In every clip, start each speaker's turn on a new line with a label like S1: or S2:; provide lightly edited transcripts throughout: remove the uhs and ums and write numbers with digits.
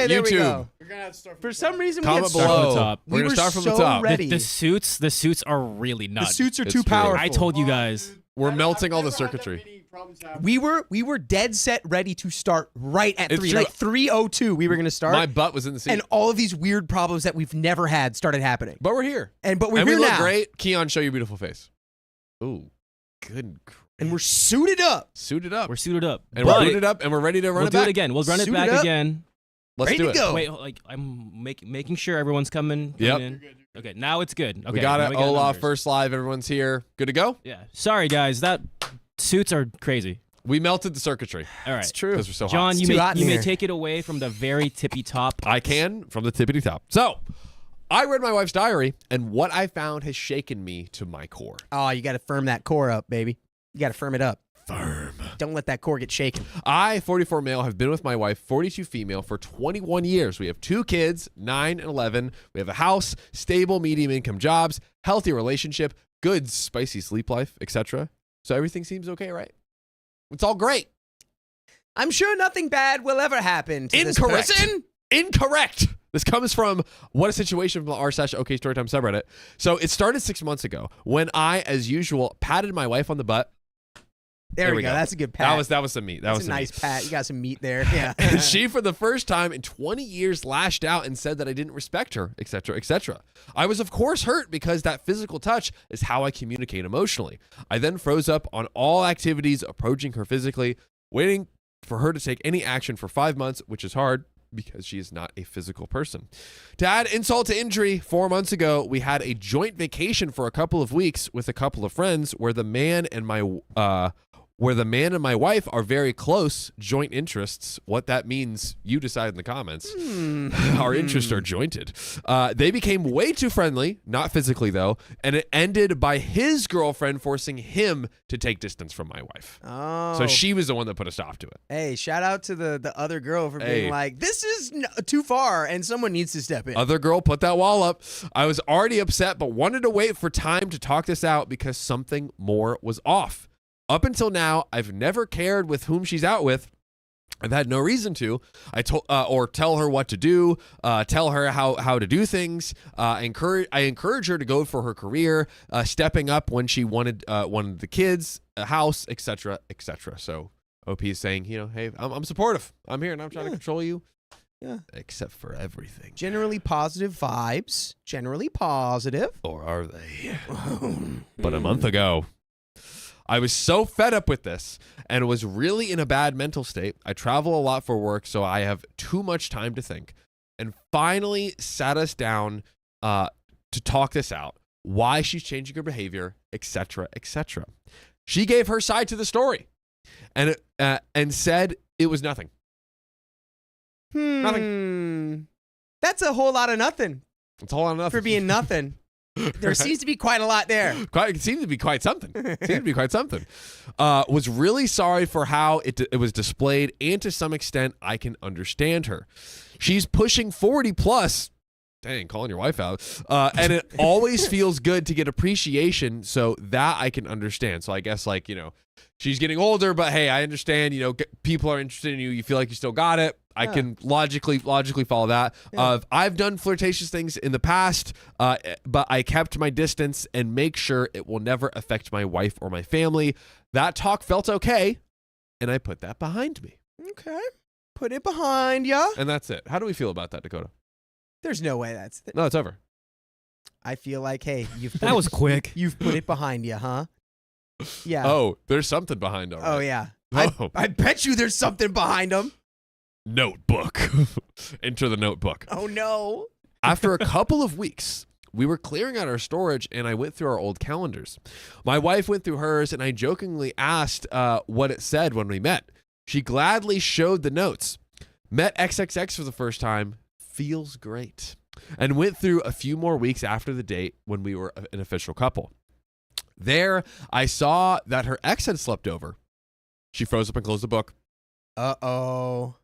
S1: Okay, there we
S2: YouTube.
S1: go.
S3: We're gonna have to start
S1: For some reason, we
S2: Comment
S1: had
S2: below.
S4: Start from the top.
S2: We're gonna
S1: were
S2: start from
S1: so
S2: the top.
S1: ready.
S4: The suits are really
S1: The
S4: nuts.
S1: suits are
S2: It's
S1: too
S2: true.
S1: powerful.
S4: I told you guys.
S2: We're
S3: I've
S2: melting all the
S3: never had that
S2: circuitry.
S3: many problems happen.
S1: We were dead set ready to start right at
S2: It's
S1: 3.
S2: true.
S1: Like 3:02, we were gonna start.
S2: My butt was in the seat.
S1: and all of these weird problems that we've never had started happening.
S2: But we're here.
S1: But we're
S2: and
S1: here
S2: we look
S1: now.
S2: great. Keon, show your beautiful face. Ooh, good.
S1: And we're suited up.
S2: Suited up.
S4: We're suited up.
S2: And
S4: But
S2: we're booted up, and we're ready to run
S4: we'll
S2: it
S4: do
S2: back.
S4: it again. We'll run it
S1: Suited
S4: back
S1: up.
S4: again.
S2: Let's
S1: Ready
S2: do
S1: to
S2: it.
S1: go.
S4: Wait, like I'm making sure everyone's coming
S2: Yep.
S4: in. Okay, now it's good. Okay,
S2: We got
S4: now
S2: it.
S4: got
S2: Olaf,
S4: numbers.
S2: first live. Everyone's here. Good to go?
S4: Yeah. Sorry guys, that suits are crazy.
S2: We melted the circuitry
S4: All right.
S1: It's true.
S2: because we're so hot.
S4: John,
S1: It's
S4: you
S1: too hot in
S4: may
S1: here.
S4: take it away from the very tippy top.
S2: I can from the tippity top. So, I read my wife's diary, and what I found has shaken me to my core.
S1: Oh, you got to firm that core up, baby. You got to firm it up.
S2: Firm.
S1: Don't let that core get shaken.
S2: I, 44 male, have been with my wife, 42 female, for 21 years. We have 2 kids, 9 and 11. We have a house, stable, medium income jobs, healthy relationship, good, spicy sleep life, etc. So everything seems okay, right? It's all great.
S1: I'm sure nothing bad will ever happen to this
S2: Incorrect.
S1: person.
S2: Incorrect. This comes from What a Situation from the r/OK Storytime subreddit. So it started 6 months ago when I, as usual, patted my wife on the butt.
S1: There we go. That's a good pat.
S2: That was some meat. That
S1: That's
S2: was
S1: a
S2: some
S1: nice
S2: meat.
S1: pat. You got some meat there. Yeah.
S2: And she, for the first time in 20 years, lashed out and said that I didn't respect her, etc., etc. I was, of course, hurt because that physical touch is how I communicate emotionally. I then froze up on all activities approaching her physically, waiting for her to take any action for 5 months, which is hard because she is not a physical person. To add insult to injury, 4 months ago, we had a joint vacation for a couple of weeks with a couple of friends where the man and my wife are very close, joint interests. What that means, you decide in the comments. Our interests are jointed. They became way too friendly, not physically though, and it ended by his girlfriend forcing him to take distance from my wife.
S1: Oh.
S2: So she was the one that put a stop to it.
S1: Hey, shout out to the other girl for
S2: Hey.
S1: being like, this is too far, and someone needs to step in.
S2: Other girl put that wall up. I was already upset, but wanted to wait for time to talk this out because something more was off. Up until now, I've never cared with whom she's out with. I've had no reason to. I told or tell her what to do, tell her how to do things. I encourage her to go for her career, stepping up when she wanted the kids, a house, etc., etc. So OP is saying, hey, I'm supportive. I'm here and I'm trying to control you.
S1: Yeah.
S2: Except for everything.
S1: Generally positive vibes. Generally positive.
S2: Or are they? But a month ago, I was so fed up with this and was really in a bad mental state. I travel a lot for work, so I have too much time to think. And finally sat us down to talk this out. Why she's changing her behavior, etc., etc. She gave her side to the story and said it was nothing. Nothing.
S1: That's a whole lot of nothing
S2: It's all on nothing.
S1: for being nothing. There seems to be quite a lot there.
S2: It seemed to be quite something. Was really sorry for how it was displayed, and to some extent, I can understand her. She's pushing 40 plus. Dang, calling your wife out. And it always feels good to get appreciation, so that I can understand. So I guess she's getting older, but hey, I understand. People are interested in you. You feel like you still got it. I can logically follow that.
S1: Yeah.
S2: I've done flirtatious things in the past, but I kept my distance and make sure it will never affect my wife or my family. That talk felt okay, and I put that behind me.
S1: Okay. Put it behind ya.
S2: And that's it. How do we feel about that, Dakota?
S1: There's no way that's...
S2: No, it's over.
S1: I feel like, hey,
S4: That was quick.
S1: You've put it behind you, huh? Yeah.
S2: Oh, there's something behind all right.
S1: Oh, yeah.
S2: Oh.
S1: I bet you there's something behind them.
S2: Notebook. Enter the notebook.
S1: Oh, no.
S2: After a couple of weeks, we were clearing out our storage, and I went through our old calendars. My wife went through hers, and I jokingly asked what it said when we met. She gladly showed the notes. Met XXX for the first time. Feels great. And went through a few more weeks after the date when we were an official couple. There, I saw that her ex had slept over. She froze up and closed the book.
S1: Uh-oh.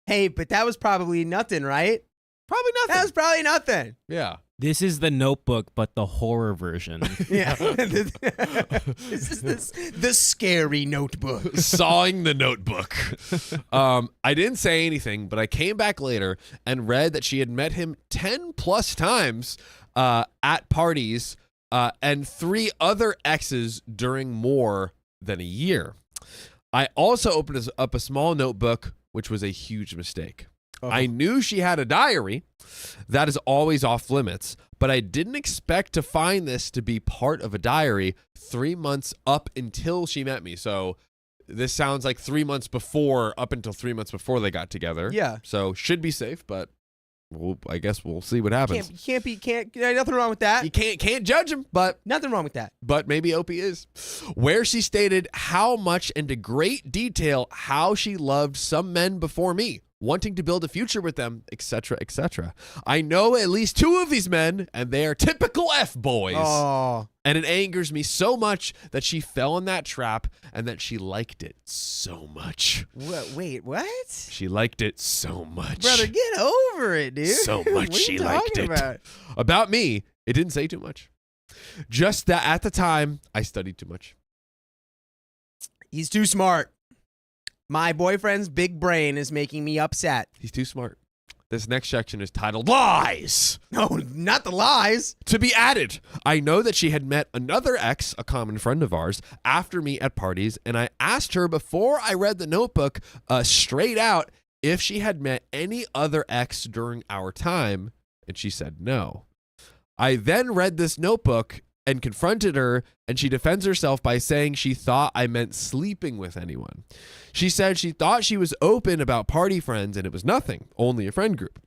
S1: Hey, but that was probably nothing, right?
S2: Probably nothing.
S1: That was probably nothing.
S2: Yeah.
S4: This is the Notebook, but the horror version.
S1: Yeah. This is the scary Notebook.
S2: Sawing the Notebook. I didn't say anything, but I came back later and read that she had met him 10 plus times at parties and 3 other exes during more than a year. I also opened up a small notebook, which was a huge mistake.
S1: Oh.
S2: I knew she had a diary. That is always off limits, but I didn't expect to find this to be part of a diary 3 months up until she met me. So this sounds like 3 months before, up until 3 months before they got together.
S1: Yeah.
S2: So should be safe, but I guess we'll see what happens.
S1: Nothing wrong with that.
S2: You can't judge him, but
S1: Nothing wrong with that.
S2: maybe Opie is. Where she stated how much and to great detail how she loved some men before me, wanting to build a future with them, etc., etc. I know at least 2 of these men, and they are typical F-boys.
S1: Oh.
S2: And it angers me so much that she fell in that trap and that she liked it so much.
S1: Wait, what?
S2: She liked it so much.
S1: Brother, get over it, dude.
S2: So much
S1: What are
S2: she
S1: you
S2: liked
S1: talking
S2: it.
S1: about?
S2: About me, it didn't say too much. Just that at the time, I studied too much.
S1: He's too smart. My boyfriend's big brain is making me upset.
S2: He's too smart. This next section is titled Lies.
S1: No, not the lies.
S2: To be added, I know that she had met another ex, a common friend of ours, after me at parties, and I asked her before I read the notebook straight out if she had met any other ex during our time, and she said no. I then read this notebook and confronted her, and she defends herself by saying she thought I meant sleeping with anyone. She said she thought she was open about party friends, and it was nothing, only a friend group.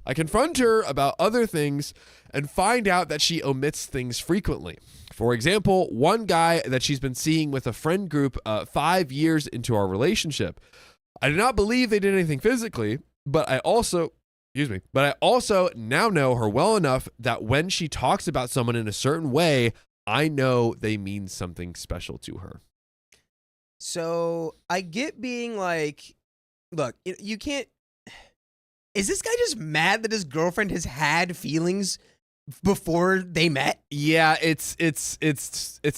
S2: I confront her about other things and find out that she omits things frequently. For example, one guy that she's been seeing with a friend group 5 years into our relationship. I do not believe they did anything physically, but I also now know her well enough that when she talks about someone in a certain way, I know they mean something special to her.
S1: So I get being like, look, you can't. Is this guy just mad that his girlfriend has had feelings before they met?
S2: Yeah, it's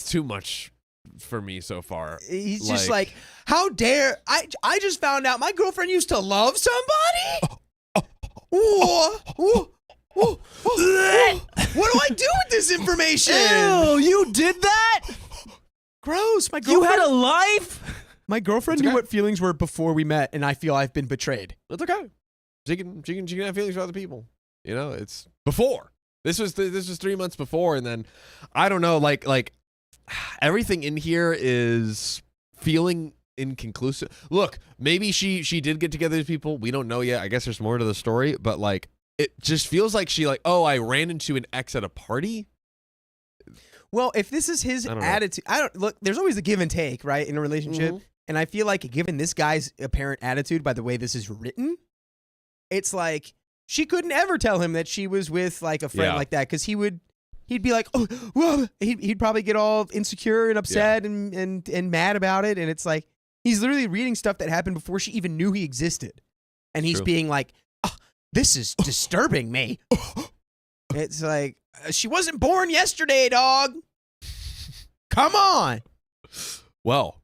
S2: too much for me so far.
S1: He's just like, how dare I just found out my girlfriend used to love somebody? What do I do with this information?
S4: Ew, you did that?
S1: Gross. My
S4: You
S1: girlfriend,
S4: had a life?
S1: my girlfriend
S2: It's
S1: knew
S2: okay.
S1: what feelings were before we met, and I feel I've been betrayed.
S2: It's okay. She can have feelings for other people. You know, it's before. This was 3 months before, and then I don't know, like everything in here is feeling inconclusive. Look, maybe she did get together with people. We don't know yet. I guess there's more to the story, but like it just feels like she I ran into an ex at a party.
S1: Well, if this is his
S2: I don't know.
S1: attitude, look. There's always a give and take, right, in a relationship.
S2: Mhm.
S1: And I feel like, given this guy's apparent attitude by the way this is written, it's like she couldn't ever tell him that she was with like a friend
S2: Yeah.
S1: like that, because he'd be like, oh, whoa. He'd probably get all insecure and upset and mad about it. And it's like he's literally reading stuff that happened before she even knew he existed, and he's
S2: True.
S1: being like, oh, this is disturbing me. It's like, she wasn't born yesterday, dog. Come on.
S2: Well,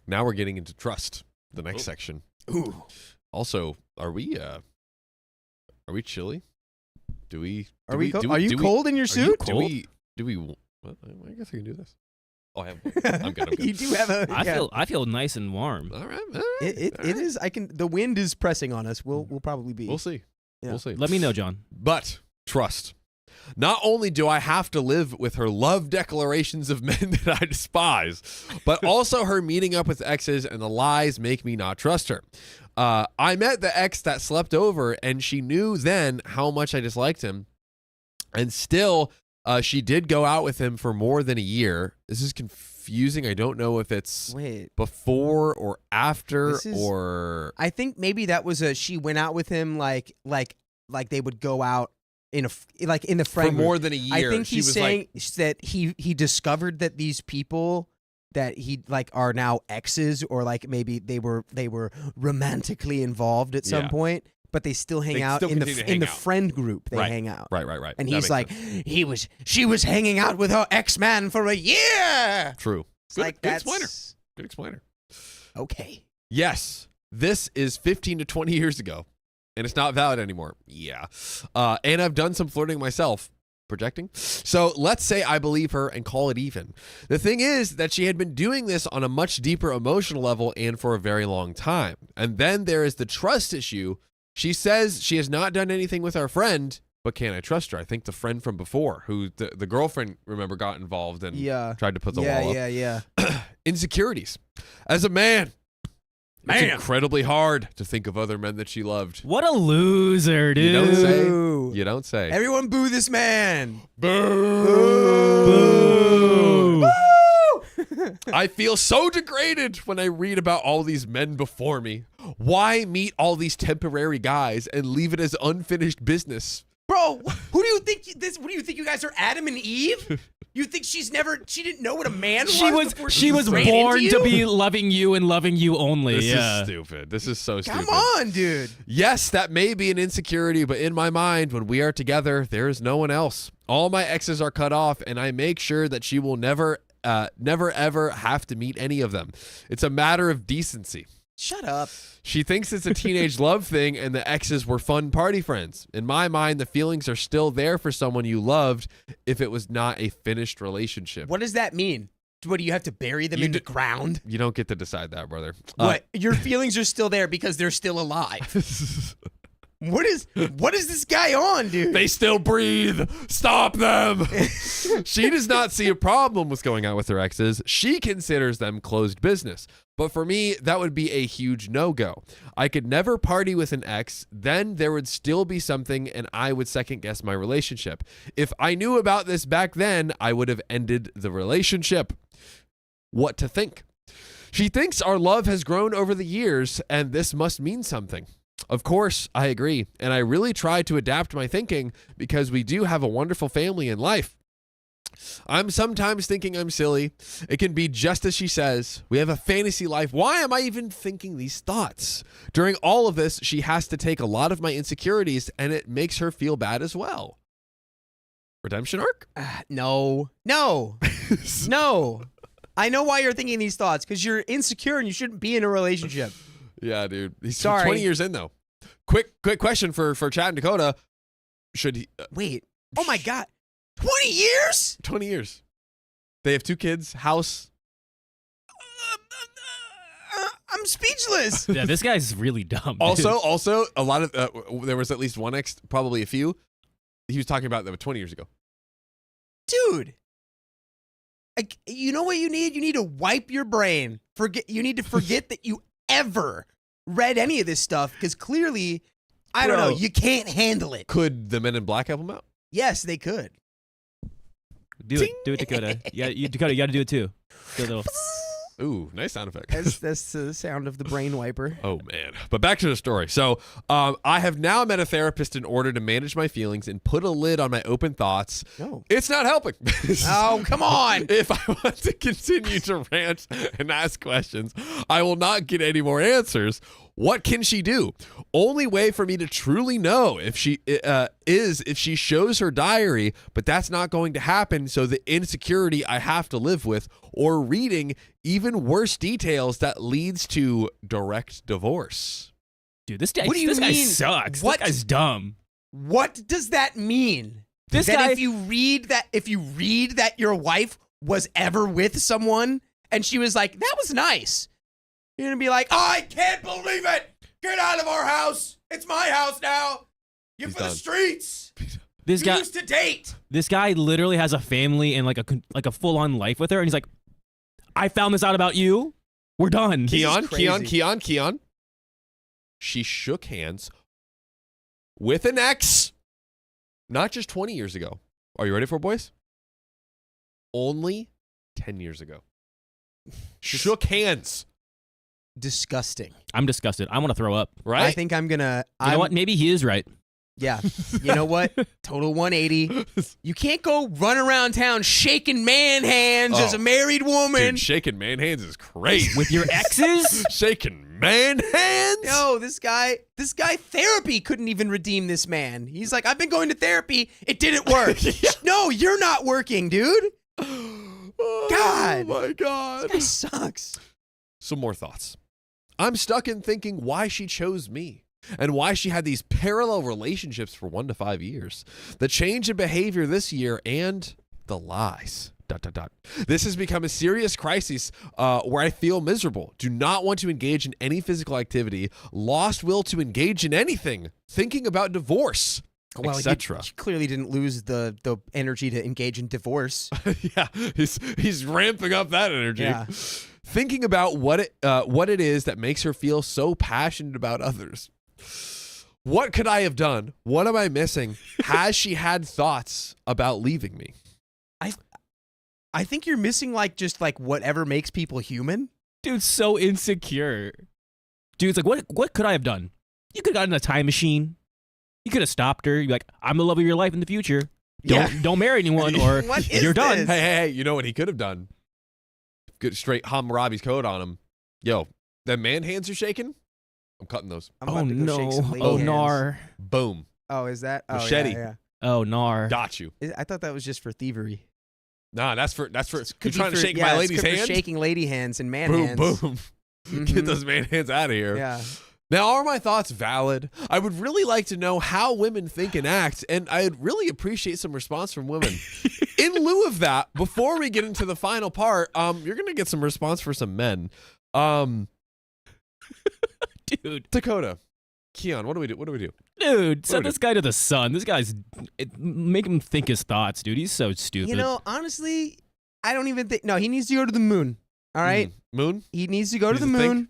S2: now we're getting into trust. The next section.
S1: Ooh.
S2: Also, are we chilly? Are
S1: you cold in your suit?
S2: Do we? Well, I guess I can do this. Oh, I have. I'm good. I'm good.
S1: You do have a.
S4: I feel nice and warm.
S2: All right.
S1: It is. I can. The wind is pressing on us. We'll probably be.
S2: We'll see.
S1: Yeah.
S2: We'll see.
S4: Let me know, John.
S2: But trust. Not only do I have to live with her love declarations of men that I despise, but also her meeting up with exes, and the lies make me not trust her. I met the ex that slept over, and she knew then how much I disliked him. And still, she did go out with him for more than a year. This is confusing. I don't know if it's before or after, or
S1: I think maybe that was she went out with him like they would go out in the friend
S2: for
S1: group.
S2: more than a year.
S1: I think
S2: she
S1: he's
S2: was
S1: saying that he discovered that these people that he are now exes, or like maybe they were romantically involved at some point, but they still hang
S2: They
S1: out
S2: still
S1: in
S2: continue to
S1: the
S2: hang out.
S1: friend group. They
S2: Right.
S1: hang out.
S2: Right.
S1: And
S2: That
S1: he's
S2: makes
S1: like,
S2: sense.
S1: she was hanging out with her ex-man for a year.
S2: True.
S1: It's
S2: Good,
S1: like
S2: good
S1: that's
S2: explainer. Good explainer.
S1: okay.
S2: Yes, this is 15 to 20 years ago, and it's not valid anymore. Yeah. And I've done some flirting myself. Projecting. So let's say I believe her and call it even. The thing is that she had been doing this on a much deeper emotional level and for a very long time. And then there is the trust issue. She says she has not done anything with our friend, but can I trust her? I think the friend from before, who the girlfriend, remember, got involved and tried to put the wall up.
S1: Yeah.
S2: Insecurities. As a man, it's incredibly hard to think of other men that she loved.
S4: What a loser, dude.
S2: You don't say.
S1: Boo.
S2: You don't say.
S1: Everyone boo this man.
S4: Boo.
S2: I feel so degraded when I read about all these men before me. Why meet all these temporary guys and leave it as unfinished business?
S1: Bro, who do you think what do you think you guys are, Adam and Eve? You think she didn't know what a man was?
S4: She was
S1: ran
S4: born
S1: into
S4: to
S1: you?
S4: be loving you and loving you only.
S2: This
S4: yeah.
S2: is stupid. This is so stupid.
S1: Come on, dude.
S2: Yes, that may be an insecurity, but in my mind, when we are together, there is no one else. All my exes are cut off, and I make sure that she will never ever have to meet any of them. It's a matter of decency.
S1: Shut up.
S2: She thinks it's a teenage love thing and the exes were fun party friends. In my mind, the feelings are still there for someone you loved if it was not a finished relationship.
S1: What does that mean? What, do you have to bury them in the ground?
S2: You don't get to decide that, brother.
S1: What? Your feelings are still there because they're still alive. What is this guy on, dude?
S2: They still breathe. Stop them. She does not see a problem with going out with her exes. She considers them closed business. But for me, that would be a huge no-go. I could never party with an ex. Then there would still be something and I would second guess my relationship. If I knew about this back then, I would have ended the relationship. What to think? She thinks our love has grown over the years and this must mean something. Of course, I agree, and I really try to adapt my thinking because we do have a wonderful family in life. I'm sometimes thinking I'm silly. It can be just as she says. We have a fantasy life. Why am I even thinking these thoughts? During all of this, she has to take a lot of my insecurities, and it makes her feel bad as well. Redemption arc?
S1: No. I know why you're thinking these thoughts, because you're insecure and you shouldn't be in a relationship.
S2: Yeah, dude. He's
S1: Sorry.
S2: 20 years in, though. Quick question for Chad and Dakota. Should he...
S1: Wait. Oh, my God. 20 years?
S2: 20 years. They have 2 kids, house.
S1: I'm speechless.
S4: Yeah, this guy's really dumb.
S2: Also, a lot of... there was at least one ex, probably a few. He was talking about them 20 years ago.
S1: Dude. You know what you need? You need to wipe your brain. You need to forget that you ever read any of this stuff, because clearly, I don't know, you can't handle it.
S2: Could the Men in Black help him out?
S1: Yes, they could.
S4: Do it, Dakota. Dakota, you got to do it too. Do a little.
S2: Ooh, nice sound effect.
S1: That's the sound of the brain wiper.
S2: Oh, man. But back to the story. So I have now met a therapist in order to manage my feelings and put a lid on my open thoughts.
S1: No.
S2: It's not helping.
S1: Oh, come on.
S2: If I want to continue to rant and ask questions, I will not get any more answers. What can she do? Only way for me to truly know if she is if she shows her diary, but that's not going to happen. So the insecurity I have to live with, or reading even worse details that leads to direct divorce.
S4: Dude, this guy
S1: mean?
S4: sucks.
S1: What?
S4: This guy's dumb.
S1: What does that mean?
S4: This
S1: that
S4: guy.
S1: if you read that your wife was ever with someone and she was like, that was nice, you're gonna be like, I can't believe it. Get out of our house. It's my house now. You're for the streets.
S4: This guy
S1: used to date.
S4: This guy literally has a family and like a full-on life with her, and he's like, I found this out about you. We're done.
S2: Keon. She shook hands with an ex, not just 20 years ago. Are you ready for it, boys? Only 10 years ago. Shook hands.
S1: Disgusting.
S4: I'm disgusted. I want to throw up.
S2: Right?
S1: I think I'm gonna.
S4: You know what? Maybe he is right.
S1: Yeah. You know what? Total 180. You can't go run around town shaking man hands as a married woman.
S2: Dude, shaking man hands is crazy.
S4: With your exes?
S2: Shaking man hands.
S1: Yo, this guy, therapy couldn't even redeem this man. He's like, I've been going to therapy. It didn't work.
S2: Yeah.
S1: No, you're not working, dude.
S2: Oh my God.
S1: This guy sucks.
S2: Some more thoughts. I'm stuck in thinking why she chose me and why she had these parallel relationships for 1 to 5 years. The change in behavior this year and the lies. ... This has become a serious crisis where I feel miserable, do not want to engage in any physical activity, lost will to engage in anything, thinking about divorce,
S1: Well,
S2: etc.
S1: he clearly didn't lose the energy to engage in divorce.
S2: Yeah, he's ramping up that energy.
S1: Yeah.
S2: Thinking about what it is that makes her feel so passionate about others. What could I have done? What am I missing? Has she had thoughts about leaving me?
S1: I think you're missing just whatever makes people human.
S4: Dude's so insecure. Dude's like, what could I have done? You could have gotten a time machine. You could have stopped her. You're like, I'm the love of your life in the future. Don't marry anyone or
S1: What is
S4: you're done.
S1: this?
S2: Hey, you know what he could have done? Good straight Hammurabi's code on him. Yo, them man hands are shaking? I'm cutting those.
S1: I'm
S4: Oh
S1: about to go shake some
S4: no.
S1: lady
S4: Oh
S1: hands.
S4: nar.
S2: Boom.
S1: Oh, is that? Oh,
S2: Machete.
S1: Yeah.
S4: Oh nar.
S2: Got you.
S1: I thought that was just for thievery.
S2: Nah, that's for
S1: Could
S2: you
S1: be
S2: trying to
S1: for-
S2: shake
S1: yeah,
S2: my
S1: it's
S2: lady's
S1: good for
S2: hand?
S1: shaking lady hands and man
S2: Boom,
S1: hands.
S2: boom.
S1: Mhm.
S2: Get those man hands out of here.
S1: Yeah.
S2: Now, are my thoughts valid? I would really like to know how women think and act, and I'd really appreciate some response from women. In lieu of that, before we get into the final part, you're gonna get some response for some men.
S4: Dude.
S2: Dakota, Keon, what do we do? What do we do?
S4: Dude, send
S2: do we
S4: this guy to the sun. This guy's make him think his thoughts, dude. He's so stupid.
S1: You know, honestly, I don't even think. No, he needs to go to the moon. All right,
S2: Moon?
S1: he needs to go to
S2: Needs
S1: the
S2: to think?
S1: moon.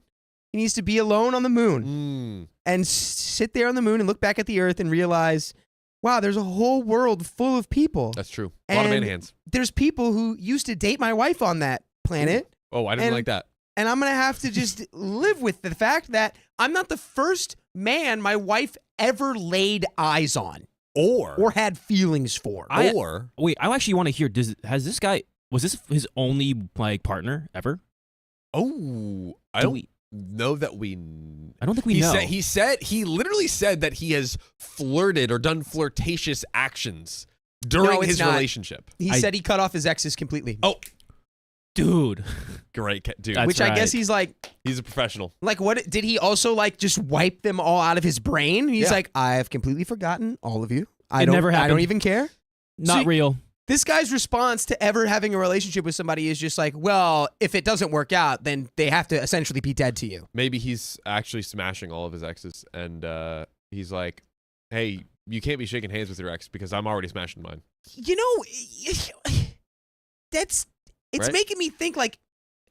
S1: He needs to be alone on the moon and sit there on the moon and look back at the Earth and realize, wow, there's a whole world full of people.
S2: That's true. A lot of man
S1: And
S2: hands.
S1: There's people who used to date my wife on that planet.
S2: Oh, I didn't
S1: and-
S2: like that.
S1: And I'm going to have to just live with the fact that I'm not the first man my wife ever laid eyes on or had feelings for.
S4: Wait, I actually want to hear. Was this his only partner ever?
S2: I
S4: Do
S2: don't
S4: we-
S2: know that we.
S4: I don't think we know.
S2: He literally said that he has flirted or done flirtatious actions during
S1: No, it's
S2: his
S1: not.
S2: relationship.
S1: He said he cut off his exes completely.
S2: Oh,
S4: Dude.
S2: great, dude.
S4: That's
S1: which I guess
S4: right.
S1: he's like,
S2: He's a professional.
S1: what did he also just wipe them all out of his brain? He's
S2: Yeah.
S1: like, I have completely forgotten all of you.
S4: It never
S1: I don't
S4: happened.
S1: even care.
S4: Not
S1: See-
S4: real.
S1: This guy's response to ever having a relationship with somebody is just like, well, if it doesn't work out, then they have to essentially be dead to you.
S2: Maybe he's actually smashing all of his exes, and he's like, "Hey, you can't be shaking hands with your ex because I'm already smashing mine."
S1: You know, it's
S2: Right?
S1: making me think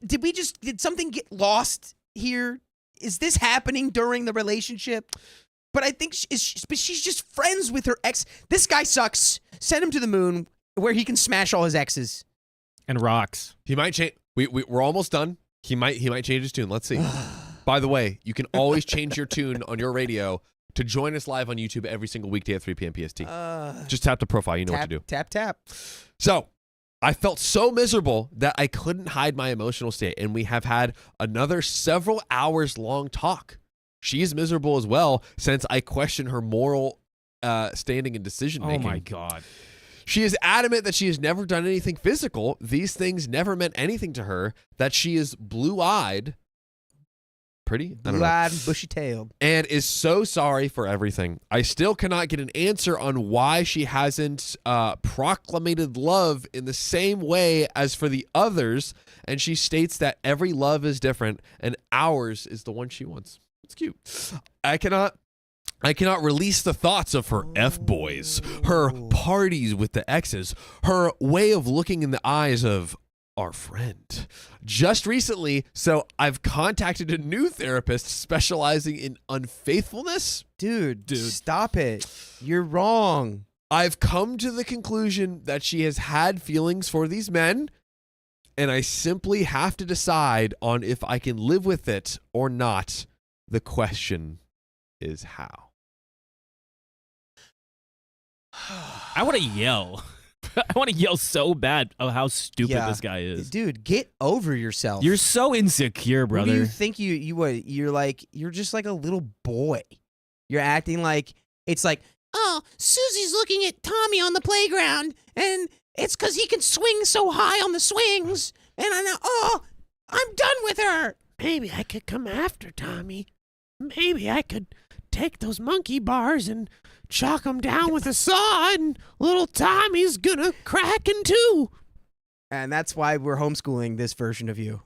S1: did something get lost here? Is this happening during the relationship? But I think but she's just friends with her ex. This guy sucks. Send him to the moon where he can smash all his exes.
S4: And rocks.
S2: He might change. We're almost done. He might change his tune. Let's see. By the way, you can always change your tune on your radio to join us live on YouTube every single weekday at 3 p.m. PST. Just tap the profile. You know what to do.
S1: Tap, tap.
S2: So I felt so miserable that I couldn't hide my emotional state, and we have had another several hours long talk. She's miserable as well since I question her moral standing and decision making.
S4: Oh my God.
S2: She is adamant that she has never done anything physical. These things never meant anything to her. That she is blue-eyed, pretty, I don't know,
S1: Blue-eyed, bushy-tailed.
S2: and is so sorry for everything. I still cannot get an answer on why she hasn't proclamated love in the same way as for the others, and she states that every love is different and ours is the one she wants. It's cute. I cannot release the thoughts of her F-boys, her parties with the exes, her way of looking in the eyes of our friend. Just recently, so I've contacted a new therapist specializing in unfaithfulness.
S1: Dude, stop it. You're wrong.
S2: I've come to the conclusion that she has had feelings for these men, and I simply have to decide on if I can live with it or not. The question is how.
S4: I want to yell. I want to yell so bad of how stupid this guy is.
S1: Dude, get over yourself.
S4: You're so insecure,
S1: What
S4: brother.
S1: do you think you're just like a little boy. You're acting like it's like, oh, Susie's looking at Tommy on the playground, and it's because he can swing so high on the swings, and I'm done with her.
S3: Maybe I could come after Tommy. Maybe I could take those monkey bars and chalk them down with a saw, and little Tommy's gonna crack in two.
S1: And that's why we're homeschooling this version of you.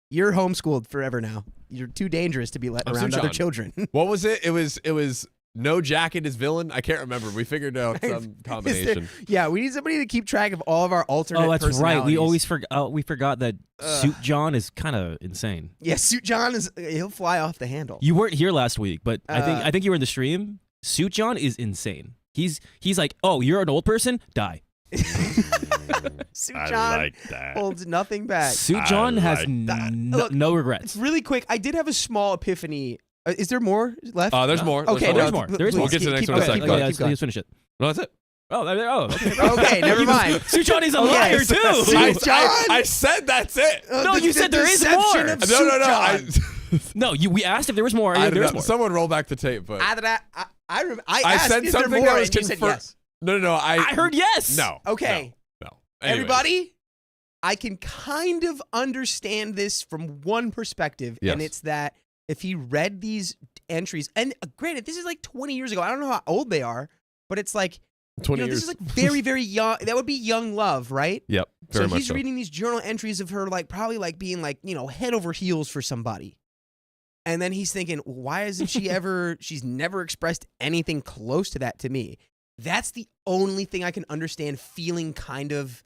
S1: You're homeschooled forever now. You're too dangerous to be let around other children.
S2: What was it? It was no Jacket is villain. I can't remember. We figured out some combination.
S1: We need somebody to keep track of all of our alternate.
S4: Oh, that's right. We
S1: personalities.
S4: always we forgot that Suit John is kind of insane.
S1: Yeah, Suit John he'll fly off the handle.
S4: You weren't here last week, but I think you were in the stream. Suit John is insane. He's like, oh, you're an old person? Die.
S1: Suit John holds nothing back.
S4: Suit John has no regrets.
S1: Really quick, I did have a small epiphany. Is there more left?
S2: There's more.
S1: Okay,
S4: there's more. There's more.
S2: We'll get to the next one in a second.
S4: Let's finish it.
S2: No, that's it.
S1: Okay, never mind.
S4: Suit John is a liar too.
S2: I said that's it.
S4: No, you said there is more.
S2: No.
S4: No, we asked if there was more. There's more.
S2: Someone roll back the tape, but
S1: I asked,
S2: said
S1: is there
S2: something
S1: more,
S2: that was
S1: and you said
S2: confirmed.
S1: yes.
S2: No. I
S4: heard yes.
S2: No.
S1: Okay.
S2: No. Anyways.
S1: Everybody, I can kind of understand this from one perspective,
S2: Yes.
S1: and it's that if he read these entries, and granted, this is like 20 years ago. I don't know how old they are, but it's like
S2: 20 years.
S1: This is like very, very young. That would be young love, right?
S2: Yep. Very
S1: So
S2: much
S1: he's reading these journal entries of her, like probably like being like, head over heels for somebody. And then he's thinking, why isn't she she's never expressed anything close to that to me. That's the only thing I can understand feeling kind of,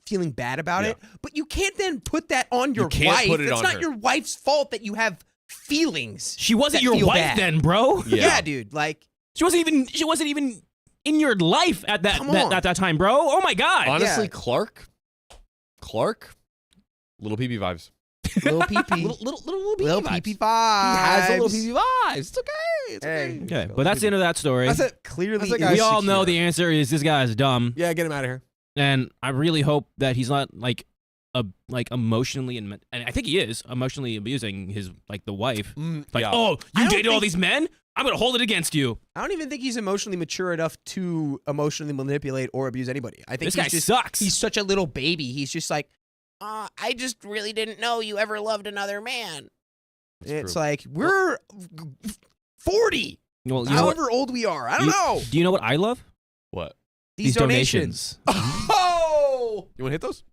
S1: feeling bad about it. But you can't then put that on your wife. It's not your wife's fault that you have feelings.
S4: She wasn't your wife then, bro.
S1: Yeah, dude. Like
S4: she wasn't even in your life at that time, bro. Oh my god.
S2: Honestly, Clark, little PB vibes.
S1: Little PP.
S2: little
S1: PP vibes.
S2: He has a little PB vibes. It's okay.
S4: Okay, but that's the end of that story.
S2: That's it.
S1: Clearly,
S4: we all know the answer is this guy is dumb.
S2: Yeah, get him out of here.
S4: And I really hope that he's not like emotionally and I think he is emotionally abusing his the wife. Oh, you dated all these men? I'm gonna hold it against you.
S1: I don't even think he's emotionally mature enough to emotionally manipulate or abuse anybody. I think
S4: this guy sucks.
S1: He's such a little baby. He's just like, I just really didn't know you ever loved another man. It's true. Like we're 40.
S4: Well,
S1: however old we are. I don't know.
S4: Do you know what I love?
S2: What?
S1: These donations.
S2: Oh! You want to hit those?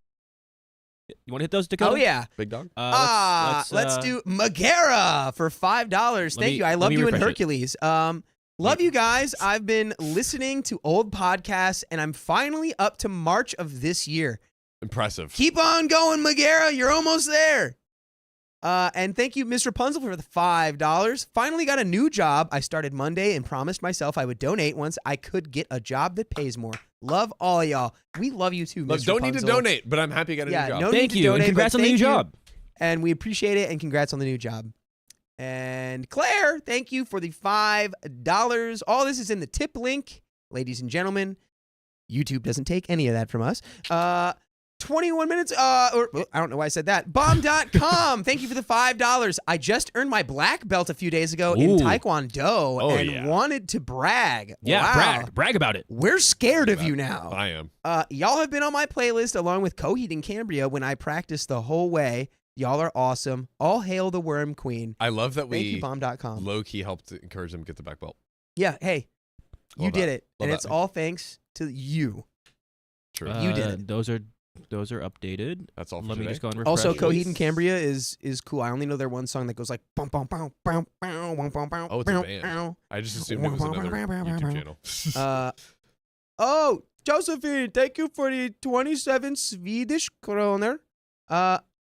S4: You want to hit those, Dakota?
S1: Oh, yeah.
S2: Big dog?
S1: Let's do Magera for $5. Thank you. I love you in Hercules. Love you guys. I've been listening to old podcasts, and I'm finally up to March of this year.
S2: Impressive.
S1: Keep on going, Magera. You're almost there. And thank you, Miss Rapunzel, for the $5. Finally got a new job. I started Monday and promised myself I would donate once I could get a job that pays more. Love all of y'all. We love you too, Miss
S2: Don't
S1: Rapunzel.
S2: need to donate, but I'm happy you got a new job.
S1: No
S4: thank you, and congrats on the new job.
S1: And we appreciate it, and congrats on the new job. And Claire, thank you for the $5. All this is in the tip link, ladies and gentlemen. YouTube doesn't take any of that from us. 21 minutes, I don't know why I said that. Bomb.com, thank you for the $5. I just earned my black belt a few days ago in Taekwondo and wanted to brag.
S4: Yeah,
S1: wow.
S4: brag about it.
S1: We're scared of you now.
S2: I am.
S1: Y'all have been on my playlist along with Coheed and Cambria when I practiced the whole way. Y'all are awesome. All hail the Worm Queen.
S2: I love that
S1: Thank you, Bomb.com.
S2: low-key helped to encourage them to get the black belt.
S1: Yeah, hey, you did it.
S2: Love
S1: and
S2: that.
S1: It's all thanks to you.
S2: True.
S1: You did it.
S4: Those are updated.
S2: That's all for
S4: Let me
S2: today.
S4: just go and refresh.
S1: Also,
S4: it.
S1: Coheed and Cambria is cool. I only know their one song that goes like bum bum bum bum bum bum bum bum.
S2: Oh, it's a band. I just assumed it was another YouTube channel.
S1: Josephine, thank you for the 27 Swedish kroner.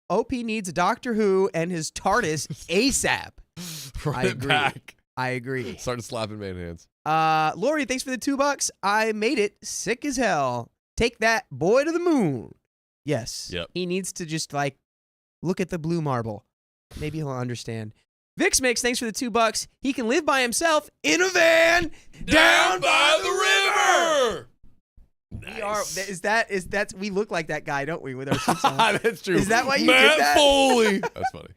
S1: OP needs Doctor Who and his TARDIS ASAP.
S2: Run it back.
S1: I agree.
S2: Started slapping man hands.
S1: Lori, thanks for the $2. I made it. Sick as hell. Take that boy to the moon. Yes.
S2: Yep.
S1: He needs to just look at the blue marble. Maybe he'll understand. Vix Mix, thanks for the $2. He can live by himself in a van down by the river. Is that we look like that guy, don't we, with our suits on?
S2: That's true.
S1: Is that why you
S2: Matt
S1: did that?
S2: Foley. That's funny.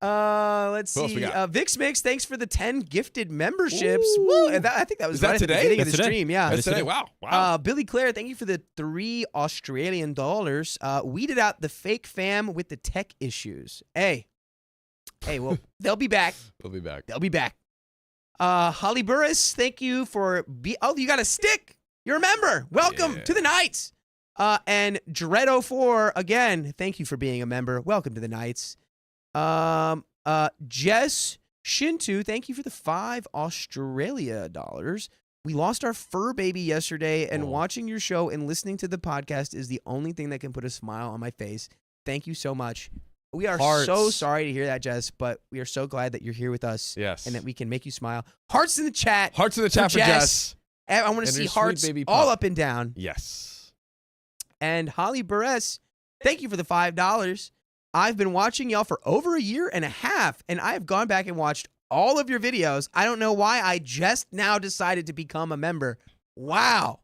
S1: Let's
S2: Who else we
S1: see.
S2: got?
S1: Vix Mix, thanks for the 10 gifted memberships.
S2: Ooh.
S1: Woo! And I think that was
S2: Is that
S1: right at the
S2: today?
S1: beginning of
S4: That's
S1: the
S4: today.
S1: stream. Yeah.
S2: That's today. Wow.
S1: Billy Claire, thank you for the 3 Australian dollars. Weeded out the fake fam with the tech issues. Hey, well, they'll be back.
S2: We'll be back.
S1: They'll be back. Holly Burris, thank you for you got a stick. You're a member. Welcome
S2: Yeah.
S1: to the Knights. And Dread04, again, thank you for being a member. Welcome to the Knights. Jess Shintu, thank you for the 5 Australia dollars. We lost our fur baby yesterday, and watching your show and listening to the podcast is the only thing that can put a smile on my face. Thank you so much. We are
S2: Hearts.
S1: so sorry to hear that, Jess, but we are so glad that you're here with us.
S2: Yes.
S1: And that we can make you smile. Hearts in the chat.
S2: Hearts in the chat for Jess.
S1: I want to
S2: And
S1: see
S2: her sweet
S1: hearts
S2: baby
S1: all
S2: pup.
S1: up and down.
S2: Yes.
S1: And Holly Buress, thank you for the $5. I've been watching y'all for over a year and a half, and I have gone back and watched all of your videos. I don't know why I just now decided to become a member. Wow.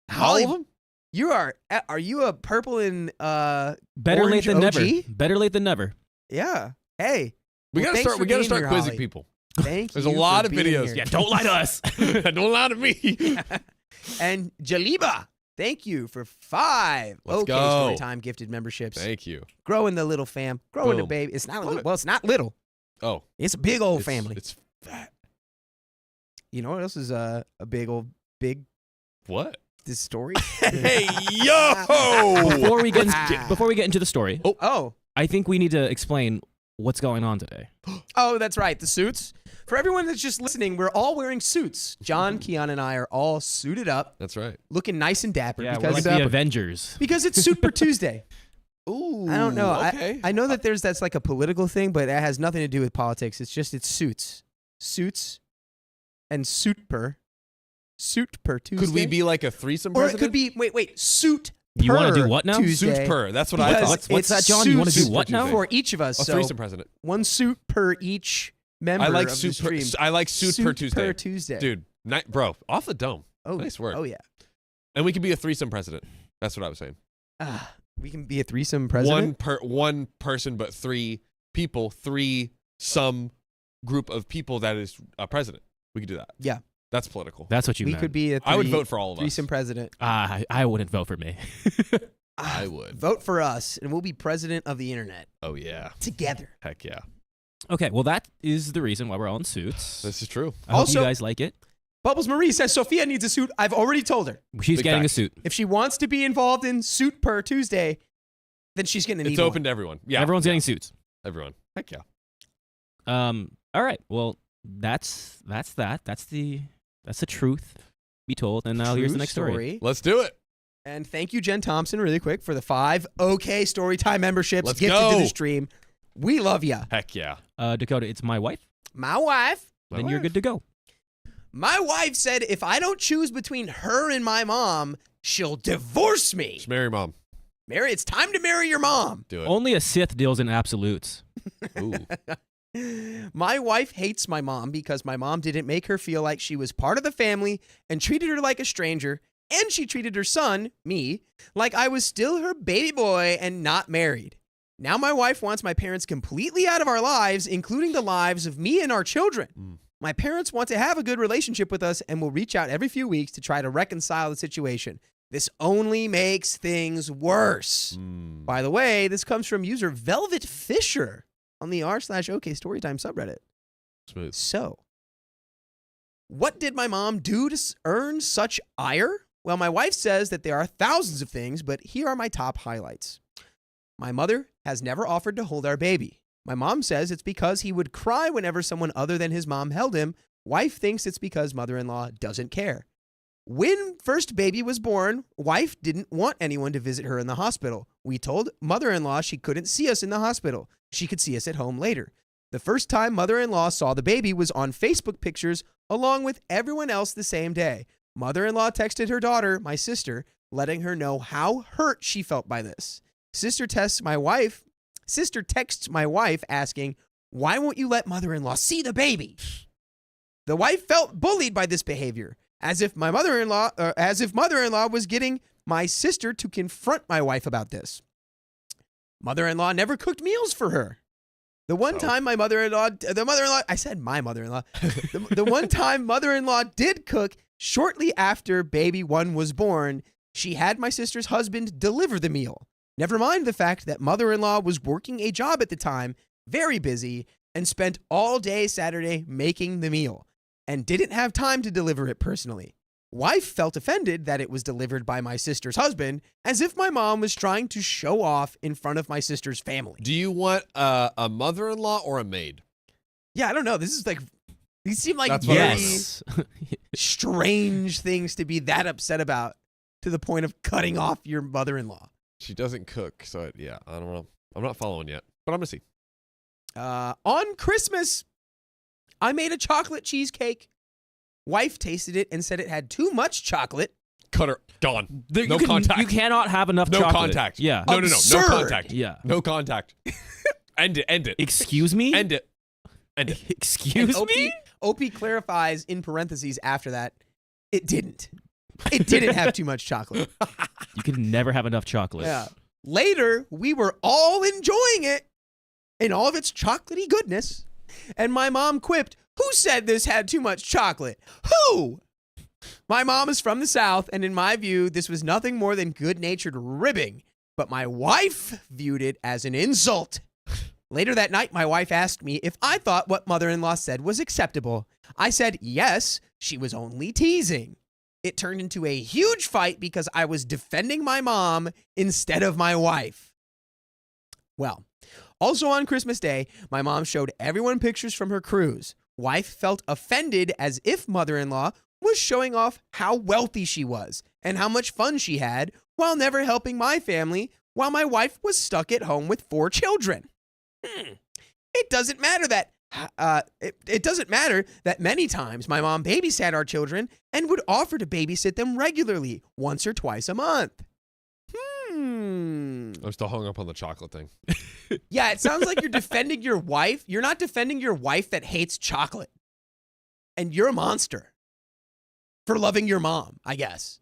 S1: Holly,
S2: All of them?
S1: you are you a purple and
S4: Better
S1: orange
S4: late than
S1: OG?
S4: never. Better late than never.
S1: Yeah. Hey.
S2: We
S1: well,
S2: gotta
S1: thanks
S2: start.
S1: for
S2: We gotta
S1: being
S2: start
S1: here,
S2: quizzing
S1: Holly.
S2: people.
S1: Thank
S2: There's
S1: you
S2: a lot
S1: for
S2: of
S1: being
S2: videos.
S1: here.
S4: Yeah, don't lie to us.
S2: Don't lie to me.
S1: And Jaliba, thank you for 5
S2: Let's
S1: OK
S2: go.
S1: Storytime gifted memberships.
S2: Thank you.
S1: Growing the little fam. Growing the
S2: Boom.
S1: baby. It's not
S2: Love it.
S1: well, it's not little.
S2: Oh,
S1: It's a big old
S2: it's-
S1: family.
S2: It's fat.
S1: You know what else is a big
S2: What?
S1: this story?
S2: Hey yo!
S4: Before we get into the story,
S1: Oh.
S4: I think we need to explain what's going on today.
S1: Oh, that's right. The suits. For everyone that's just listening, we're all wearing suits. John, Keon, and I are all suited up,
S2: That's right.
S1: looking nice and dapper
S4: Yeah, we're
S1: because
S4: like the Avengers.
S1: it's Super Tuesday.
S2: Ooh.
S1: I don't know.
S2: Okay.
S1: I know that that's like a political thing, but it has nothing to do with politics. It's suits. Suits and suit per Tuesday.
S2: Could we be like a threesome
S1: Or
S2: president?
S1: it could be wait, suit
S4: You
S1: want
S4: wanna do what now?
S1: Tuesday.
S2: Suits per. That's what I
S1: Because
S2: thought.
S4: What's that,
S1: it's
S4: John? You wanna do
S1: suits
S4: what now?
S1: for each of us?
S2: A
S1: So
S2: threesome president.
S1: 1 suit per each member.
S2: I like
S1: of
S2: suit
S1: the
S2: per.
S1: stream.
S2: I like suit per Tuesday.
S1: Per Tuesday,
S2: Dude, bro, off the dome.
S1: Oh,
S2: Nice work.
S1: Oh yeah.
S2: And we could be a threesome president. That's what I was saying.
S1: We can be a threesome president.
S2: One person, but 3 people, 3 some group of people that is a president. We could do that.
S1: Yeah.
S2: That's political.
S4: That's what you
S1: We
S4: meant.
S1: could be a
S2: I would vote for all of us.
S1: threesome president.
S4: I wouldn't vote for me.
S2: I would.
S1: Vote for us, and we'll be president of the internet
S2: Oh yeah.
S1: together.
S2: Heck yeah.
S4: Okay, well that is the reason why we're all in suits.
S2: This is true.
S4: I hope
S1: Also-
S4: you guys like it.
S1: Bubbles Marie says Sophia needs a suit. I've already told her
S4: She's
S2: Big
S4: getting a
S2: facts.
S4: suit.
S1: if she wants to be involved in suit per Tuesday, then she's going to need
S2: It's open to everyone. Yeah.
S4: Everyone's getting suits.
S2: Everyone. Heck yeah.
S4: All right. Well, that's that. That's the truth be told. And now here's the
S1: True
S4: next story.
S2: Let's do it.
S1: And thank you, Jen Thompson, really quick for the 5 OK Storytime memberships
S2: Let's
S1: gifted to
S2: go.
S1: the stream. We love ya.
S2: Heck yeah.
S4: Dakota, it's my wife.
S1: My wife.
S4: Then you're good to go.
S1: My wife said if I don't choose between her and my mom, she'll divorce me.
S2: Just marry mom.
S1: Mary, it's time to marry your mom.
S2: Do it.
S4: Only a Sith deals in absolutes.
S2: Ooh.
S1: My wife hates my mom because my mom didn't make her feel like she was part of the family and treated her like a stranger, and she treated her son, me, like I was still her baby boy and not married. Now my wife wants my parents completely out of our lives, including the lives of me and our children. My parents want to have a good relationship with us and will reach out every few weeks to try to reconcile the situation. This only makes things worse. By the way, this comes from user Velvet Fisher on the r/OK Storytime subreddit.
S2: Smooth.
S1: So, what did my mom do to earn such ire? Well, my wife says that there are thousands of things, but here are my top highlights. My mother has never offered to hold our baby. My mom says it's because he would cry whenever someone other than his mom held him. Wife thinks it's because mother-in-law doesn't care. When first baby was born, wife didn't want anyone to visit her in the hospital. We told mother-in-law she couldn't see us in the hospital. She could see us at home later. The first time mother-in-law saw the baby was on Facebook pictures along with everyone else the same day. Mother-in-law texted her daughter, my sister, letting her know how hurt she felt by this. Sister texts my wife asking, "Why won't you let mother-in-law see the baby?" The wife felt bullied by this behavior, as if mother-in-law was getting my sister to confront my wife about this. Mother-in-law never cooked meals for her. The one time my mother-in-law, I said my mother-in-law. The one time mother-in-law did cook shortly after baby one was born, she had my sister's husband deliver the meal. Never mind the fact that mother-in-law was working a job at the time, very busy, and spent all day Saturday making the meal and didn't have time to deliver it personally. Wife felt offended that it was delivered by my sister's husband, as if my mom was trying to show off in front of my sister's family.
S2: Do you want a mother-in-law or a maid?
S1: Yeah, I don't know. This is like, these seem like
S2: That's what I
S4: Yes.
S1: strange things to be that upset about to the point of cutting off your mother-in-law.
S2: She doesn't cook, so yeah, I don't know. I'm not following yet, but I'm gonna see.
S1: On Christmas, I made a chocolate cheesecake. Wife tasted it and said it had too much chocolate.
S2: Cut her. Gone.
S4: There-
S2: No
S4: you can-
S2: contact.
S4: You cannot have enough
S2: No
S4: chocolate.
S2: contact.
S4: Yeah.
S2: No
S1: Absurd.
S2: contact.
S4: Yeah.
S2: No contact. End it.
S4: Excuse me?
S2: End it. End it.
S4: Excuse
S1: And
S4: me?
S1: OP clarifies in parentheses after that, it didn't. It didn't have too much chocolate.
S4: You can never have enough chocolate.
S1: Yeah. Later, we were all enjoying it in all of its chocolatey goodness. And my mom quipped, "Who said this had too much chocolate? Who?" My mom is from the South, and in my view, this was nothing more than good-natured ribbing. But my wife viewed it as an insult. Later that night, my wife asked me if I thought what mother-in-law said was acceptable. I said yes, she was only teasing. It turned into a huge fight because I was defending my mom instead of my wife. Well, also on Christmas Day, my mom showed everyone pictures from her cruise. Wife felt offended as if mother-in-law was showing off how wealthy she was and how much fun she had while never helping my family while my wife was stuck at home with 4 children. It doesn't matter that it doesn't matter that many times my mom babysat our children and would offer to babysit them regularly, once or twice a month.
S2: I'm still hung up on the chocolate thing.
S1: Yeah, it sounds like you're defending your wife. You're not defending your wife that hates chocolate. And you're a monster for loving your mom, I guess.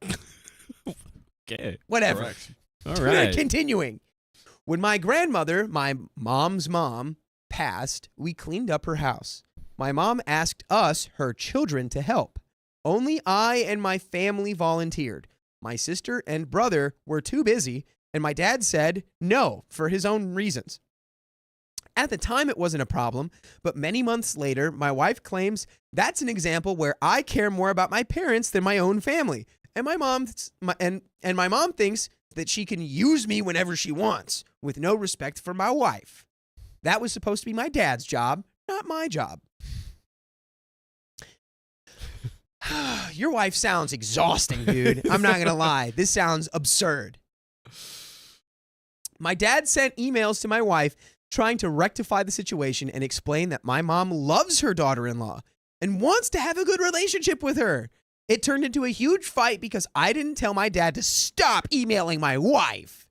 S4: Okay.
S1: Whatever.
S2: Correct.
S4: All right.
S1: Continuing. When my grandmother, my mom's mom, passed, we cleaned up her house. My mom asked us, her children, to help. Only I and my family volunteered. My sister and brother were too busy, and my dad said no for his own reasons. At the time, it wasn't a problem, but many months later, my wife claims that's an example where I care more about my parents than my own family. And my mom thinks that she can use me whenever she wants, with no respect for my wife. That was supposed to be my dad's job, not my job. Your wife sounds exhausting, dude. I'm not going to lie. This sounds absurd. My dad sent emails to my wife trying to rectify the situation and explain that my mom loves her daughter-in-law and wants to have a good relationship with her. It turned into a huge fight because I didn't tell my dad to stop emailing my wife.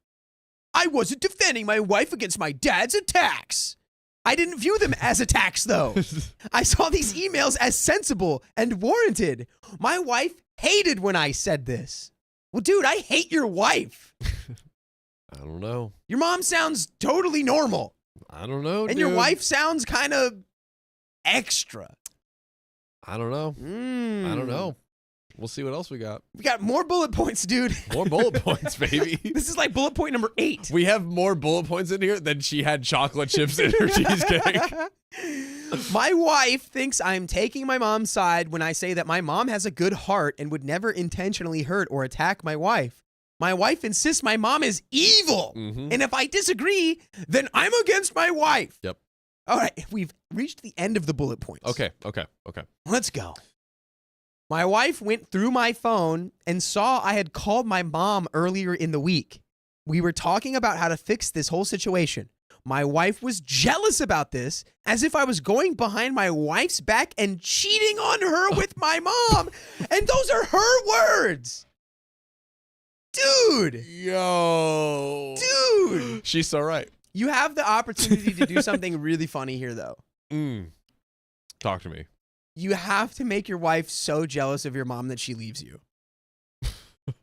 S1: I wasn't defending my wife against my dad's attacks. I didn't view them as attacks, though. I saw these emails as sensible and warranted. My wife hated when I said this. Well, dude, I hate your wife.
S2: I don't know.
S1: Your mom sounds totally normal.
S2: I don't know.
S1: And your
S2: dude.
S1: wife sounds kind of extra.
S2: I don't know. I don't know. We'll see what else we got.
S1: We got more bullet points, dude.
S2: More bullet points, baby.
S1: This is like bullet point number 8.
S2: We have more bullet points in here than she had chocolate chips in her cheesecake.
S1: My wife thinks I'm taking my mom's side when I say that my mom has a good heart and would never intentionally hurt or attack my wife. My wife insists my mom is evil.
S2: Mhm.
S1: And if I disagree, then I'm against my wife.
S2: Yep.
S1: All right, we've reached the end of the bullet points.
S2: Okay.
S1: Let's go. My wife went through my phone and saw I had called my mom earlier in the week. We were talking about how to fix this whole situation. My wife was jealous about this, as if I was going behind my wife's back and cheating on her with my mom. And those are her words. Dude.
S2: Yo.
S1: Dude.
S2: She's so right.
S1: You have the opportunity to do something really funny here, though.
S2: Talk to me.
S1: You have to make your wife so jealous of your mom that she leaves you.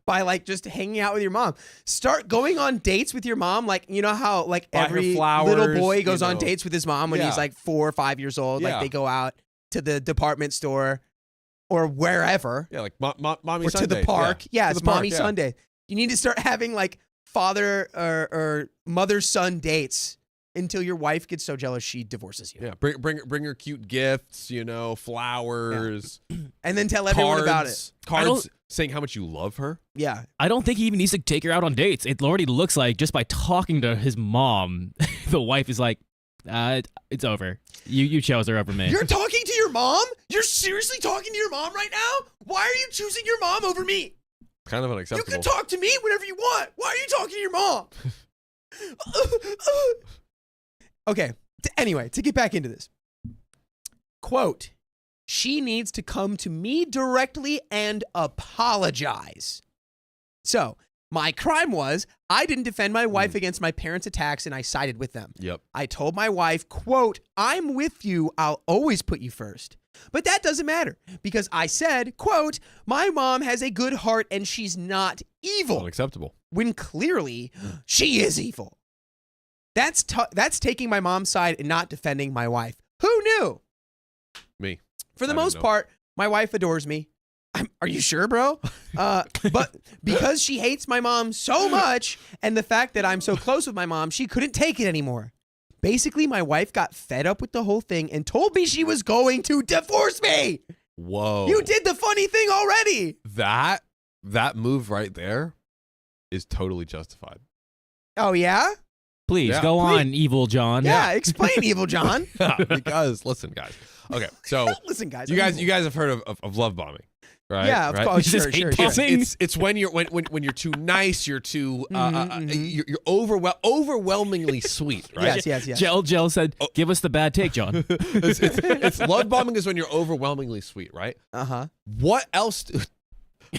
S1: by like just hanging out with your mom. Start going on dates with your mom. Like, you know how like
S2: Buy her
S1: every
S2: flowers,
S1: little boy
S2: you
S1: goes on
S2: know.
S1: dates with his mom when
S2: Yeah.
S1: he's like 4 or 5 years old.
S2: Yeah.
S1: Like they go out to the department store or wherever.
S2: Yeah, like mommy
S1: Or
S2: Sunday.
S1: to the park. Yeah,
S2: To
S1: it's
S2: the park,
S1: Mommy
S2: yeah.
S1: Sunday. You need to start having like father or mother-son dates until your wife gets so jealous she divorces you.
S2: Yeah, bring her cute gifts, you know, flowers,
S1: And then tell everyone about it.
S2: Cards saying how much you love her.
S1: Yeah.
S4: I don't think he even needs to take her out on dates. It already looks like just by talking to his mom, the wife is like, it's over. You chose her over me.
S1: You're talking to your mom? You're seriously talking to your mom right now? Why are you choosing your mom over me?
S2: Kind of
S1: You
S2: unacceptable.
S1: can talk to me whenever you want. Why are you talking to your mom? Okay. Anyway, to get back into this. Quote, she needs to come to me directly and apologize. So, my crime was I didn't defend my wife against my parents' attacks and I sided with them.
S2: Yep.
S1: I told my wife, quote, I'm with you. I'll always put you first. But that doesn't matter because I said, quote, my mom has a good heart and she's not evil.
S2: Unacceptable.
S1: When clearly she is evil. That's taking my mom's side and not defending my wife. Who knew?
S2: Me.
S1: For the
S2: I didn't
S1: most
S2: know.
S1: part, my wife adores me. Are you sure, bro? But because she hates my mom so much and the fact that I'm so close with my mom, she couldn't take it anymore. Basically, my wife got fed up with the whole thing and told me she was going to divorce me.
S2: Whoa.
S1: You did the funny thing already.
S2: That move right there is totally justified.
S1: Oh, yeah?
S4: Please
S2: Yeah.
S4: go
S1: Please.
S4: on, Evil John.
S1: Yeah, explain, Evil John.
S2: Because listen, guys. Okay, so
S1: Listen, guys.
S2: you guys have heard of love bombing, right?
S1: Yeah, of
S2: Right?
S1: course.
S4: This is
S1: Sure,
S4: hate
S1: sure,
S4: bombing.
S1: sure.
S2: It's when you're too nice, you're too
S1: Mhm,
S2: you're overwhelmingly sweet, right?
S1: Yes.
S4: Gel said, give us the bad take, John.
S2: It's love bombing is when you're overwhelmingly sweet, right?
S1: Uh-huh.
S2: What else?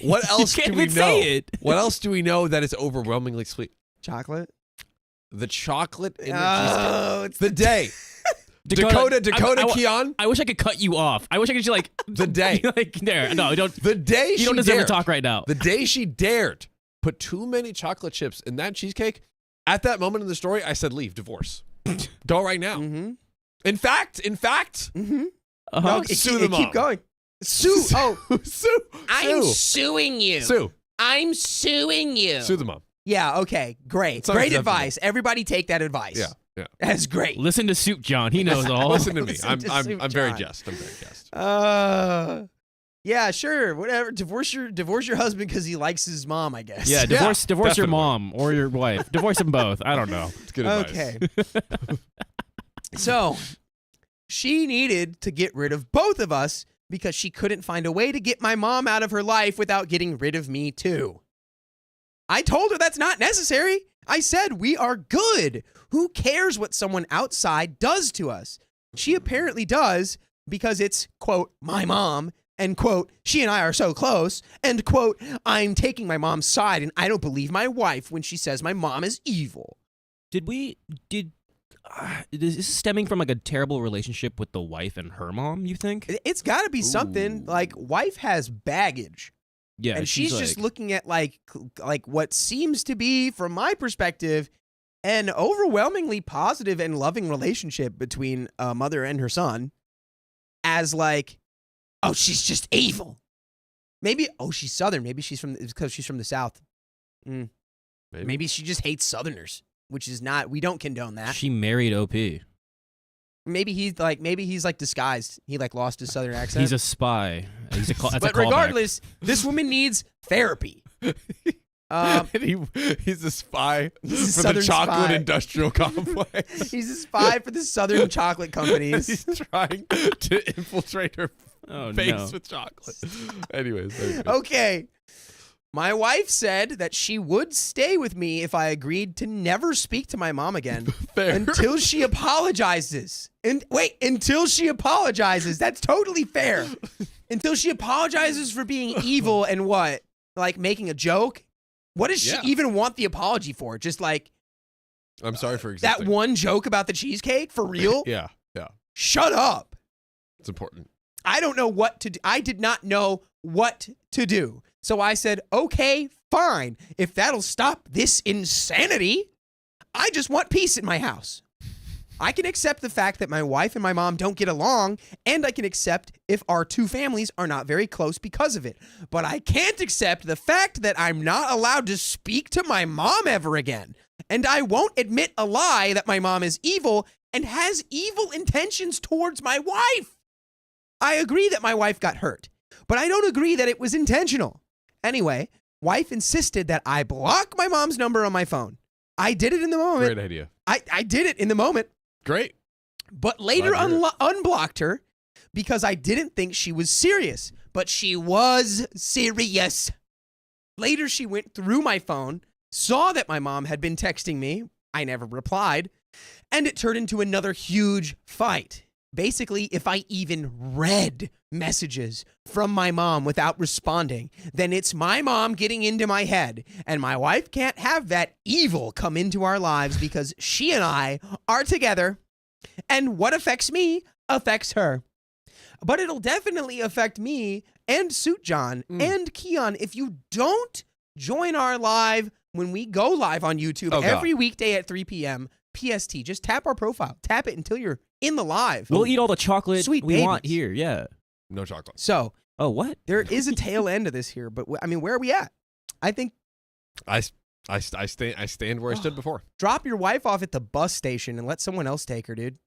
S2: What else
S4: can't
S2: do we
S4: even
S2: know?
S4: say it.
S2: What else do we know that is overwhelmingly sweet?
S1: Chocolate?
S2: The chocolate in the
S1: Oh, it's
S2: cheesecake. The day. Dakota, Keon.
S4: I wish I could cut you off. I wish I could just like
S2: The day.
S4: like there. No, don't.
S2: The day
S4: You
S2: she
S4: don't deserve
S2: dared.
S4: to talk right now.
S2: The day she dared put too many chocolate chips in that cheesecake, at that moment in the story, I said, leave, divorce. Go right now.
S1: Mm-hmm.
S2: In fact,
S1: Mm-hmm.
S4: Uh-huh.
S2: Sue the mom.
S1: Keep going. Sue. Oh,
S2: Sue.
S1: I'm
S2: Sue.
S1: suing you.
S2: Sue.
S1: I'm suing you.
S2: Sue the mom.
S1: Yeah, okay. Great.
S2: It's
S1: Great
S2: unacceptable.
S1: advice. Everybody take that advice.
S2: Yeah. Yeah.
S1: That's great.
S4: Listen to Soup John. He knows all.
S2: Listen to me.
S1: Listen
S2: I'm
S1: to
S2: I'm
S1: Soup
S2: I'm very
S1: John.
S2: just. I'm very just.
S1: Yeah, sure. Whatever. Divorce your husband because he likes his mom, I guess.
S4: Yeah, divorce your
S2: definitely.
S4: mom or your wife. Divorce them both. I don't know.
S2: It's good advice.
S1: Okay. So, she needed to get rid of both of us because she couldn't find a way to get my mom out of her life without getting rid of me too. I told her that's not necessary. I said we are good. Who cares what someone outside does to us? She apparently does because it's, quote, my mom, and, quote, she and I are so close, and, quote, I'm taking my mom's side and I don't believe my wife when she says my mom is evil.
S4: Is this stemming from like a terrible relationship with the wife and her mom, you think?
S1: It's got to be something.
S2: Ooh.
S1: Like, wife has baggage.
S4: Yeah,
S1: And she's just
S4: like,
S1: looking at like what seems to be, from my perspective, an overwhelmingly positive and loving relationship between a mother and her son, as like, oh, she's just evil. Maybe, oh, she's Southern. Maybe because she's from the South. Maybe she just hates Southerners, which is not. We don't condone that.
S4: she married OP.
S1: Maybe he's like disguised. He like lost his Southern accent.
S4: He's a spy. That's a
S1: But
S4: callback.
S1: regardless, this woman needs therapy.
S2: And he's a spy
S1: He's a
S2: for the
S1: Southern
S2: chocolate
S1: spy.
S2: industrial complex.
S1: He's a spy for the Southern chocolate companies.
S2: He's trying to infiltrate her
S4: Oh,
S2: face
S4: no.
S2: with chocolate. Anyways.
S1: Okay. My wife said that she would stay with me if I agreed to never speak to my mom again
S2: Fair.
S1: until she apologizes. And wait, until she apologizes. That's totally fair. Until she apologizes for being evil and what? Like making a joke? What does she
S2: Yeah.
S1: even want the apology for? Just like
S2: I'm sorry for
S1: that
S2: existing.
S1: one joke about the cheesecake? For real?
S2: Yeah.
S1: Shut up.
S2: It's important.
S1: I don't know what to do. I did not know what to do. So I said, okay, fine. If that'll stop this insanity, I just want peace in my house. I can accept the fact that my wife and my mom don't get along, and I can accept if our two families are not very close because of it. But I can't accept the fact that I'm not allowed to speak to my mom ever again. And I won't admit a lie that my mom is evil and has evil intentions towards my wife. I agree that my wife got hurt, but I don't agree that it was intentional. Anyway, wife insisted that I block my mom's number on my phone. I did it in the moment.
S2: Great idea.
S1: I did it in the moment.
S2: Great.
S1: But later unblocked her because I didn't think she was serious. But she was serious. Later, she went through my phone, saw that my mom had been texting me. I never replied. And it turned into another huge fight. Basically, if I even read messages from my mom without responding, then it's my mom getting into my head. And my wife can't have that evil come into our lives because she and I are together. And what affects me affects her. But it'll definitely affect me and Suit John and Keon if you don't join our live when we go live on YouTube every weekday at 3 p.m. PST. Just tap our profile. Tap it until you're in the live.
S4: We'll eat all the chocolate
S1: Sweet
S4: we want
S1: babies.
S4: here. Yeah.
S2: No chocolate.
S1: So,
S4: Oh, what?
S1: there is a tail end of this here, but I mean, where are we at? I think
S2: I stand where I stood before.
S1: drop your wife off at the bus station and let someone else take her, dude.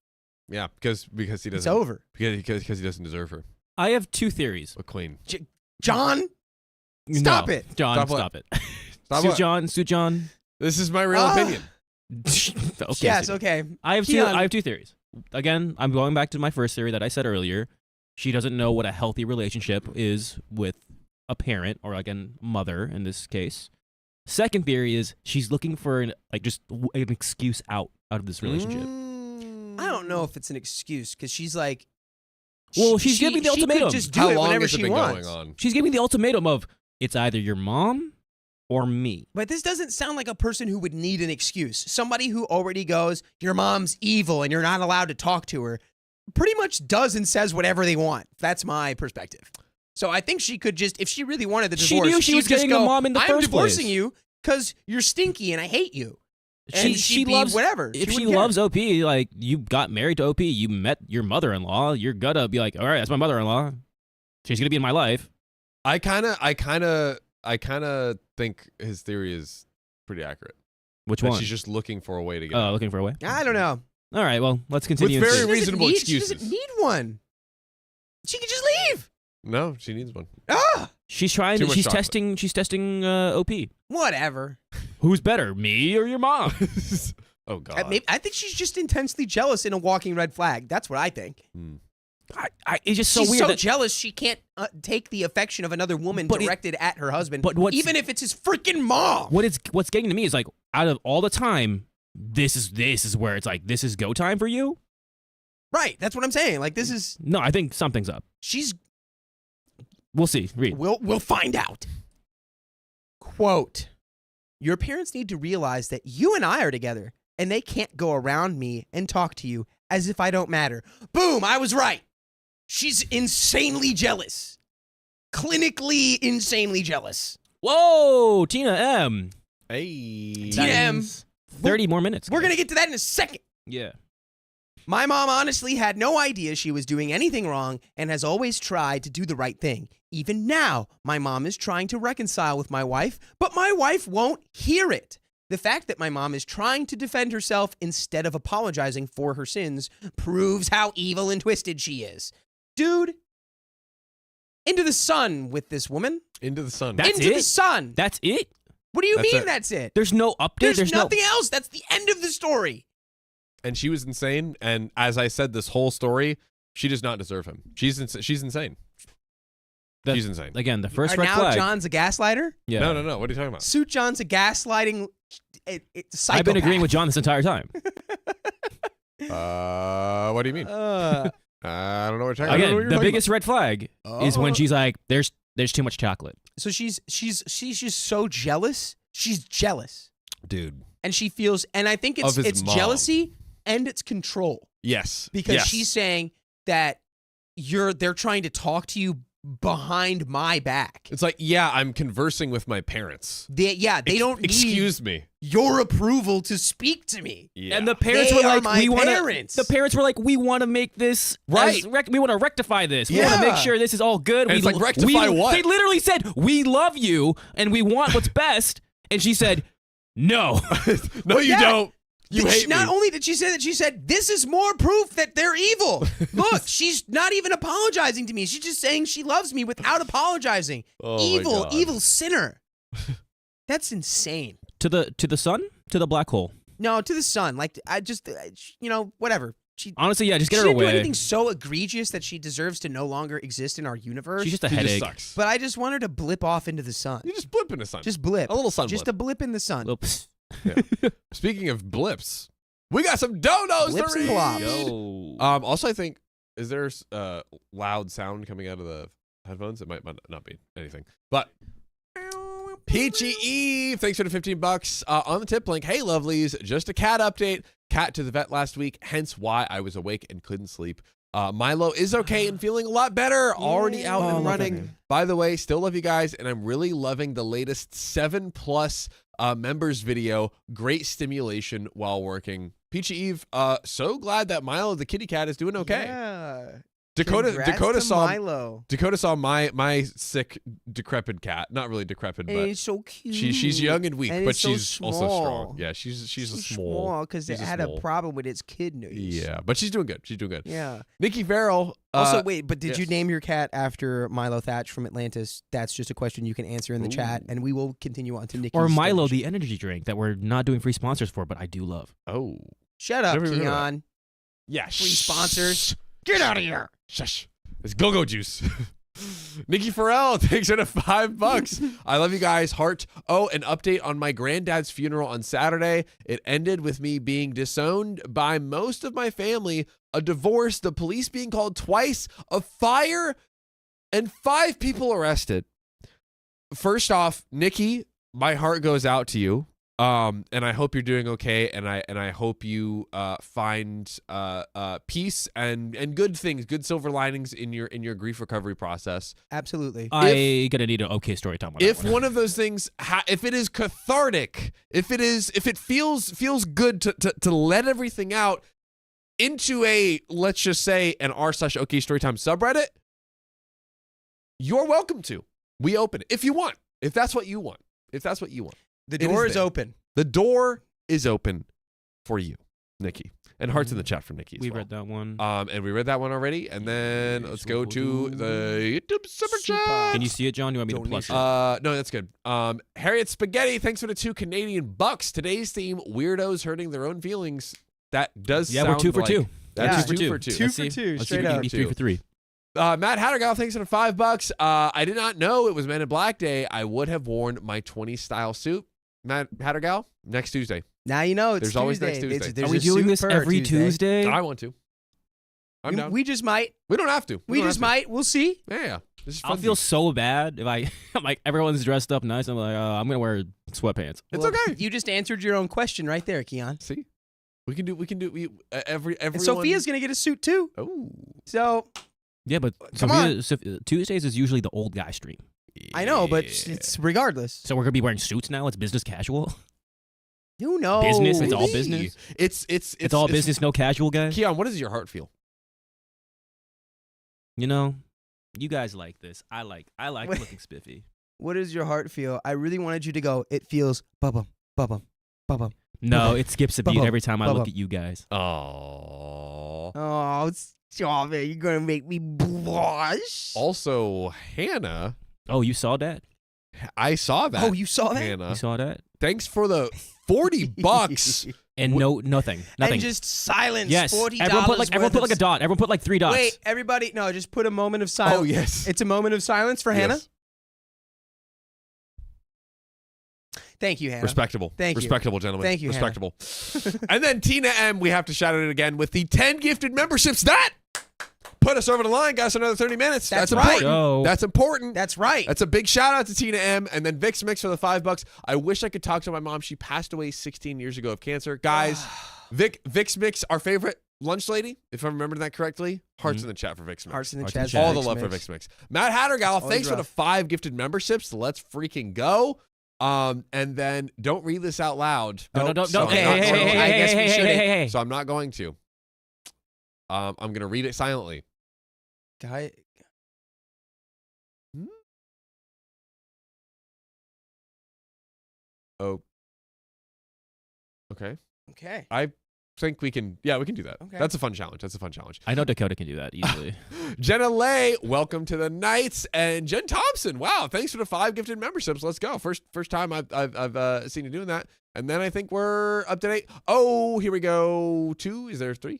S2: Yeah, because he doesn't.
S1: It's over.
S2: Because he doesn't deserve her.
S4: I have two theories.
S2: A queen.
S1: John, stop
S4: No.
S1: it.
S4: John,
S2: Stop what?
S4: stop it.
S2: Stop
S4: Suit
S2: what?
S4: John, Suit John.
S2: This is my real
S1: Ah.
S2: opinion.
S4: Okay,
S1: Yes,
S4: Suit.
S1: okay.
S4: I have
S1: Keon.
S4: two theories. Again, I'm going back to my first theory that I said earlier. She doesn't know what a healthy relationship is with a parent or like a mother in this case. Second theory is she's looking for an excuse out of this relationship.
S1: I don't know if it's an excuse because she's like,
S4: Well, she's giving the
S1: She
S4: ultimatum.
S1: could just do
S2: How
S1: it
S2: long
S1: whenever
S2: has it
S1: she
S2: been
S1: wants.
S2: going on?
S4: She's giving the ultimatum of it's either your mom or me.
S1: But this doesn't sound like a person who would need an excuse. Somebody who already goes, your mom's evil and you're not allowed to talk to her, pretty much does and says whatever they want. That's my perspective. So I think she could just, if she really wanted the
S4: She
S1: divorce,
S4: knew she was
S1: she'd just
S4: getting a
S1: go,
S4: mom in the
S1: I'm
S4: first
S1: divorcing
S4: place."
S1: you because you're stinky and I hate you. And
S4: She
S1: she'd be
S4: loves
S1: whatever.
S4: If she
S1: wouldn't care.
S4: loves OP, like you got married to OP, you met your mother-in-law, you're gonna be like, all right, that's my mother-in-law. She's gonna be in my life.
S2: I kind of think his theory is pretty accurate.
S4: Which
S2: That
S4: one?
S2: she's just looking for a way to get
S4: Oh,
S2: out.
S4: looking for a way.
S1: I don't know.
S4: All right, well, let's continue.
S2: very
S1: She doesn't
S2: reasonable
S1: need-
S2: excuses.
S1: She doesn't need one. She could just leave.
S2: No, she needs one.
S1: Ah,
S4: She's trying.
S2: Too much
S4: She's
S2: chocolate.
S4: testing. She's testing OP.
S1: whatever.
S4: Who's better, me or your mom?
S2: Oh God.
S1: I think she's just intensely jealous in a walking red flag. That's what I think.
S4: It's just so
S1: She's
S4: weird.
S1: so
S4: that,
S1: jealous she can't take the affection of another woman
S4: But
S1: directed at her husband,
S4: but what's-
S1: even if it's his freaking mom.
S4: what's getting to me is like, out of all the time, this is where it's like, this is go time for you.
S1: Right, that's what I'm saying. Like this is
S4: No, I think something's up.
S1: she's.
S4: We'll see. Read.
S1: We'll find out. Quote: your parents need to realize that you and I are together, and they can't go around me and talk to you as if I don't matter. Boom! I was right. She's insanely jealous. Clinically insanely jealous.
S4: Whoa, Tina M.
S2: Hey.
S1: Tina M.
S4: 30 more minutes.
S1: We're gonna get to that in a second.
S4: Yeah.
S1: My mom honestly had no idea she was doing anything wrong and has always tried to do the right thing. Even now, my mom is trying to reconcile with my wife, but my wife won't hear it. The fact that my mom is trying to defend herself instead of apologizing for her sins proves how evil and twisted she is. Dude, into the sun with this woman.
S2: Into the sun.
S4: That's
S1: into
S4: it?
S1: the sun.
S4: That's it?
S1: What do you
S2: That's
S1: mean
S2: it.
S1: that's it?
S4: There's no update.
S1: There's
S4: no
S1: nothing else. That's the end of the story.
S2: And she was insane. And as I said, this whole story, she does not deserve him. She's insane. She's insane.
S4: Again, the first
S1: Are
S4: red
S1: now
S4: flag.
S1: John's a gaslighter?
S4: Yeah.
S2: No. What are you talking about?
S1: Suit John's a gaslighting psychopath.
S4: I've been agreeing with John this entire time.
S2: What do you mean? I don't know what you're talking
S4: Again,
S2: about.
S4: the biggest red flag is when she's like, there's too much chocolate.
S1: So she's just so jealous. She's jealous,
S2: Dude.
S1: and she feels. And I think
S2: Of his
S1: it's
S2: mom.
S1: jealousy and it's control
S2: Yes.
S1: because
S2: Yes.
S1: she's saying that they're trying to talk to you behind my back.
S2: It's like, yeah, I'm conversing with my parents.
S1: They don't need
S2: Excuse me.
S1: your approval to speak to me.
S2: Yeah.
S4: And the parents
S1: They
S4: were
S1: are
S4: like,
S1: my
S4: we want
S1: parents.
S4: to. The parents were like, we want to make this
S2: Right.
S4: we want to rectify this. We want to
S1: Yeah.
S4: make sure this is all good.
S2: And it's like, rectify what?
S4: They literally said, we love you and we want what's best. And she said, no.
S2: No, you
S1: Yeah.
S2: don't. You hate
S1: Not
S2: me.
S1: only did she say that, she said, this is more proof that they're evil. Look, she's not even apologizing to me. She's just saying she loves me without apologizing.
S2: Oh my
S1: evil,
S2: God.
S1: evil sinner. That's insane.
S4: To the sun, to the black hole.
S1: No, to the sun. Like, whatever. She
S4: Honestly, yeah, just get her
S1: didn't do
S4: away.
S1: anything so egregious that she deserves to no longer exist in our universe.
S4: She's just a
S2: She
S4: headache.
S2: just sucks.
S1: But I just want her to blip off into the sun.
S2: You just blip in the sun.
S1: Just blip.
S2: a little sun
S1: Just
S2: blip.
S1: a blip in the sun.
S4: Oops.
S2: Speaking of blips, we got some donos
S1: Blips
S2: to
S1: and
S2: read.
S1: blobs.
S4: Yo.
S2: Also, I think, is there loud sound coming out of the headphones? It might not be anything. But Peachy Eve, thanks for the $15 on the tip link. Hey, lovelies, just a cat update. Cat to the vet last week, hence why I was awake and couldn't sleep. Milo is okay and feeling a lot better. Already out
S1: Oh,
S2: and
S1: love that
S2: running.
S1: man.
S2: By the way, still love you guys, and I'm really loving the latest 7+ members video. Great stimulation while working. Peachy Eve, so glad that Milo the kitty cat is doing okay.
S1: Yeah.
S2: Dakota
S1: Congrats to
S2: saw
S1: Milo.
S2: my sick decrepit cat. Not really decrepit,
S1: And
S2: but
S1: it's so cute.
S2: she's young and weak,
S1: And
S2: but
S1: it's so
S2: she's also strong.
S1: small.
S2: Yeah, she's a
S1: She's
S2: small.
S1: because it
S2: she's a
S1: had
S2: small.
S1: a problem with its kidneys.
S2: Yeah, but she's doing good. She's doing good.
S1: Yeah.
S2: Nikki Farrell.
S1: Also, wait, but did you
S2: yes.
S1: name your cat after Milo Thatch from Atlantis? That's just a question you can answer in the chat, and we will continue on to Nikki's
S4: Or Milo,
S1: donation.
S4: the energy drink that we're not doing free sponsors for, but I do love.
S2: Oh,
S1: Shut up,
S2: Never even heard of
S1: Keon.
S2: yeah.
S1: Free sponsors. Get out of here.
S2: Shush. It's go-go juice. Nikki Farrell, thanks for the $5. I love you guys. Heart. Oh, an update on my granddad's funeral on Saturday. It ended with me being disowned by most of my family, a divorce, the police being called twice, a fire, and 5 people arrested. First off, Nikki, my heart goes out to you. And I hope you're doing okay, and I hope you find peace and good things, good silver linings in your grief recovery process.
S1: Absolutely.
S4: I gonna need an okay story time on
S2: If
S4: that one.
S2: one of those things, if it is cathartic, if it feels good to let everything out into a, let's just say, an r/OK Storytime subreddit, you're welcome to. We open it if you want, if that's what you want,
S1: The
S2: It
S1: door
S2: is
S1: is
S2: there.
S1: open.
S2: The door is open for you, Nikki. And hearts in the chat from Nikki as
S4: we
S2: well.
S4: read that one.
S2: And we read that one already. And then let's go to the YouTube super
S1: Super.
S2: chat.
S4: Can you see it, John? You want me to plus it?
S2: No, that's good. Harriet Spaghetti, thanks for the $2 Canadian bucks. Today's theme: weirdos hurting their own feelings. That does
S4: Yeah,
S2: sound
S4: we're 2 for
S2: like,
S4: 2.
S2: That's
S1: Yeah.
S2: 2 for 2.
S1: Two
S4: Let's
S1: for
S4: see.
S1: two,
S4: Let's
S1: straight
S4: see if we can
S1: up.
S4: be 3 for 3.
S2: Matt Hattergal, thanks for the $5. I did not know it was Men in Black Day. I would have worn my 20 style suit. Matt Hattergal, next Tuesday.
S1: Now you know it's
S2: There's
S1: Tuesday.
S2: always next Tuesday.
S1: There's
S4: Are we
S1: a
S4: doing
S1: suit
S4: this
S1: for
S4: every Tuesday?
S2: I want to. I'm down.
S1: We just might.
S2: We don't have to.
S1: We
S2: don't
S1: just
S2: have to.
S1: might. We'll see.
S2: Yeah. This is
S4: I'll
S2: fun.
S4: feel so bad if I'm like everyone's dressed up nice. I'm like, I'm gonna wear sweatpants.
S2: It's
S1: Well,
S2: okay.
S1: You just answered your own question right there, Keon.
S2: See, we can do. Everyone.
S1: And Sophia's gonna get a suit too.
S2: Oh,
S1: So
S4: Yeah, but
S1: Come on.
S4: Tuesdays is usually the old guy stream.
S1: I know, but
S2: Yeah.
S1: it's regardless.
S4: So we're gonna be wearing suits now. It's business casual.
S1: Who knows?
S4: Business, it's all
S2: Maybe.
S4: business?
S2: It's
S4: all business, no casual, guys.
S2: Keon, what does your heart feel?
S4: You know, you guys like this. I like
S1: Wait.
S4: looking spiffy.
S1: What does your heart feel? I really wanted you to go. It feels bubba, bubba, bubba.
S4: No, it skips a beat
S1: Bubba,
S4: every time I look
S1: bubba.
S4: at you guys.
S2: Oh.
S1: Oh, stop it! You're gonna make me blush.
S2: Also, Hannah,
S4: Oh, you saw that?
S2: I saw that.
S1: Oh, you saw that?
S2: Hannah,
S4: You saw that?
S2: thanks for the $40.
S4: And nothing.
S1: And just silence.
S4: Yes.
S1: $40
S4: Everyone put like
S1: worth of
S4: dot. Everyone put like 3 dots.
S1: Wait, everybody! No, just put a moment of silence.
S2: Oh yes.
S1: It's a moment of silence for Hannah.
S2: Yes.
S1: Thank you, Hannah.
S2: Respectable.
S1: Thank you.
S2: Respectable, gentlemen.
S1: Thank you, Hannah.
S2: Respectable. And then Tina M, we have to shout it again with the 10 gifted memberships. That put us over the line, guys, another 30 minutes.
S1: That's
S2: important.
S1: right.
S4: Go.
S2: That's important.
S1: That's right.
S2: That's a big shout out to Tina M. And then Vix Mix for the $5. I wish I could talk to my mom. She passed away 16 years ago of cancer. Guys, Vix Mix, our favorite Lunch Lady, if I'm remembering that correctly. Hearts in the chat for Vix Mix.
S1: Hearts in the
S4: Hearts
S1: chat.
S4: in the chat.
S2: All the love for Vix Mix. Matt Hattergal,
S1: Always
S2: thanks for the
S1: rough.
S2: 5 gifted memberships. Let's freaking go. And then don't read this out loud.
S4: No, don't.
S2: So I'm
S4: Hey,
S2: not
S4: hey,
S2: going
S4: hey,
S2: to.
S4: hey,
S1: I
S4: hey,
S1: guess we
S4: hey,
S1: shouldn't.
S4: hey, hey.
S2: So I'm not going to. I'm going to read it silently.
S1: Guy.
S2: Oh. Okay.
S1: Okay.
S2: I think we can. Yeah, we can do that.
S1: Okay.
S2: That's a fun challenge.
S4: I know Dakota can do that easily.
S2: Jenna Lay, welcome to the Knights, and Jen Thompson. Wow, thanks for the 5 gifted memberships. Let's go. First time I've seen you doing that, and then I think we're up to date. Oh, here we go. 2. Is there 3?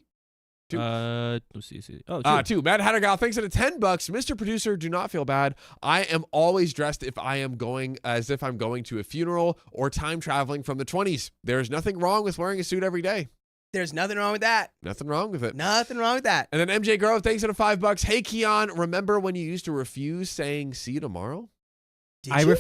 S2: 2.
S4: Let's see. Oh,
S2: 2. Matt Hattergal, thanks for the $10. Mr. Producer, do not feel bad. I am always dressed if I'm going to a funeral or time traveling from the 20s. There's nothing wrong with wearing a suit every day.
S1: There's nothing wrong with that.
S2: Nothing wrong with it.
S1: Nothing wrong with that.
S2: And then MJ Grove, thanks for the $5. Hey, Keon, remember when you used to refuse saying "see you tomorrow"?
S1: Did you?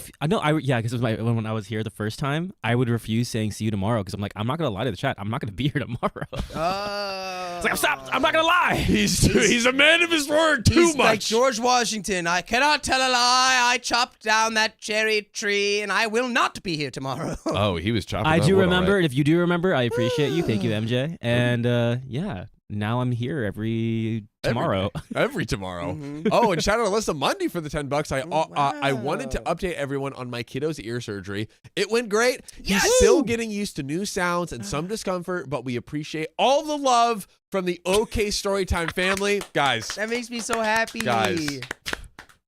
S4: Yeah, because when I was here the first time, I would refuse saying "see you tomorrow" because I'm like, I'm not gonna lie to the chat. I'm not gonna be here tomorrow.
S1: Oh.
S4: It's like, stop! I'm not gonna lie.
S2: He's a man of his word too
S1: He's
S2: much.
S1: like George Washington. I cannot tell a lie. I chopped down that cherry tree, and I will not be here tomorrow.
S2: Oh, he was chopping.
S4: I
S2: that
S4: do
S2: wood,
S4: remember.
S2: all right.
S4: And if you do remember, I appreciate you. Thank you, MJ. And yeah, now I'm here every tomorrow.
S2: Every tomorrow.
S1: Mhm.
S2: Oh, and shout out to Alyssa Mundy for the $10. I wanted to
S1: Wow.
S2: update everyone on my kiddo's ear surgery. It went great.
S1: Yes!
S2: He's still getting used to new sounds and some discomfort, but we appreciate all the love from the OK Storytime family. Guys,
S1: That makes me so happy.
S2: Guys.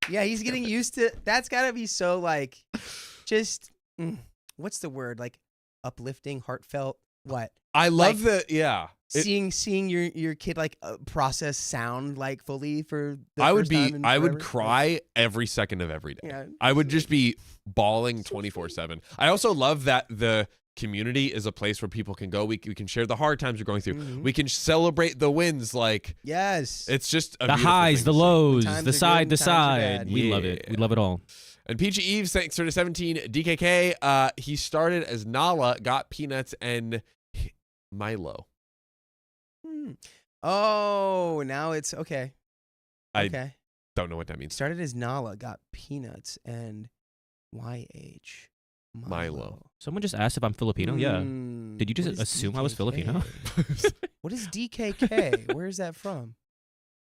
S1: Yeah, he's getting used to. That's gotta be so like, just what's the word? Like, uplifting, heartfelt. What?
S2: I love
S1: Like,
S2: yeah.
S1: Seeing your kid like process sound like fully for the
S2: I
S1: first time in
S2: would
S1: forever.
S2: cry every second of every day.
S1: Yeah.
S2: I would just be bawling 24/7. I also love that the community is a place where people can go. We can share the hard times we're going through.
S1: Mhm.
S2: We can celebrate the wins. Like,
S1: Yes.
S2: it's just a
S4: The
S2: beautiful
S4: highs,
S2: thing
S4: the
S2: to see.
S4: lows,
S1: Times
S4: the
S1: are
S4: side
S1: good
S4: to
S1: and times are
S4: side.
S1: bad.
S4: We love it. We love it all.
S2: And Peachy Eve, thanks for the 17 DKK. He started as Nala, got peanuts and Milo.
S1: Oh, now it's okay.
S2: I
S1: Okay.
S2: don't know what that means.
S1: Started as Nala, got peanuts, and YH.
S2: Milo.
S4: Someone just asked if I'm Filipino. Yeah.
S1: Mm,
S4: Did you just
S1: what is
S4: assume I was
S1: DKK?
S4: Filipino?
S1: What is DKK? Where is that from?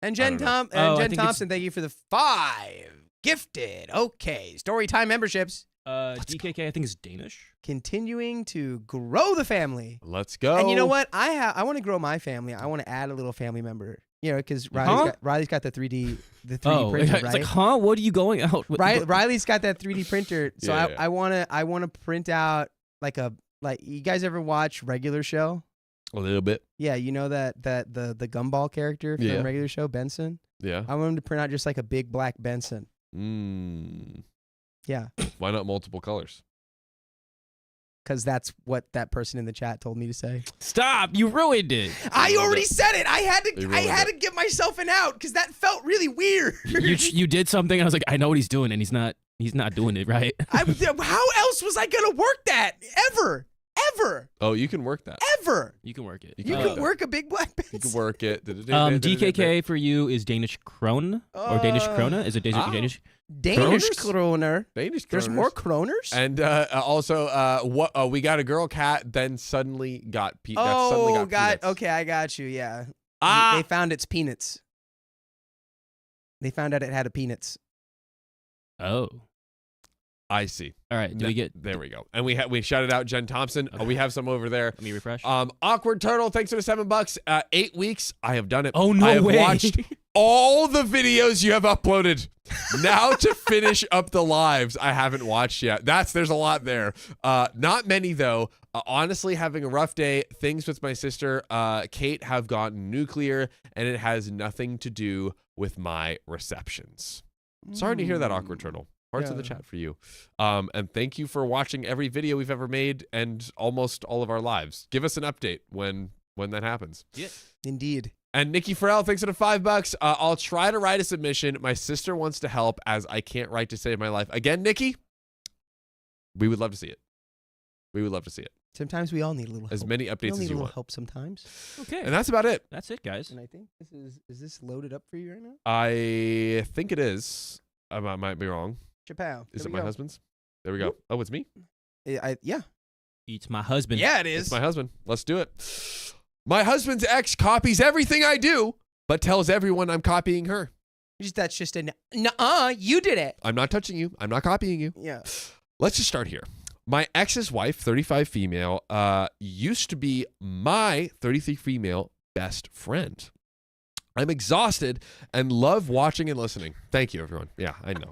S1: And Jen
S2: don't know.
S4: I
S1: Jen
S4: think it's-
S1: Thompson, thank you for the 5 gifted. Okay, Storytime memberships.
S4: DKK, I think is Danish.
S1: Continuing to grow the family.
S2: Let's go.
S1: And you know what? I want to grow my family. I want to add a little family member. You know, because Riley's got the 3D printer,
S4: it's
S1: right?
S4: like, huh? What are you going out with?
S1: Riley's got that 3D printer, so
S2: Yeah.
S1: I wanna print out like you guys ever watch Regular Show?
S2: A little bit.
S1: Yeah, you know that the Gumball character from
S2: Yeah.
S1: Regular Show, Benson.
S2: Yeah.
S1: I want him to print out just like a big black Benson. Yeah,
S2: Why not multiple colors?
S1: because that's what that person in the chat told me to say.
S4: Stop! You ruined it.
S1: I
S2: ruined
S1: already
S2: it.
S1: said it. I had
S2: You
S1: to
S2: ruined it.
S1: give myself an out because that felt really weird.
S4: You did something, and I was like, I know what he's doing, and he's not doing it right.
S1: How else was I gonna work that ever?
S2: Oh, you can work that.
S1: Ever?
S4: You can work it.
S2: You
S1: You
S2: can
S1: can work a big black
S2: You
S1: Benson.
S2: can work it.
S4: DKK for you is Danish krone or Danish krona? Is it Danish?
S1: Danish
S2: Kroners?
S1: kroner.
S2: Danish.
S1: There's
S2: kroners.
S1: more kroners.
S2: And also, we got a girl cat, then suddenly got peanuts.
S1: Okay, I got you. Yeah.
S2: Ah,
S1: They found its peanuts. They found out it had a peanuts.
S4: Oh.
S2: I see.
S4: All right. Do we get?
S2: There we go. And we shouted out Jen Thompson.
S4: Okay.
S2: We have some over there.
S4: Let me refresh.
S2: Awkward Turtle, thanks for the $7. 8 weeks. I have done it.
S4: Oh, no
S2: I have
S4: way.
S2: watched all the videos you have uploaded. Now to finish up the lives I haven't watched yet. There's a lot there. Not many though. Honestly, having a rough day. Things with my sister, Kate, have gotten nuclear, and it has nothing to do with my receptions. Sorry to hear that, Awkward Turtle. Hearts in the
S1: Yeah.
S2: chat for you. And thank you for watching every video we've ever made and almost all of our lives. Give us an update when that happens.
S4: Yeah.
S1: Indeed.
S2: And Nikki Farrell, thanks for the $5. I'll try to write a submission. My sister wants to help as I can't write to save my life. Again, Nikki, we would love to see it. We would love to see it.
S1: Sometimes we all need a little
S2: as
S1: help.
S2: many
S1: We all
S2: updates
S1: need
S2: as
S1: a
S2: you
S1: little
S2: want.
S1: help sometimes.
S4: Okay.
S2: And that's about it.
S4: That's it, guys.
S1: And I think is this loaded up for you right now?
S2: I think it is. I might be wrong.
S1: Chappelle.
S2: Is
S1: There
S2: it
S1: we
S2: my
S1: go.
S2: husband's? There we go. Oh, it's me?
S1: Yeah.
S4: It's my husband.
S1: Yeah, it
S2: It's
S1: is.
S2: my husband. Let's do it. My husband's ex copies everything I do, but tells everyone I'm copying her.
S1: That's just a nuh-uh, you did it.
S2: I'm not touching you. I'm not copying you.
S1: Yeah.
S2: Let's just start here. My ex's wife, 35 female, used to be my 33 female best friend. I'm exhausted and love watching and listening. Thank you, everyone. Yeah, I know.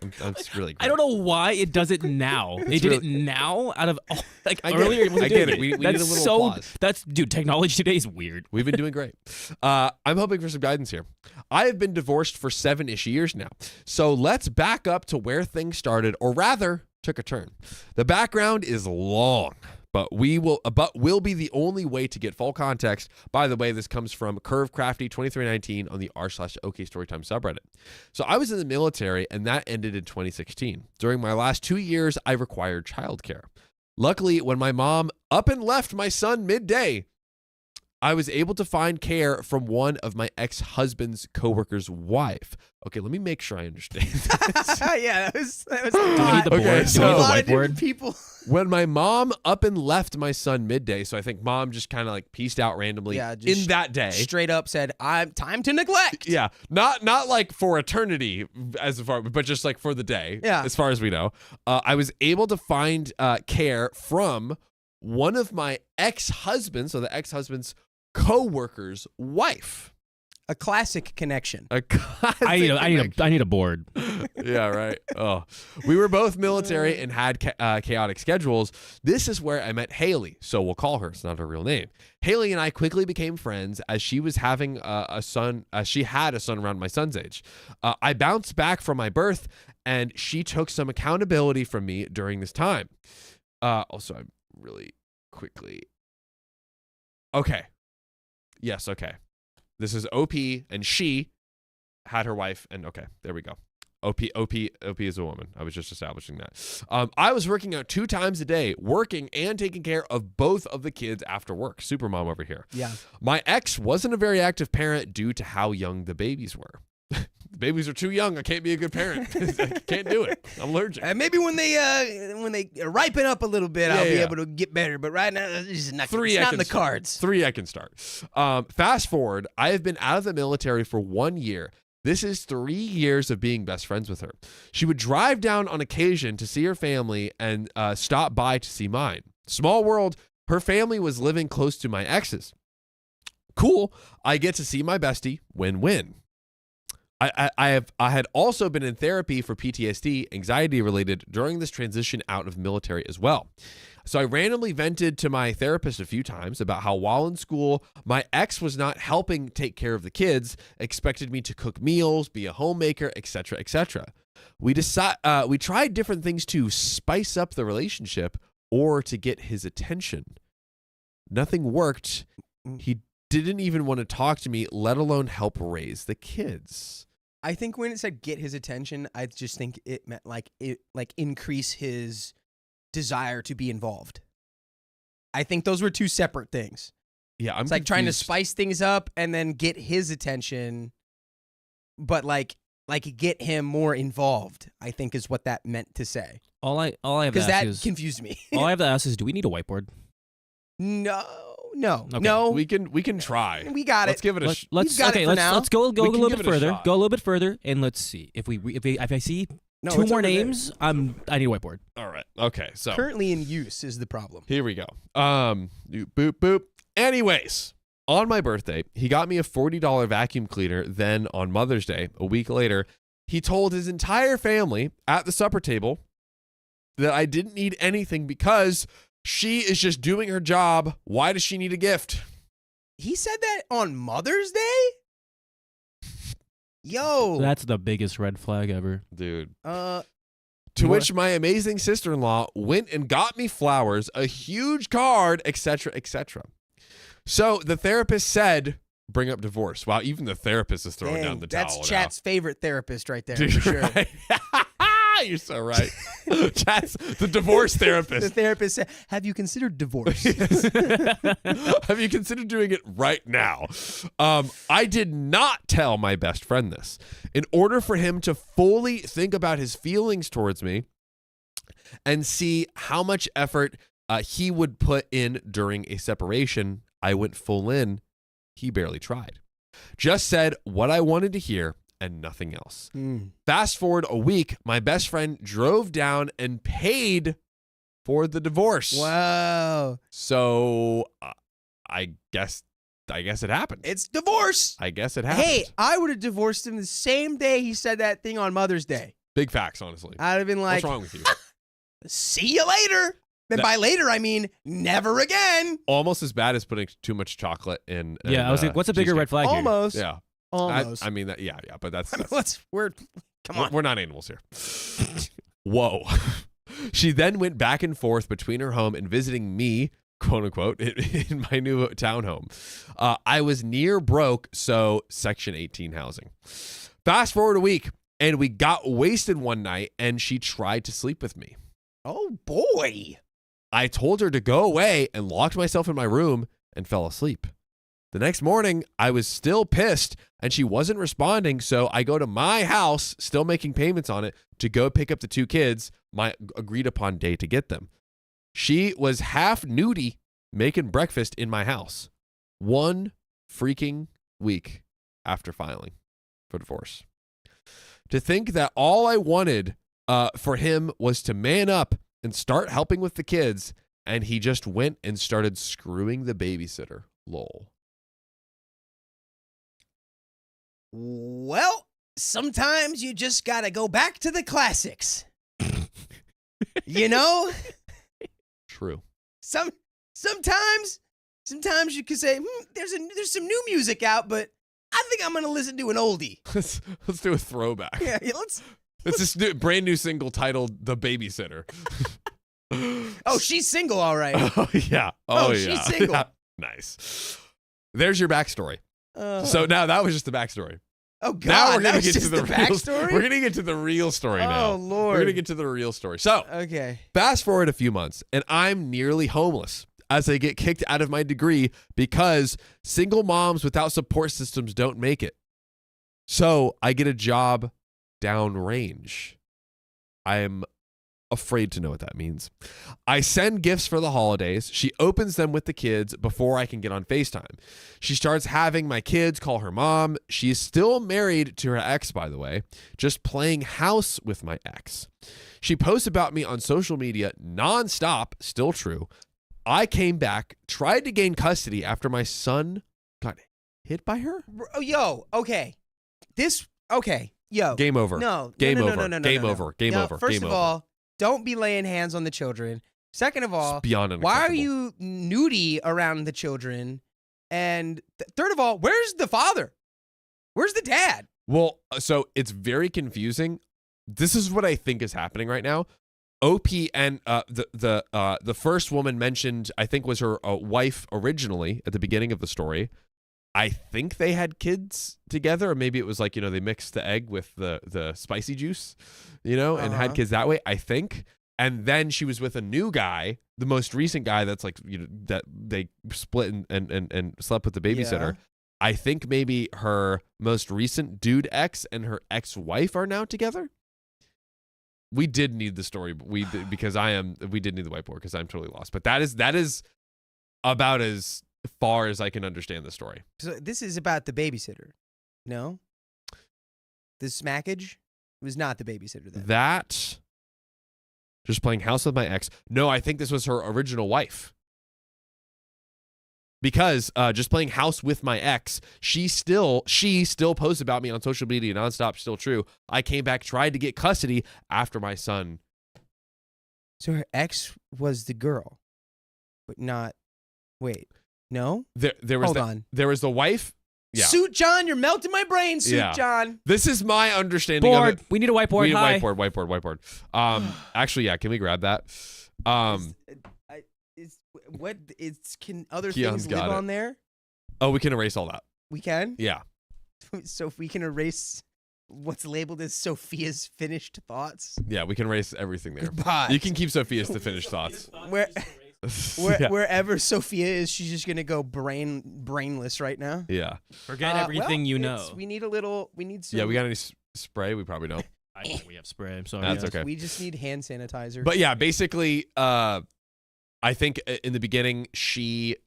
S2: It's really great.
S4: I don't know why it does it now. They did it now out of like earlier. It wasn't
S2: I get
S4: doing
S2: it. We need a
S4: That's
S2: little
S4: so.
S2: applause.
S4: That's dude. Technology today is weird.
S2: We've been doing great. I'm hoping for some guidance here. I have been divorced for 7-ish years now. So let's back up to where things started, or rather, took a turn. The background is long, but will be the only way to get full context. By the way, this comes from CurveCrafty2319 on the r/OK Storytime subreddit. So I was in the military, and that ended in 2016. During my last 2 years, I required childcare. Luckily, when my mom up and left my son midday, I was able to find care from one of my ex-husband's coworker's wife. Okay, let me make sure I understand this.
S1: Yeah, that was
S4: Do we need the board?
S2: Okay,
S4: Do
S2: so-
S4: we
S1: a
S4: need
S1: lot
S4: the
S1: of different
S4: whiteboard?
S1: people.
S2: When my mom up and left my son midday, so I think mom just kind of like pieced out randomly
S1: Yeah, just
S2: in that day.
S1: Straight up said, "I'm time to neglect."
S2: Yeah, not like for eternity as far, but just like for the day.
S1: Yeah.
S2: as far as we know, I was able to find care from one of my ex-husbands, so the ex-husband's co-worker's wife.
S1: A classic connection.
S2: A classic
S4: I need a board.
S2: Yeah, right. Oh, we were both military and had chaotic schedules. This is where I met Haley, so we'll call her. It's not her real name. Haley and I quickly became friends as she was having a son. She had a son around my son's age. I bounced back from my birth, and she took some accountability from me during this time. Also, I'm really quickly. Okay. Yes. Okay. This is OP, and she had her wife, and okay, there we go. OP is a woman. I was just establishing that. I was working out 2 times a day, working and taking care of both of the kids after work. Super mom over here.
S1: Yeah.
S2: My ex wasn't a very active parent due to how young the babies were. The babies are too young. I can't be a good parent. I can't do it. I'm allergic.
S1: Maybe when they ripen up a little bit, I'll be able to get better. But right now, it's just not,
S2: Three,
S1: it's
S2: I
S1: not
S2: can
S1: in the
S2: start.
S1: cards.
S2: 3 I can start. Fast forward, I have been out of the military for 1 year. This is 3 years of being best friends with her. She would drive down on occasion to see her family and stop by to see mine. Small world, her family was living close to my ex's. Cool. I get to see my bestie. Win-win. I had also been in therapy for PTSD, anxiety related, during this transition out of military as well. So I randomly vented to my therapist a few times about how while in school, my ex was not helping take care of the kids, expected me to cook meals, be a homemaker, etc., etc. We tried different things to spice up the relationship or to get his attention. Nothing worked. He didn't even want to talk to me, let alone help raise the kids.
S1: I think when it said get his attention, I just think it meant like increase his desire to be involved. I think those were 2 separate things.
S2: Yeah,
S1: It's like trying to spice things up and then get his attention, but like get him more involved, I think is what that meant to say.
S4: All I have to
S1: Because
S4: ask
S1: that
S4: is
S1: confused me.
S4: all I have to ask is, do we need a whiteboard?
S1: No.
S4: Okay.
S1: No.
S2: We can try.
S1: We got
S2: Let's
S1: it.
S2: give it a
S4: Let's
S1: got it for now.
S4: let's go a
S2: We can
S4: little
S2: give
S4: bit
S2: it a
S4: further.
S2: shot.
S4: Go a little bit further, and let's see if I see
S1: No,
S4: 2
S1: it's
S4: more
S1: over there.
S4: names. I need a whiteboard.
S2: All right. Okay. So
S1: Currently in use is the problem.
S2: here we go. Boop boop. Anyways, on my birthday, he got me a $40 vacuum cleaner. Then on Mother's Day, a week later, he told his entire family at the supper table that I didn't need anything because she is just doing her job. Why does she need a gift?
S1: He said that on Mother's Day? Yo.
S4: That's the biggest red flag ever.
S2: Dude.
S1: Uh
S2: To
S1: What?
S2: which my amazing sister-in-law went and got me flowers, a huge card, etc., etc. So the therapist said, bring up divorce. Wow, even the therapist is throwing
S1: dang,
S2: down the towel
S1: that's
S2: now.
S1: chat's favorite therapist right there
S2: Dude,
S1: for sure.
S2: right? You're so right. That's the divorce
S1: The
S2: therapist.
S1: therapist said, "Have you considered divorce?"
S2: Have you considered doing it right now? I did not tell my best friend this. In order for him to fully think about his feelings towards me and see how much effort he would put in during a separation, I went full in. He barely tried. Just said what I wanted to hear and nothing else. Fast forward a week, my best friend drove down and paid for the divorce.
S1: Wow.
S2: So I guess it happened.
S1: It's divorce.
S2: I guess it happened.
S1: Hey, I would have divorced him the same day he said that thing on Mother's Day.
S2: Big facts, honestly.
S1: I'd have been like,
S2: What's wrong with you?
S1: see you later. And by later, I mean never again.
S2: Almost as bad as putting too much chocolate in.
S4: Yeah, I was like, what's a bigger red flag here?
S1: Almost.
S2: Yeah.
S1: Almost.
S2: I mean, yeah, but that's
S1: come on.
S2: We're not animals here. Whoa. She then went back and forth between her home and visiting me, quote unquote, in my new townhome. I was near broke, so Section 18 housing. Fast forward a week, and we got wasted one night, and she tried to sleep with me.
S1: Oh, boy.
S2: I told her to go away and locked myself in my room and fell asleep. The next morning, I was still pissed and she wasn't responding, so I go to my house, still making payments on it, to go pick up the two kids, my agreed upon day to get them. She was half nudie making breakfast in my house 1 freaking week after filing for divorce. To think that all I wanted for him was to man up and start helping with the kids, and he just went and started screwing the babysitter. Lol.
S1: Well, sometimes you just gotta go back to the classics. You know?
S2: True.
S1: Sometimes you could say, there's some new music out, but I think I'm gonna listen to an oldie.
S2: Let's do a throwback.
S1: Yeah, let's.
S2: It's this brand new single titled "The Babysitter."
S1: Oh, she's single, all right.
S2: Oh yeah.
S1: Oh,
S2: yeah.
S1: she's single.
S2: Yeah. Nice. There's your backstory.
S1: Uh,
S2: So now that was just the backstory.
S1: oh God,
S2: Now we're
S1: that
S2: gonna
S1: was
S2: get to
S1: just
S2: the
S1: backstory.
S2: We're gonna get to the real story now.
S1: Oh Lord,
S2: We're gonna get to the real story. So
S1: okay.
S2: fast forward a few months, and I'm nearly homeless as I get kicked out of my degree because single moms without support systems don't make it. So I get a job downrange. I'm afraid to know what that means. I send gifts for the holidays. She opens them with the kids before I can get on FaceTime. She starts having my kids call her mom. She's still married to her ex, by the way, just playing house with my ex. She posts about me on social media nonstop, still true. I came back, tried to gain custody after my son got hit by her.
S1: Oh, yo, okay. Yo.
S2: Game over.
S1: No.
S2: Game
S1: no,
S2: over.
S1: no, no, no,
S2: Game
S1: no, no.
S2: over. Game
S1: No,
S2: over.
S1: First
S2: Game
S1: of
S2: over.
S1: all, don't be laying hands on the children. Second of all,
S2: It's beyond
S1: why are
S2: unacceptable.
S1: you nudie around the children? And third of all, where's the father? Where's the dad?
S2: Well, so it's very confusing. This is what I think is happening right now. OP and the first woman mentioned, I think, was her wife originally at the beginning of the story. I think they had kids together, or maybe it was like, they mixed the egg with the spicy juice, and had kids that way, I think. And then she was with a new guy, the most recent guy that's like, that they split and slept with the babysitter.
S1: Yeah.
S2: I think maybe her most recent dude ex and her ex-wife are now together. We did need the story, but we did need the whiteboard because I'm totally lost. But that is about as far as I can understand the story.
S1: So this is about the babysitter. No? The smackage was not the babysitter then.
S2: That just playing house with my ex. No, I think this was her original wife. Because just playing house with my ex, she still posts about me on social media nonstop, still true. I came back, tried to get custody after my son.
S1: So her ex was the girl, but not. Wait, no.
S2: There was
S1: Hold on.
S2: There was the wife. Yeah.
S1: Suit John, you're melting my brain, Suit
S2: Yeah.
S1: John.
S2: This is my understanding
S4: Board.
S2: of it.
S4: We need a whiteboard.
S2: We need
S4: Hi.
S2: whiteboard. Actually, yeah. Can we grab that?
S1: Can other
S2: Keon's
S1: things
S2: got
S1: live
S2: it.
S1: on there?
S2: Oh, we can erase all that.
S1: We can.
S2: Yeah.
S1: So if we can erase what's labeled as Sophia's finished thoughts.
S2: Yeah, we can erase everything there.
S1: But
S2: You can keep Sophia's to finished thoughts. Yeah.
S1: Wherever Sophia is, she's just gonna go brainless right now.
S2: Yeah.
S4: Forget everything you know.
S1: We need some.
S2: Yeah, we got any spray? We probably don't.
S4: I think we have spray. I'm sorry.
S2: That's
S4: guys.
S2: okay.
S1: We just need hand sanitizer.
S2: But yeah, basically, I think in the beginning, Calcifer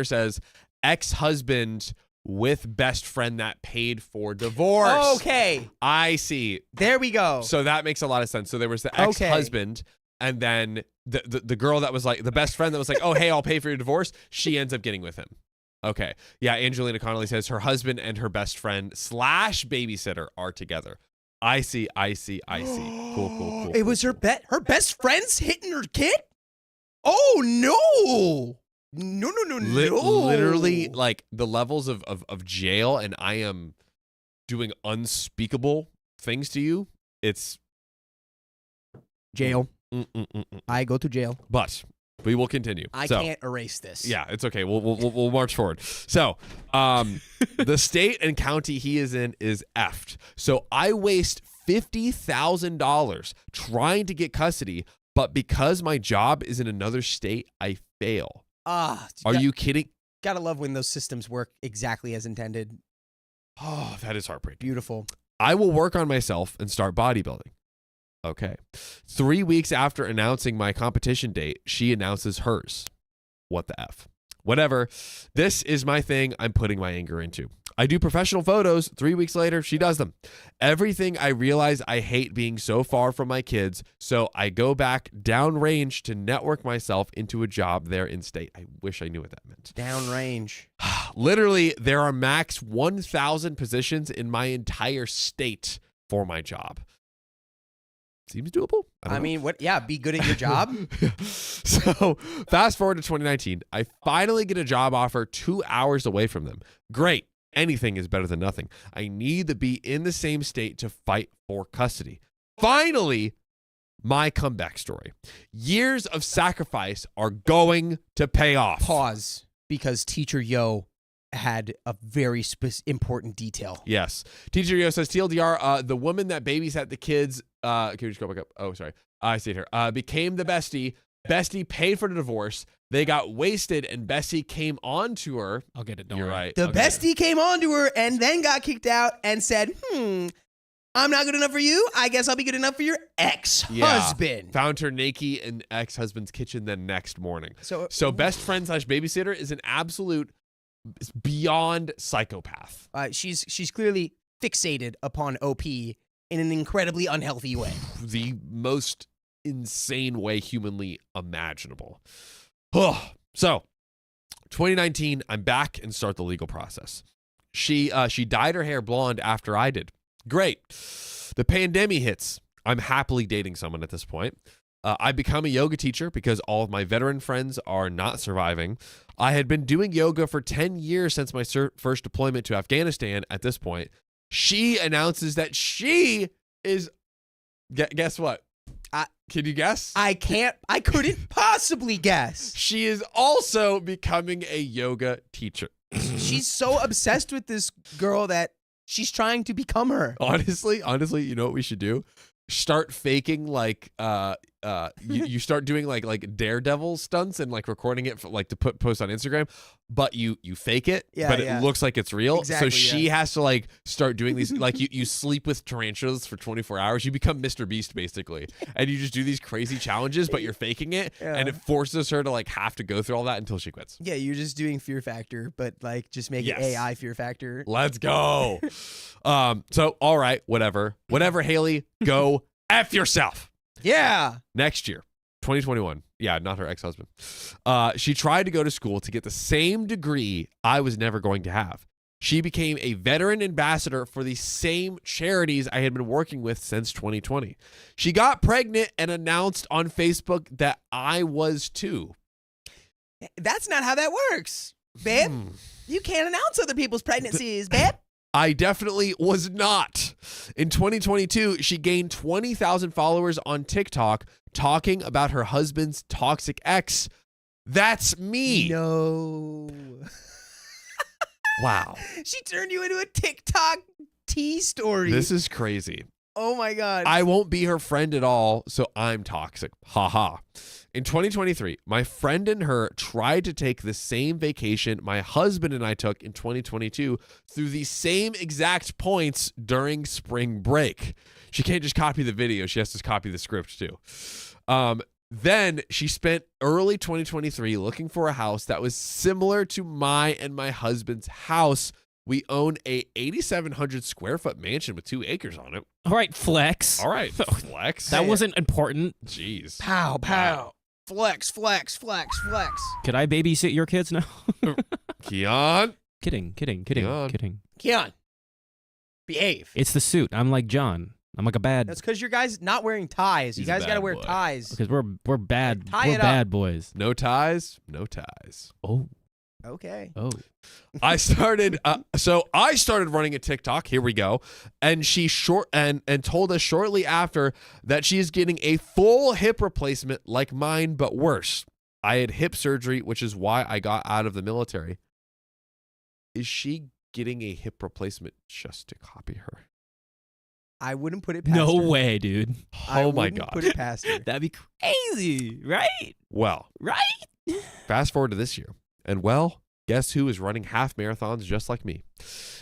S2: says ex-husband with best friend that paid for divorce.
S1: Okay,
S2: I see.
S1: there we go.
S2: So that makes a lot of sense. So there was the ex-husband, and then the girl that was like the best friend that was like, oh, hey, I'll pay for your divorce. She ends up getting with him. Okay. Yeah, Angelina Connolly says her husband and her best friend / babysitter are together. I see. Cool.
S1: It was her best friend's hitting her kid? Oh, no. No.
S2: Literally, like, the levels of jail, and I am doing unspeakable things to you. It's
S1: Jail. I go to jail.
S2: But we will continue.
S1: I
S2: So,
S1: can't erase this.
S2: Yeah, it's okay. We'll march forward. So, the state and county he is in is effed. So I waste $50,000 trying to get custody, but because my job is in another state, I fail. Are you kidding?
S1: Gotta love when those systems work exactly as intended.
S2: Oh, that is heartbreaking.
S1: Beautiful.
S2: I will work on myself and start bodybuilding. Okay. 3 weeks after announcing my competition date, she announces hers. What the F? Whatever. This is my thing I'm putting my anger into. I do professional photos. 3 weeks later, she does them. Everything I realize I hate being so far from my kids, so I go back downrange to network myself into a job there in state. I wish I knew what that meant.
S1: Downrange.
S2: Literally, there are max 1,000 positions in my entire state for my job. Seems doable. I don't know.
S1: mean, what? Yeah, be good at your job.
S2: So fast forward to 2019. I finally get a job offer 2 hours away from them. Great. Anything is better than nothing. I need to be in the same state to fight for custody. Finally, my comeback story. Years of sacrifice are going to pay off.
S1: Pause, because Teacher Yo had a very important detail.
S2: Yes. Teacher Yo says, TLDR, the woman that babysat the kids, can we just go back up? Oh, sorry. I see it here. Became the bestie. Bestie paid for the divorce. They got wasted, and Bestie came on to her.
S4: I'll get it. Don't
S2: You're
S4: worry.
S2: right.
S1: The
S2: Okay.
S1: bestie came on to her and then got kicked out and said, I'm not good enough for you. I guess I'll be good enough for your ex-husband.
S2: Found her naked in ex-husband's kitchen the next morning.
S1: So
S2: best friend / babysitter is an absolute beyond psychopath.
S1: she's clearly fixated upon OP in an incredibly unhealthy way.
S2: The most insane way humanly imaginable. So 2019, I'm back and start the legal process. She dyed her hair blonde after I did. Great. The pandemic hits. I'm happily dating someone at this point. I become a yoga teacher because all of my veteran friends are not surviving. I had been doing yoga for 10 years since my first deployment to Afghanistan at this point. She announces that she is, guess what? Can you guess?
S1: I couldn't possibly guess.
S2: She is also becoming a yoga teacher.
S1: She's so obsessed with this girl that she's trying to become her.
S2: Honestly, you know what we should do? Start faking like you start doing like daredevil stunts and like recording it for, like to post on Instagram, but you fake it, but it looks like it's real.
S1: Exactly,
S2: so she has to like start doing these like you sleep with tarantulas for 24 hours. You become Mr. Beast basically, and you just do these crazy challenges, but you're faking it, and it forces her to like have to go through all that until she quits.
S1: Yeah, you're just doing Fear Factor, but like just make it AI Fear Factor.
S2: Let's go. So all right, whatever, Haley, go F yourself.
S1: Yeah.
S2: Next year, 2021. Yeah, not her ex-husband. She tried to go to school to get the same degree I was never going to have. She became a veteran ambassador for the same charities I had been working with since 2020. She got pregnant and announced on Facebook that I was too.
S1: That's not how that works, babe. You can't announce other people's pregnancies, babe.
S2: I definitely was not. In 2022, she gained 20,000 followers on TikTok talking about her husband's toxic ex. That's me.
S1: No.
S2: Wow.
S1: She turned you into a TikTok tea story.
S2: This is crazy.
S1: Oh my God.
S2: I won't be her friend at all, so I'm toxic. Ha. In 2023, my friend and her tried to take the same vacation my husband and I took in 2022 through the same exact points during spring break. She can't just copy the video. She has to copy the script too. Then she spent early 2023 looking for a house that was similar to my and my husband's house. We own a 8,700 square foot mansion with 2 acres on it.
S4: All right, flex.
S2: All right, flex.
S4: That wasn't important.
S2: Jeez.
S1: Pow, pow.
S2: Wow.
S1: Flex.
S4: Could I babysit your kids now?
S2: Keon.
S4: Kidding.
S1: Keon, behave.
S4: It's the suit. I'm like John. I'm like a bad.
S1: That's because you guys not wearing ties.
S2: He's
S1: You
S2: a
S1: guys got to
S2: bad
S1: wear
S2: boy.
S1: ties.
S4: Because we're bad.
S1: Tie
S4: We're
S1: it
S4: bad boys.
S2: No ties. No ties.
S4: Oh.
S1: Okay.
S2: I started running a TikTok. Here we go. And she told us shortly after that she is getting a full hip replacement like mine, but worse. I had hip surgery, which is why I got out of the military. Is she getting a hip replacement just to copy her?
S1: I wouldn't put it past
S4: No
S1: her.
S4: way, dude.
S1: I
S2: Oh my
S1: wouldn't
S2: God.
S1: put it past her.
S4: That'd be crazy, right?
S2: Well,
S4: Right?
S2: fast forward to this year. And well, guess who is running half marathons just like me?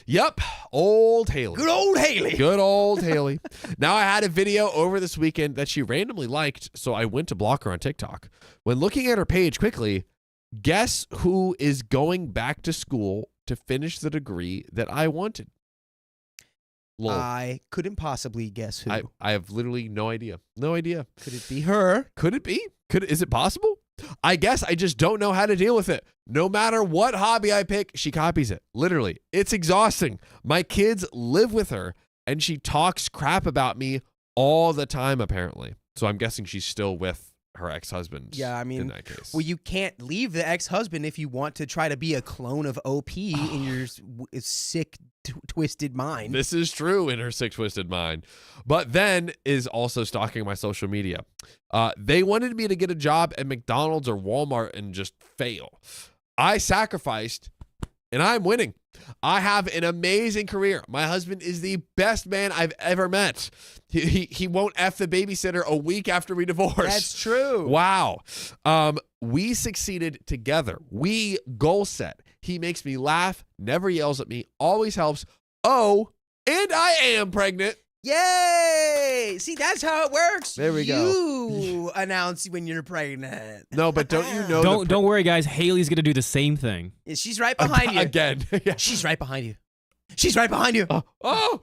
S2: Yep, old Haley.
S1: Good old Haley.
S2: Good old Haley. Now, I had a video over this weekend that she randomly liked, so I went to block her on TikTok. When looking at her page quickly, guess who is going back to school to finish the degree that I wanted? Lol.
S1: I couldn't possibly guess who.
S2: I have literally no idea. No idea.
S1: Could it be her?
S2: Could it be? Is it possible? I guess I just don't know how to deal with it. No matter what hobby I pick, she copies it. Literally. It's exhausting. My kids live with her, and she talks crap about me all the time, apparently. So I'm guessing she's still with her ex-husband.
S1: Yeah, I mean,
S2: in that case.
S1: Well, you can't leave the ex-husband if you want to try to be a clone of OP in your sick, twisted mind.
S2: This is true in her sick, twisted mind. But then is also stalking my social media. They wanted me to get a job at McDonald's or Walmart and just fail. I sacrificed, and I'm winning. I have an amazing career. My husband is the best man I've ever met. He won't F the babysitter a week after we divorced.
S1: That's true.
S2: Wow. We succeeded together. We goal set. He makes me laugh, never yells at me, always helps. Oh, and I am pregnant.
S1: Yay! See, that's how it works.
S2: There we go.
S1: You announce when you're pregnant.
S2: No, but don't you know?
S4: Don't worry, guys. Haley's gonna do the same thing.
S1: She's right behind you.
S2: Again. Yeah.
S1: She's right behind you. She's right behind you.
S2: Oh.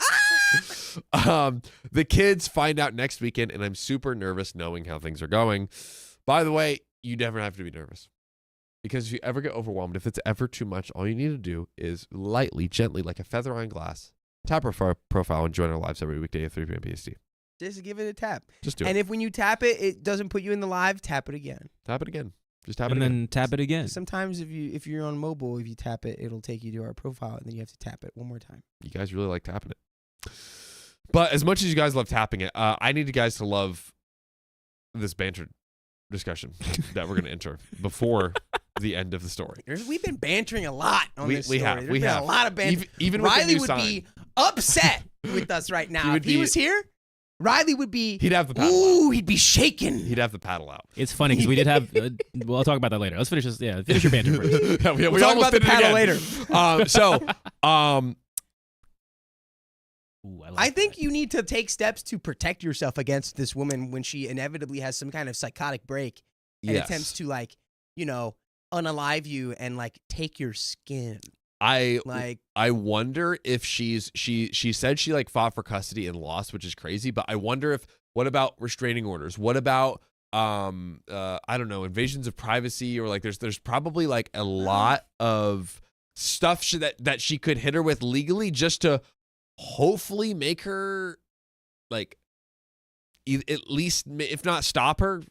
S2: The kids find out next weekend, and I'm super nervous knowing how things are going. By the way, you never have to be nervous. Because if you ever get overwhelmed, if it's ever too much, all you need to do is lightly, gently, like a feather on glass, tap our profile and join our lives every weekday at 3 p.m. PST.
S1: Just give it a tap.
S2: Just do
S1: And
S2: it.
S1: if when you tap it, it doesn't put you in the live, tap it again.
S2: Tap it again. Just tap it
S4: And
S2: again.
S4: then tap it again.
S1: Sometimes if you're on mobile, if you tap it, it'll take you to our profile, and then you have to tap it one more time.
S2: You guys really like tapping it. But as much as you guys love tapping it, I need you guys to love this banter discussion that we're going to enter before the end of the story.
S1: We've been bantering a lot on this story.
S2: Have.
S1: There's
S2: We
S1: been
S2: have.
S1: a lot of banter.
S2: Even with the
S1: Riley
S2: new
S1: would
S2: sign.
S1: be upset with us right now. If he was here, Riley would be.
S2: He'd have the paddle
S1: Ooh, he'd be shaking.
S2: He'd have the paddle out.
S4: It's funny because we did have. Well, I'll talk about that later. Let's finish this. Yeah, finish your banter first.
S2: Yeah, we
S1: We'll talk
S2: almost
S1: about the
S2: did it
S1: paddle
S2: again.
S1: later.
S4: Ooh,
S1: I think you need to take steps to protect yourself against this woman when she inevitably has some kind of psychotic break and
S2: Yes.
S1: attempts to, like, you know, unalive you and, like, take your skin.
S2: I wonder if she said she like fought for custody and lost, which is crazy, but I wonder if what about restraining orders? What about I don't know, invasions of privacy, or like there's probably like a lot of stuff that she could hit her with legally just to hopefully make her like at least, if not stop her,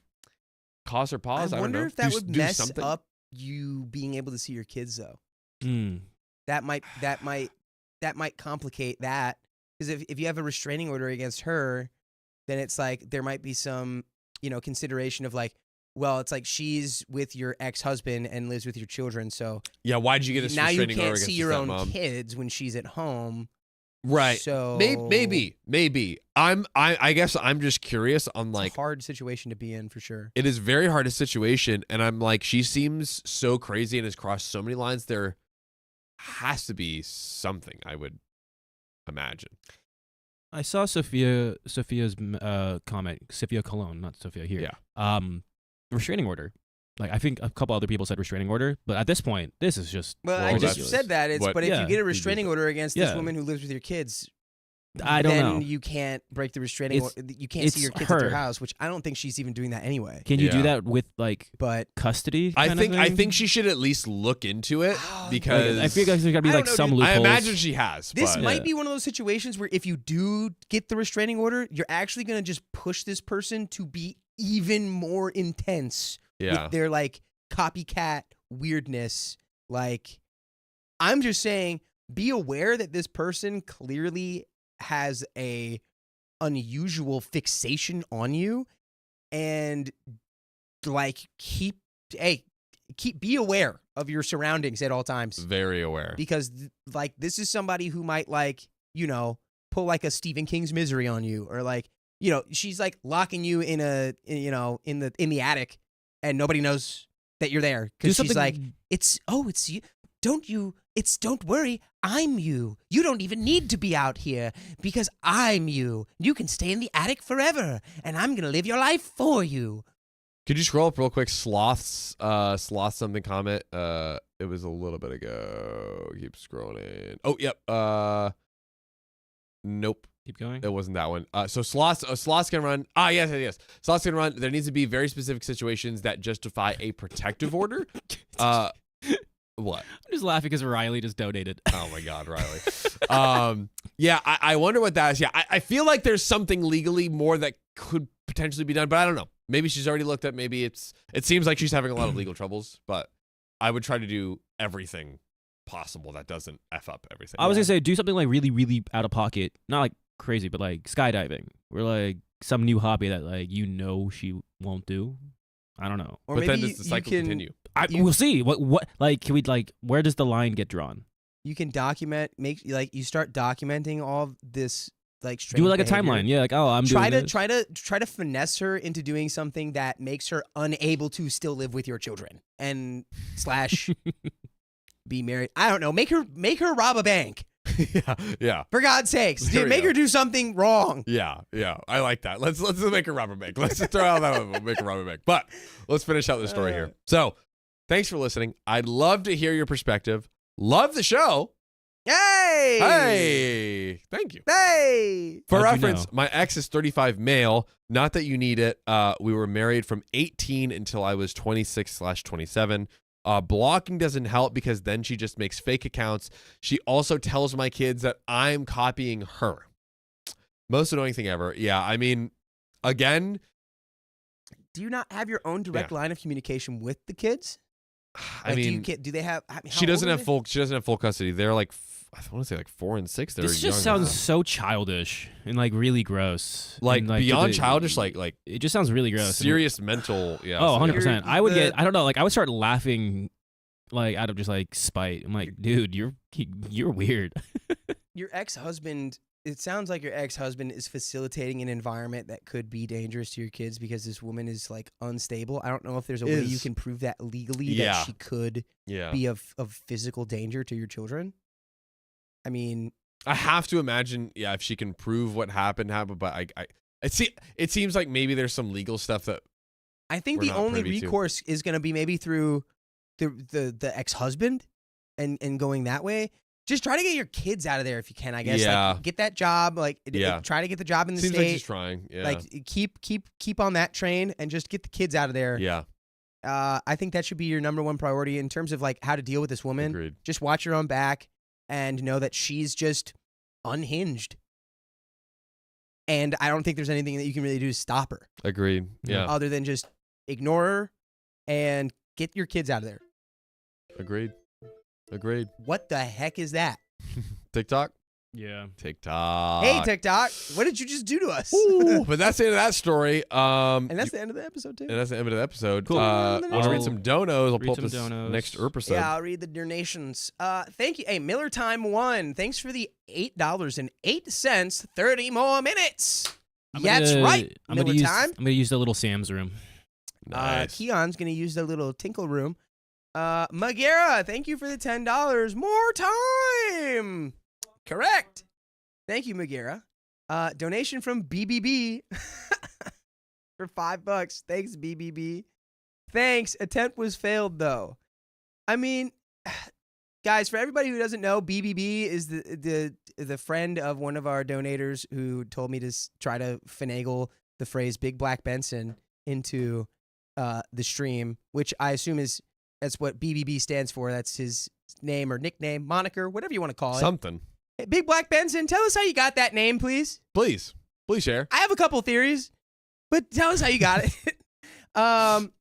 S2: cause her pause.
S1: I wonder
S2: don't know.
S1: if that
S2: Do-
S1: would
S2: do
S1: mess
S2: something.
S1: up you being able to see your kids, though.
S4: Mm.
S1: That might complicate that, because if you have a restraining order against her, then it's like there might be some, you know, consideration of like, well, it's like she's with your ex-husband and lives with your children, so
S2: Yeah, why'd you get a
S1: now you
S2: restraining order
S1: can't
S2: against
S1: see
S2: the
S1: your own
S2: stepmom?
S1: kids when she's at home.
S2: Right.
S1: So
S2: Maybe. I guess I'm just curious on
S1: it's
S2: like
S1: a hard situation to be in for sure.
S2: it is very hard a situation, and I'm like, she seems so crazy and has crossed so many lines. There has to be something, I would imagine.
S4: I saw Sophia's comment, Sophia Cologne, not Sophia here.
S2: Yeah.
S4: Restraining order. Like, I think a couple other people said restraining order, but at this point, this is just
S1: Well, I
S2: Well,
S1: just
S2: that's
S1: said that. It's
S2: what-
S1: but if
S4: Yeah.
S1: you get a restraining order against this
S4: Yeah.
S1: woman who lives with your kids,
S4: I don't
S1: then
S4: know.
S1: you can't break the restraining
S4: It's-
S1: order. You can't see
S4: it's
S1: your kids at their
S4: her.
S1: house, which I don't think she's even doing that anyway.
S4: Can you do
S2: Yeah.
S4: that with like
S1: But
S4: custody?
S2: I
S4: kind of thing?
S2: think she should at least look into it
S1: Like,
S2: because
S4: I feel like there's gotta be
S1: I
S4: like
S1: don't know,
S4: some
S1: dude.
S2: I
S4: loopholes.
S2: imagine she has.
S1: this
S2: but
S1: might
S4: Yeah.
S1: be one of those situations where if you do get the restraining order, you're actually going to just push this person to be even more intense
S2: yeah.
S1: with their like copycat weirdness. Like, I'm just saying, be aware that this person clearly has a unusual fixation on you, and like be aware of your surroundings at all times,
S2: Very aware.
S1: because like this is somebody who might like, you know, pull like a Stephen King's Misery on you, or like, you know, she's like locking you in in the attic and nobody knows that you're there
S4: Do
S1: because she's
S4: something
S1: like, it's you. Don't worry, I'm you. You don't even need to be out here because I'm you. You can stay in the attic forever and I'm going to live your life for you.
S2: Could you scroll up real quick? Sloth something comment. It was a little bit ago. Keep scrolling. Oh, yep. Nope.
S4: Keep going.
S2: It wasn't that one. So sloths can run. Yes. Sloths can run. There needs to be very specific situations that justify a protective order. What?
S4: I'm just laughing because Riley just donated.
S2: Oh my God, Riley. Yeah, I wonder what that is. Yeah, I feel like there's something legally more that could potentially be done, but I don't know. Maybe she's already looked at. Maybe it seems like she's having a lot of legal troubles, but I would try to do everything possible that doesn't F up everything.
S4: I was gonna say do something like really, really out of pocket, not like crazy, but like skydiving, or like some new hobby that like she won't do. I don't know.
S1: Or
S2: But then
S1: maybe
S2: does the cycle continue?
S4: We'll see. What like can we like where does the line get drawn?
S1: You can you start documenting all this like strange
S4: Do like a
S1: behavior.
S4: timeline. Yeah, like I'm doing this.
S1: try to finesse her into doing something that makes her unable to still live with your children and / be married. I don't know. Make her rob a bank.
S2: Yeah.
S1: For God's sakes,
S2: There
S1: dude,
S2: we
S1: make
S2: go.
S1: her do something wrong.
S2: Yeah. I like that. Let's make a rubber bank. Let's just throw out that one. We'll make a rubber bank. But let's finish out the story here. So, thanks for listening. I'd love to hear your perspective. Love the show.
S1: Hey!
S2: Hey, thank you.
S1: Hey!
S2: For
S4: How'd you
S2: reference,
S4: know?
S2: my ex is 35 male. Not that you need it. We were married from 18 until I was 26/27. Blocking doesn't help because then she just makes fake accounts. She also tells my kids that I'm copying her. Most annoying thing ever. Yeah, I mean, again,
S1: Do you not have your own direct line of communication with the kids?
S2: I mean,
S1: do they have? I mean,
S2: she
S1: how
S2: doesn't
S1: old are
S2: have
S1: they?
S2: full. She doesn't have full custody. They're like, I want to say like 4 and 6. They're
S4: This
S2: young.
S4: just sounds so childish and like really gross.
S2: like
S4: And, do
S2: beyond
S4: they-
S2: childish. Like
S4: it just sounds really gross.
S2: serious mental. Yeah.
S4: Oh,
S2: so,
S4: 100%. I would
S1: the-
S4: get, I don't know, like I would start laughing like out of just like spite. I'm like, dude, you're weird.
S1: Your ex-husband. It sounds like your ex-husband is facilitating an environment that could be dangerous to your kids because this woman is like unstable. I don't know if there's a way you
S2: Is.
S1: can prove that legally
S2: Yeah.
S1: that she could
S2: Yeah.
S1: be of physical danger to your children. I mean,
S2: I have to imagine, if she can prove what happened, but it seems like maybe there's some legal stuff that
S1: I think
S2: We're
S1: the
S2: not
S1: only
S2: privy to.
S1: recourse is going to be maybe through the ex-husband and going that way. Just try to get your kids out of there if you can, I guess.
S2: Yeah.
S1: Like, get that job. Like,
S2: Yeah.
S1: try to get the job in the
S2: seems like
S1: state.
S2: she's trying. Yeah.
S1: Like, keep on that train and just get the kids out of there.
S2: yeah.
S1: I think that should be your number one priority in terms of like how to deal with this woman.
S2: Agreed.
S1: Just watch your own back and know that she's just unhinged. And I don't think there's anything that you can really do to stop her
S2: Agreed. Yeah.
S1: other than just ignore her and get your kids out of there.
S2: Agreed.
S1: What the heck is that?
S2: TikTok.
S4: Yeah.
S2: TikTok.
S1: Hey, TikTok, what did you just do to us?
S2: Ooh, but that's the end of that story.
S1: And that's the end of the episode, too.
S2: And that's the end of the episode.
S4: Cool.
S2: Want to read
S4: I'll
S2: some donos? I'll
S4: read
S2: pull up
S4: some
S2: this
S4: donos.
S2: next episode.
S1: Yeah, I'll read the donations. Thank you. Hey, Miller Time 1. Thanks for the $8.08. 30 more minutes. That's right. Miller Time.
S4: I'm gonna use the little Sam's room.
S2: Nice.
S1: Keon's going to use the little tinkle room. Magera, thank you for the $10. More time. Correct. Thank you, Magera. Donation from BBB for $5. Thanks, BBB. Thanks. Attempt was failed, though. I mean, guys, for everybody who doesn't know, BBB is the friend of one of our donators who told me to try to finagle the phrase Big Black Benson into the stream, which I assume that's what BBB stands for. That's his name or nickname, moniker, whatever you want to call it.
S2: Something.
S1: Hey, Big Black Benson, tell us how you got that name, please.
S2: Please share.
S1: I have a couple theories, but tell us how you got it.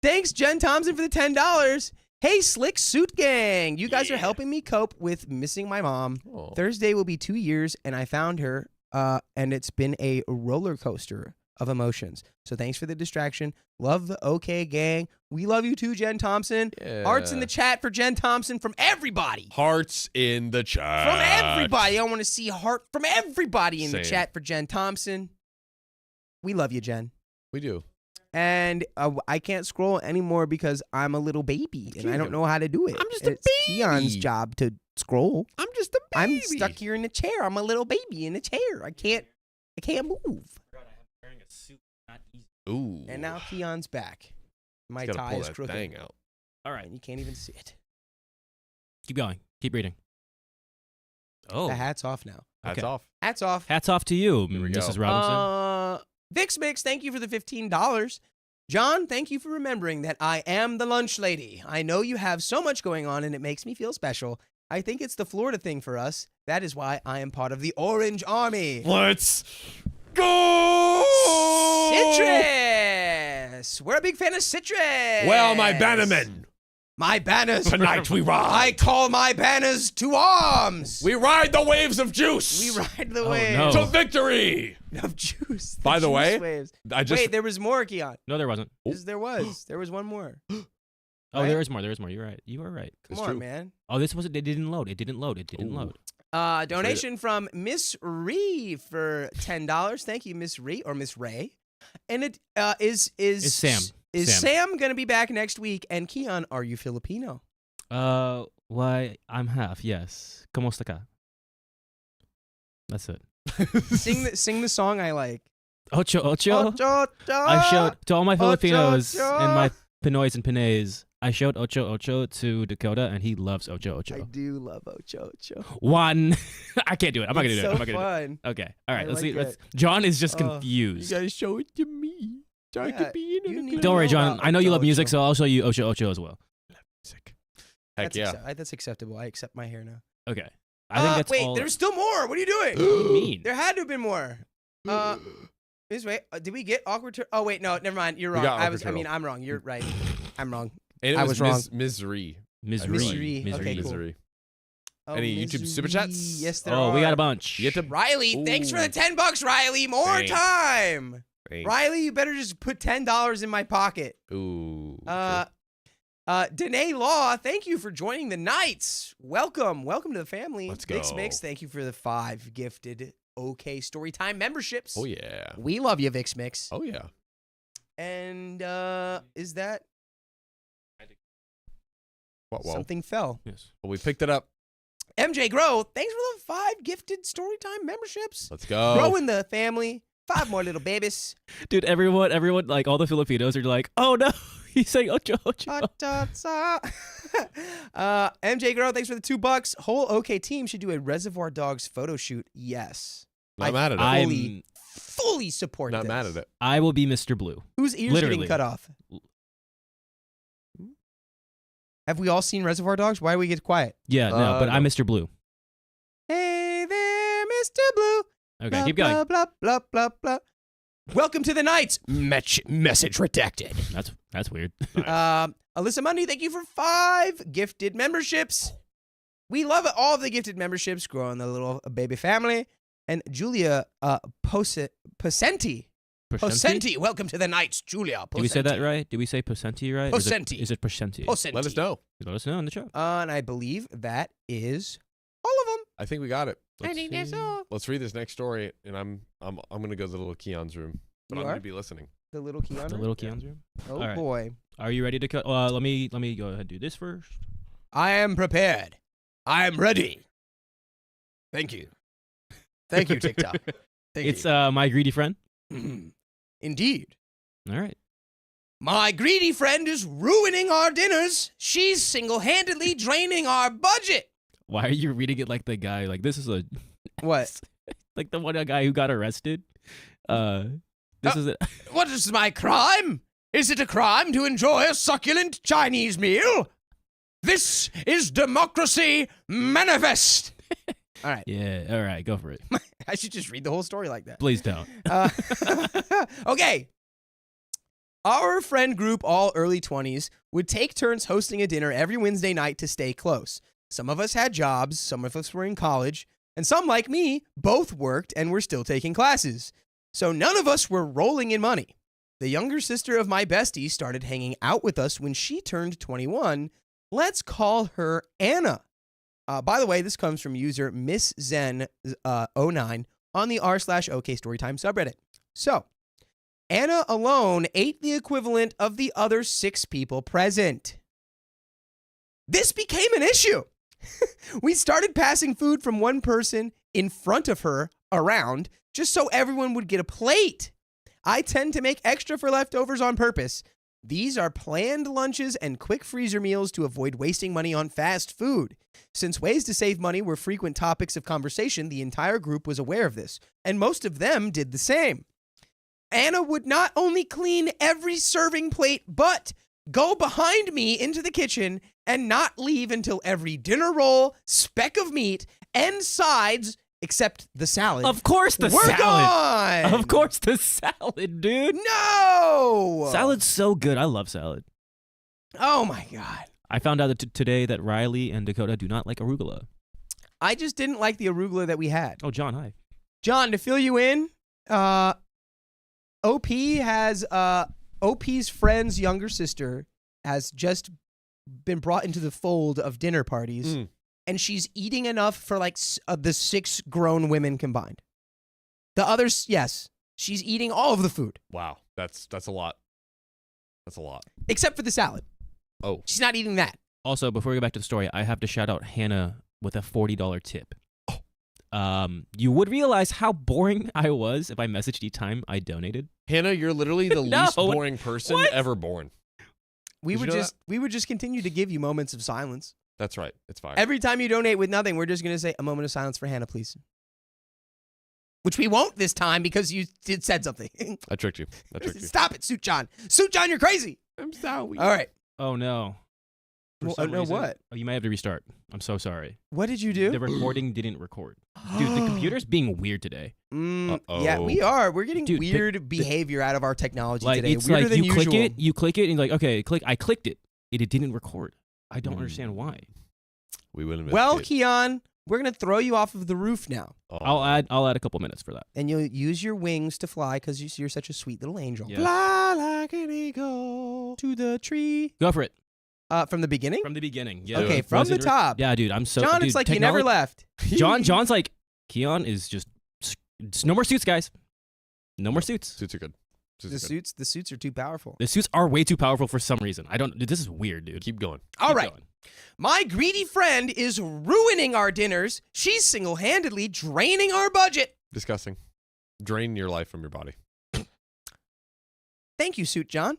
S1: Thanks, Jen Thompson, for the $10. Hey, Slick Suit Gang. You guys are helping me cope with missing my mom.
S2: Oh.
S1: Thursday will be 2 years, and I found her, and it's been a roller coaster of emotions. So thanks for the distraction. Love the OK Gang. We love you too, Jen Thompson.
S2: Yeah.
S1: Hearts in the chat for Jen Thompson from everybody.
S2: Hearts in the chat.
S1: From everybody. I want to see heart from everybody in the
S2: Same.
S1: chat for Jen Thompson. We love you, Jen.
S2: We do.
S1: And I can't scroll anymore because I'm a little baby and I don't know how to do it.
S2: I'm just a
S1: It's Keon's
S2: baby.
S1: job to scroll.
S2: I'm just a baby.
S1: I'm stuck here in a chair. I'm a little baby in a chair. I can't move.
S2: Ooh.
S1: And now Keon's back. My
S2: Gotta
S1: tie
S2: pull
S1: is
S2: that
S1: crooked.
S2: thing out.
S4: All right.
S1: And you can't even see it.
S4: Keep going. Keep reading. Oh.
S1: The hat's off now.
S2: Hats
S4: Okay.
S2: off.
S1: Hat's off.
S4: Hats off to you,
S2: Here we
S4: Mrs.
S2: go.
S4: Robinson.
S1: Vix Mix, thank you for the $15. John, thank you for remembering that I am the lunch lady. I know you have so much going on and it makes me feel special. I think it's the Florida thing for us. That is why I am part of the Orange Army.
S2: Let's go!
S1: Citrus! We're a big fan of citrus.
S2: Well, my bannermen,
S1: My banners.
S2: tonight we
S1: I
S2: ride.
S1: call my banners to arms.
S2: We ride the waves of juice.
S1: We ride the
S4: Oh,
S1: waves
S4: no.
S2: to victory.
S1: of juice.
S2: By the
S1: juice
S2: way,
S1: waves.
S2: I just
S1: Wait, there was more, Keon.
S4: No, there wasn't.
S1: There was. There was one more.
S4: Oh,
S1: Right?
S4: there is more. There is more. You're right. You are right.
S1: Come
S2: It's
S1: on,
S2: true.
S1: man.
S4: Oh, this wasn't. It didn't load. It didn't load. It didn't
S2: Ooh.
S4: load.
S1: Donation from Miss Ree for $10. Thank you, Miss Ree or Miss Ray. And it is
S4: It's Sam.
S1: Is
S4: Sam.
S1: Sam gonna be back next week? And Keon, are you Filipino?
S4: Why? I'm half. Yes. ¿Cómo está acá? That's it.
S1: Sing the song I like.
S4: Ocho ocho.
S1: Ocho,
S4: I showed to all my Filipinos
S1: ocho.
S4: and my Pinoys and Pinays. I showed Ocho Ocho to Dakota, and he loves Ocho
S1: I
S4: Ocho.
S1: do love Ocho Ocho.
S4: One. I can't do it. I'm not gonna
S1: It's
S4: do it.
S1: so
S4: I'm not gonna
S1: fun.
S4: do it. Okay. All right.
S1: I
S4: Let's
S1: like
S4: see. Let's.
S1: it.
S4: John is just
S1: You
S4: confused.
S1: gotta show it to me. So I Yeah, could be in you it. need
S4: Don't worry,
S1: know
S4: John.
S1: about
S4: I know you
S1: Ocho
S4: love music,
S1: Ocho.
S4: so I'll show you Ocho Ocho as well.
S2: Sick. Heck yeah.
S1: That's acceptable. I accept my hair now.
S4: Okay. I think that's
S1: wait,
S4: all.
S1: there's still more. What are you doing?
S4: What do you mean?
S1: There had to have been more. This way. Did we get awkward? Oh wait, no, never mind. You're wrong.
S2: got
S1: I
S2: awkward turtle.
S1: I'm wrong. You're right. I'm wrong.
S2: And it
S1: I
S2: was
S1: was wrong.
S2: Misery.
S4: Misery.
S1: Misery.
S4: Misery.
S1: Okay, cool.
S2: Misery.
S1: Oh,
S2: Any YouTube super chats?
S1: misery. Yes, there
S4: Oh,
S1: are.
S4: we got a bunch.
S2: You get to
S1: Riley, thanks for the
S2: Ooh.
S1: $10, Riley. More
S2: Thanks.
S1: time.
S2: Thanks.
S1: Riley, you better just put $10 in my pocket.
S2: Ooh.
S1: Danae Law, thank you for joining the Knights. Welcome to the family.
S2: Let's
S1: Mix
S2: go.
S1: Mix, thank you for the 5 gifted OK Storytime memberships.
S2: Oh yeah.
S1: We love you, Vix Mix.
S2: Oh yeah.
S1: And is that
S2: What?
S1: something fell?
S4: Yes.
S2: Well, we picked it up.
S1: MJ Grow, thanks for the 5 gifted Storytime memberships.
S2: Let's go.
S1: Growing the family. 5 more little babies.
S4: Dude, everyone, like all the Filipinos are like, oh no, he's saying Ocho Ocho.
S1: MJ Grow, thanks for the $2. Whole OK team should do a Reservoir Dogs photo shoot. Yes.
S2: Not mad at it.
S4: I'm
S1: Fully support
S2: Not
S1: this.
S2: mad at it.
S4: I will be Mr. Blue.
S1: Whose ears
S4: Literally.
S1: getting cut off? Have we all seen Reservoir Dogs? Why do we get quiet?
S4: Yeah, no, but
S2: no.
S4: I'm Mr. Blue.
S1: Hey there, Mr. Blue.
S4: Okay,
S1: Blah,
S4: keep going.
S1: Blah, blah, blah, blah, blah. Welcome to the Knights. Message redacted.
S4: That's weird.
S1: Alyssa Mundy, thank you for 5 gifted memberships. We love all of the gifted memberships, growing the little baby family. And Julia Posenti. Posenti, welcome to the Knights, Julia. Posenti.
S4: Did we say that right? Did we say Posenti right?
S1: Posenti.
S4: Is it Posenti?
S1: Posenti.
S2: Let us know.
S4: Let us know in the chat.
S1: And I believe that is all of them.
S2: I think we got it.
S1: I think that's all.
S2: Let's read this next story, and I'm gonna go to the little Keon's room, but
S1: You
S2: I'm
S1: are?
S2: gonna be listening.
S1: The little Keon.
S4: The
S1: room?
S4: little Keon's room.
S1: Oh
S4: All right.
S1: boy.
S4: Are you ready to cut? Let me go ahead and do this first.
S1: I am prepared. I am ready. Thank you. Thank you, TikTok. Thank
S4: It's my greedy friend.
S1: you. Indeed.
S4: All right.
S1: My greedy friend is ruining our dinners. She's single-handedly draining our budget.
S4: Why are you reading it like the guy? Like this is a
S1: What?
S4: like the one guy who got arrested. This is it.
S1: What is my crime? Is it a crime to enjoy a succulent Chinese meal? This is democracy manifest. All right.
S4: Yeah. All right. Go for it.
S1: I should just read the whole story like that.
S4: Please don't.
S1: Okay. Our friend group, all early 20s, would take turns hosting a dinner every Wednesday night to stay close. Some of us had jobs, some of us were in college, and some, like me, both worked and were still taking classes. So none of us were rolling in money. The younger sister of my bestie started hanging out with us when she turned 21. Let's call her Anna. By the way, this comes from user Miss Zen 09 on the r/OK Storytime subreddit. So, Anna alone ate the equivalent of the other 6 people present. This became an issue. We started passing food from one person in front of her around just so everyone would get a plate. I tend to make extra for leftovers on purpose. These are planned lunches and quick freezer meals to avoid wasting money on fast food. Since ways to save money were frequent topics of conversation, the entire group was aware of this, and most of them did the same. Anna would not only clean every serving plate, but go behind me into the kitchen and not leave until every dinner roll, speck of meat, and sides, except the salad,
S4: Of course the
S1: were
S4: salad.
S1: gone.
S4: Of course the salad, dude.
S1: No.
S4: Salad's so good. I love salad.
S1: Oh my God.
S4: I found out that today that Riley and Dakota do not like arugula.
S1: I just didn't like the arugula that we had.
S4: Oh, John, hi.
S1: John, to fill you in, OP has OP's friend's younger sister has just been brought into the fold of dinner parties, and she's eating enough for like the 6 grown women combined. The others, yes, she's eating all of the food
S2: Wow, that's a lot. That's a lot.
S1: except for the salad.
S2: Oh,
S1: She's not eating that.
S4: Also, before we go back to the story, I have to shout out Hannah with a $40 tip. You would realize how boring I was if I messaged each time I donated.
S2: Hannah, you're literally the
S4: No.
S2: least boring person
S4: What?
S2: ever born.
S1: We
S2: Did
S1: would
S2: you know
S1: just we would just continue to give you moments of silence.
S2: That's right. It's fine.
S1: Every time you donate with nothing, we're just going to say a moment of silence for Hannah, please. Which we won't this time because you said something.
S2: I tricked you. I tricked you.
S1: Stop it, Suit John. Suit John, you're crazy.
S2: I'm sorry.
S1: All right.
S4: Oh, no. For
S1: Well,
S4: some
S1: no,
S4: reason-
S1: what?
S4: Oh, you might have to restart. I'm so sorry.
S1: What did you do?
S4: The recording didn't record. Dude, the computer's being weird today.
S1: Yeah, we are. We're getting
S4: Dude,
S1: weird behavior out of our technology
S4: Like,
S1: today.
S4: it's
S1: Weirder
S4: like
S1: than
S4: you
S1: usual.
S4: click it, and you're like, okay, I clicked it. It didn't record. I don't understand why.
S2: We will investigate.
S1: Well, Keon, we're going to throw you off of the roof now.
S2: Oh.
S4: I'll add a couple minutes for that.
S1: And you'll use your wings to fly because you're such a sweet little angel.
S4: Yeah.
S1: Fly like an eagle to the tree.
S4: Go for it.
S1: From the beginning?
S4: From the beginning. Yeah.
S1: Okay,
S2: it.
S1: from
S4: Was
S1: the
S4: it-
S1: top.
S4: Yeah, dude, I'm so
S1: John,
S4: dude,
S1: it's like you never left.
S4: John's like, Keon is just no more suits, guys. No more suits.
S2: Suits are good.
S1: The suits are too powerful.
S4: The suits are way too powerful for some reason. This is weird, dude.
S2: Keep going.
S1: All
S4: Keep
S1: right.
S4: going.
S1: My greedy friend is ruining our dinners. She's single-handedly draining our budget.
S2: Disgusting. Drain your life from your body.
S1: Thank you, Suit John.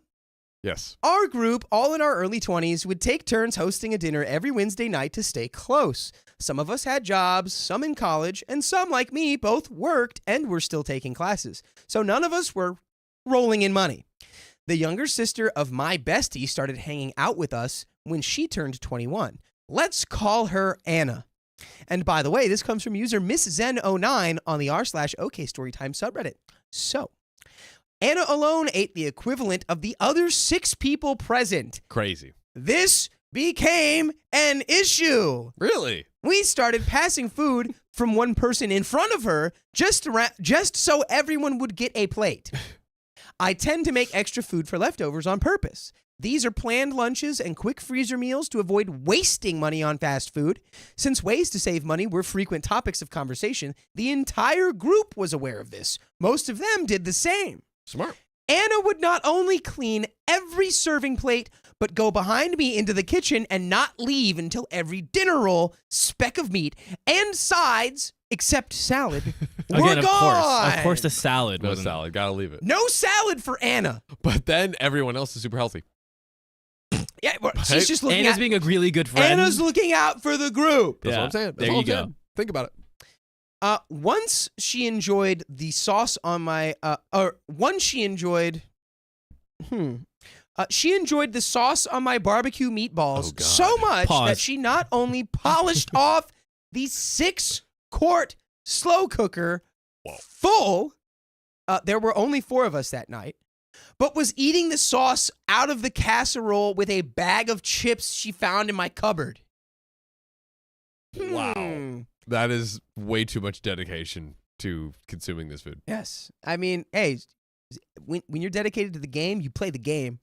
S2: Yes.
S1: Our group, all in our early 20s, would take turns hosting a dinner every Wednesday night to stay close. Some of us had jobs, some in college, and some, like me, both worked and were still taking classes. So none of us were rolling in money. The younger sister of my bestie started hanging out with us when she turned 21. Let's call her Anna. And by the way, this comes from user Miss Zen09 on the r/OK Storytime subreddit. So, Anna alone ate the equivalent of the other 6 people present.
S2: Crazy.
S1: This became an issue.
S2: Really?
S1: We started passing food from one person in front of her just so everyone would get a plate. I tend to make extra food for leftovers on purpose. These are planned lunches and quick freezer meals to avoid wasting money on fast food. Since ways to save money were frequent topics of conversation, the entire group was aware of this. Most of them did the same.
S2: Smart.
S1: Anna would not only clean every serving plate, but go behind me into the kitchen and not leave until every dinner roll, speck of meat, and sides, except salad, were
S4: Again,
S1: gone.
S4: of course, the salad.
S2: No
S4: wasn't it?
S2: salad. Gotta leave it.
S1: No salad for Anna.
S2: But then everyone else is super healthy.
S1: Yeah, well, she's just looking
S4: Anna's
S1: at,
S4: being a really good friend.
S1: Anna's looking out for the group.
S2: That's
S4: Yeah,
S2: what I'm saying. That's
S4: there
S2: all
S4: you
S2: I'm
S4: go.
S2: saying. Think about it.
S1: Once she enjoyed the sauce on my, she enjoyed the sauce on my barbecue meatballs
S2: Oh, God.
S1: so much
S4: Pause.
S1: that she not only polished off the 6-quart slow cooker
S2: Whoa.
S1: full, there were only 4 of us that night, but was eating the sauce out of the casserole with a bag of chips she found in my cupboard.
S2: Wow. That is way too much dedication to consuming this food.
S1: Yes. I mean, hey, when you're dedicated to the game, you play the game.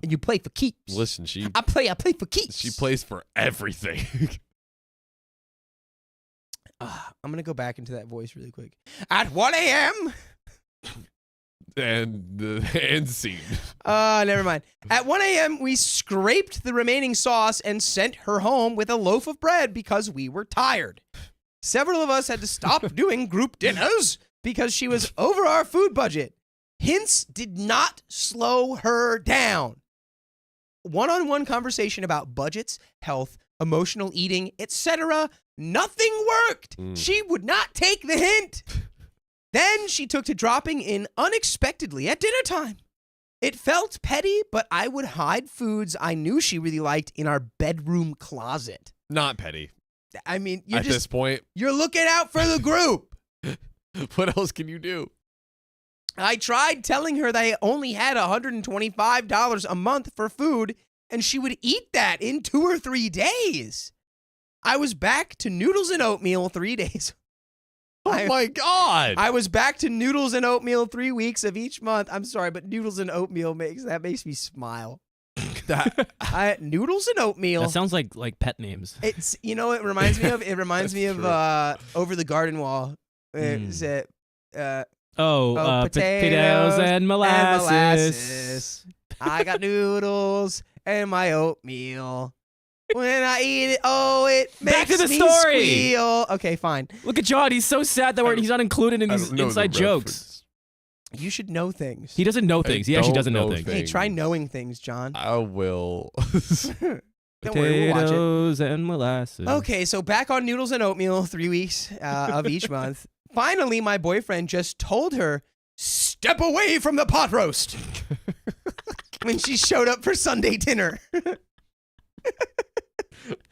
S1: And you play for keeps.
S2: Listen, she
S1: I play for keeps.
S2: she plays for everything.
S1: I'm going to go back into that voice really quick. At 1 a.m.
S2: and scene.
S1: Never mind. At 1 a.m., we scraped the remaining sauce and sent her home with a loaf of bread because we were tired. Several of us had to stop doing group dinners because she was over our food budget. Hints did not slow her down. One-on-one conversation about budgets, health, emotional eating, etc. Nothing worked. She would not take the hint. Then she took to dropping in unexpectedly at dinner time. It felt petty, but I would hide foods I knew she really liked in our bedroom closet.
S2: Not petty.
S1: I mean,
S2: At this point,
S1: you're looking out for the group.
S2: what else can you do?
S1: I tried telling her that I only had $125 a month for food, and she would eat that in 2 or 3 days. I was back to noodles and oatmeal 3 days.
S2: Oh my God.
S1: I was back to noodles and oatmeal 3 weeks of each month. I'm sorry, but noodles and oatmeal makes me smile. Noodles and oatmeal.
S4: That sounds like pet names.
S1: It's, you know, it reminds me of. It reminds me of Over the Garden Wall. Is it?
S4: Potatoes and molasses.
S1: I got noodles and my oatmeal. When I eat it, it makes
S4: Back to the
S1: me
S4: story.
S1: squeal. Okay, fine.
S4: Look at John. He's so sad that he's not included in these inside jokes.
S1: You should know things.
S4: He doesn't know things. He actually doesn't know things.
S1: Hey, try knowing things, John.
S2: I will.
S1: Don't worry, we'll watch it.
S4: Potatoes and molasses.
S1: Okay, so back on noodles and oatmeal 3 weeks of each month. Finally, my boyfriend just told her, step away from the pot roast when she showed up for Sunday dinner.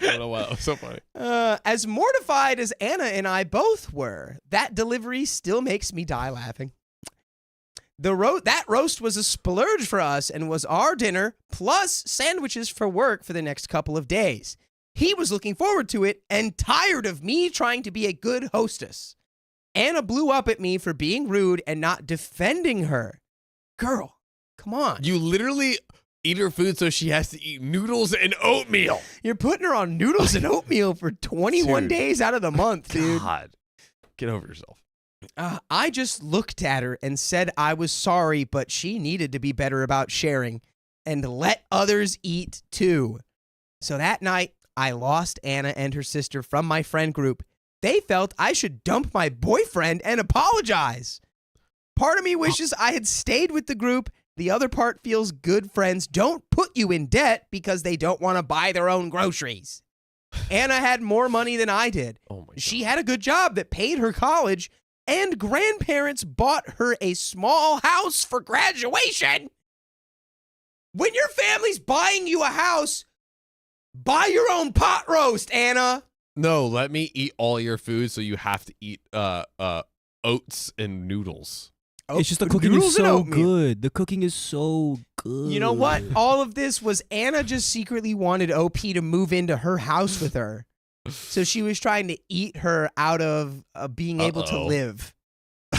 S2: Oh, wow. So funny.
S1: As mortified as Anna and I both were, that delivery still makes me die laughing. That roast was a splurge for us and was our dinner plus sandwiches for work for the next couple of days. He was looking forward to it and tired of me trying to be a good hostess. Anna blew up at me for being rude and not defending her. Girl, come on.
S2: You literally eat her food so she has to eat noodles and oatmeal.
S1: You're putting her on noodles and oatmeal for 21
S2: Dude.
S1: days out of the month, dude.
S2: God. Get over yourself.
S1: I just looked at her and said I was sorry, but she needed to be better about sharing and let others eat too. So that night, I lost Anna and her sister from my friend group. They felt I should dump my boyfriend and apologize. Part of me wishes I had stayed with the group. The other part feels good friends don't put you in debt because they don't want to buy their own groceries. Anna had more money than I did.
S2: Oh my God.
S1: She had a good job that paid her college, and grandparents bought her a small house for graduation. When your family's buying you a house, buy your own pot roast, Anna.
S2: No, let me eat all your food so you have to eat oats and noodles.
S4: It's just the cooking
S1: Noodles
S4: is
S1: and
S4: so
S1: oatmeal.
S4: good. The cooking is so good.
S1: You know what? All of this was Anna just secretly wanted OP to move into her house with her. So she was trying to eat her out of being able to live.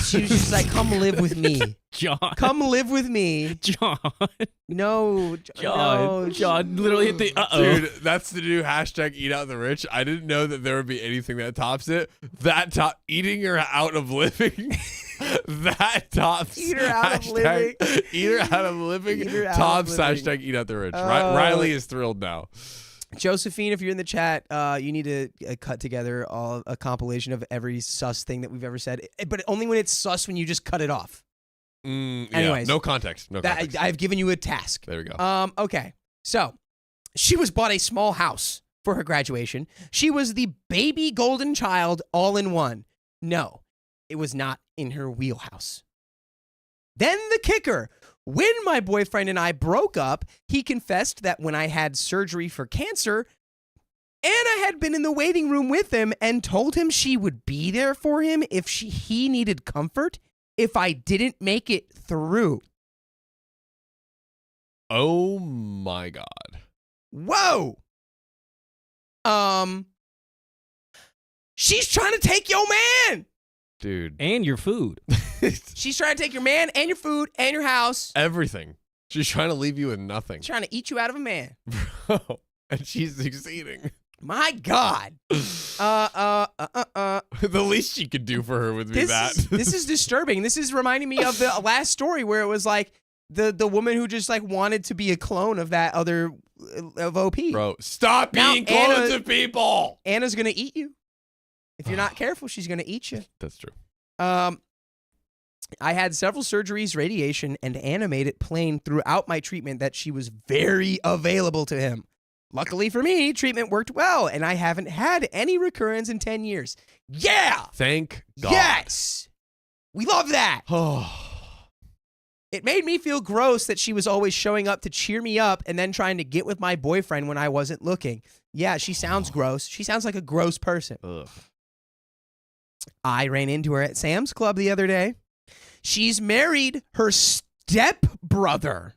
S1: She was just like, come live with me.
S4: John.
S1: Come live with me.
S4: John.
S1: No.
S4: John.
S1: No.
S4: John literally hit the
S2: Dude, that's the new hashtag eat out the rich. I didn't know that there would be anything that tops it. Eating her out of living. That tops
S1: Eat her out of living.
S2: Eat her out of living.
S1: Eat her out
S2: Tops
S1: of living.
S2: hashtag eat out the rich. Riley is thrilled now.
S1: Josephine, if you're in the chat, you need to cut together a compilation of every sus thing that we've ever said, but only when it's sus when you just cut it off. Anyways,
S2: no context. No context.
S1: I've given you a task.
S2: There we go.
S1: Okay. So she was bought a small house for her graduation. She was the baby golden child all in one. No, it was not in her wheelhouse. Then the kicker. When my boyfriend and I broke up, he confessed that when I had surgery for cancer, Anna had been in the waiting room with him and told him she would be there for him if he needed comfort if I didn't make it through.
S2: Oh my God.
S1: Whoa. She's trying to take your man.
S2: Dude.
S4: And your food.
S1: She's trying to take your man and your food and your house.
S2: Everything. She's trying to leave you with nothing.
S1: Trying to eat you out of a man.
S2: Bro. And she's succeeding.
S1: My God.
S2: The least she could do for her would be
S1: This is disturbing. This is reminding me of the last story where it was like the woman who just like wanted to be a clone of that other of OP.
S2: Bro, stop
S1: Now
S2: being clones of people.
S1: Anna's gonna eat you. If you're not careful, she's gonna eat you.
S2: That's true.
S1: I had several surgeries, radiation, and Anna made it plain throughout my treatment that she was very available to him. Luckily for me, treatment worked well, and I haven't had any recurrence in 10 years. Yeah!
S2: Thank God.
S1: Yes! We love that! It made me feel gross that she was always showing up to cheer me up and then trying to get with my boyfriend when I wasn't looking. Yeah, she sounds gross. She sounds like a gross person.
S2: Ugh.
S1: I ran into her at Sam's Club the other day. She's married her stepbrother.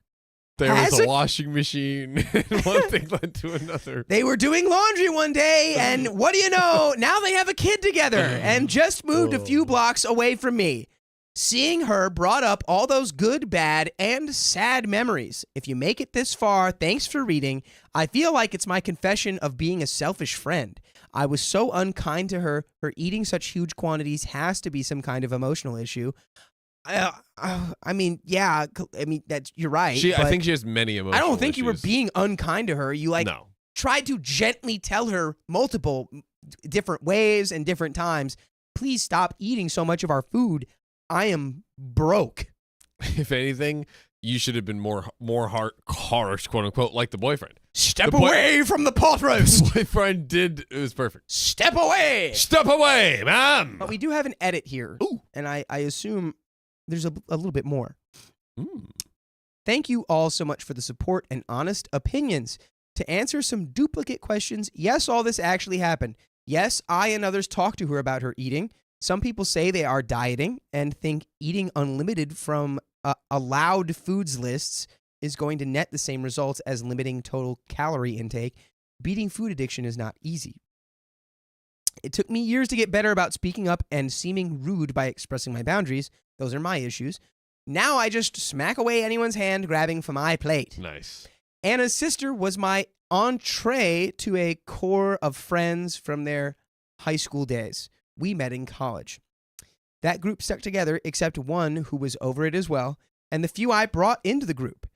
S2: There was a washing machine, and one thing led to another.
S1: They were doing laundry one day, and what do you know? Now they have a kid together and just moved a few blocks away from me. Seeing her brought up all those good, bad, and sad memories. If you make it this far, thanks for reading. I feel like it's my confession of being a selfish friend. I was so unkind to her. Her eating such huge quantities has to be some kind of emotional issue. I mean, yeah. I mean, you're right.
S2: I think she has many emotional
S1: I don't think
S2: issues.
S1: you were being unkind to her. You tried to gently tell her multiple different ways and different times, please stop eating so much of our food. I am broke.
S2: If anything, you should have been more harsh, quote unquote, like the boyfriend.
S1: Step away from the pot roast.
S2: The boyfriend did. It was perfect.
S1: Step away.
S2: Step away, ma'am.
S1: But we do have an edit here.
S2: Ooh.
S1: And I assume there's a little bit more.
S2: Mm.
S1: Thank you all so much for the support and honest opinions. To answer some duplicate questions, yes, all this actually happened. Yes, I and others talked to her about her eating. Some people say they are dieting and think eating unlimited from allowed foods lists is going to net the same results as limiting total calorie intake. Beating food addiction is not easy. It took me years to get better about speaking up and seeming rude by expressing my boundaries. Those are my issues. Now I just smack away anyone's hand grabbing from my plate.
S2: Nice.
S1: Anna's sister was my entree to a core of friends from their high school days. We met in college. That group stuck together except one who was over it as well, and the few I brought into the group.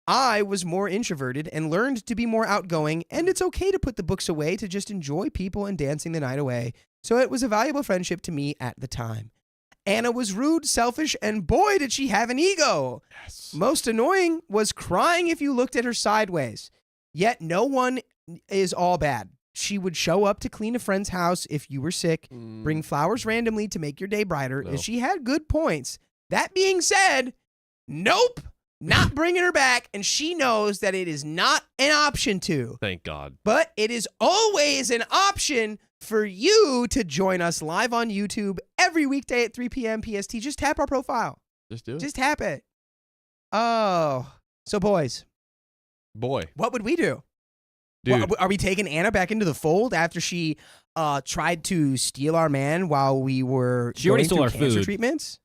S1: I was more introverted and learned to be more outgoing, and it's okay to put the books away to just enjoy people and dancing the night away, so it was a valuable friendship to me at the time. Anna was rude, selfish, and boy, did she have an ego.
S2: Yes.
S1: Most annoying was crying if you looked at her sideways. Yet no one is all bad. She would show up to clean a friend's house if you were sick, bring flowers randomly to make your day brighter, and she had good points. That being said, nope, not bringing her back, and she knows that it is not an option to.
S2: Thank God.
S1: But it is always an option for you to join us live on YouTube every weekday at 3 p.m. PST. Just tap our profile.
S2: Just do it.
S1: Just tap it. Oh, so boys.
S2: Boy.
S1: What would we do?
S2: Dude.
S1: Are we taking Anna back into the fold after she tried to steal our man while we were
S4: She already
S1: going
S4: stole
S1: through
S4: our
S1: cancer
S4: food.
S1: treatments?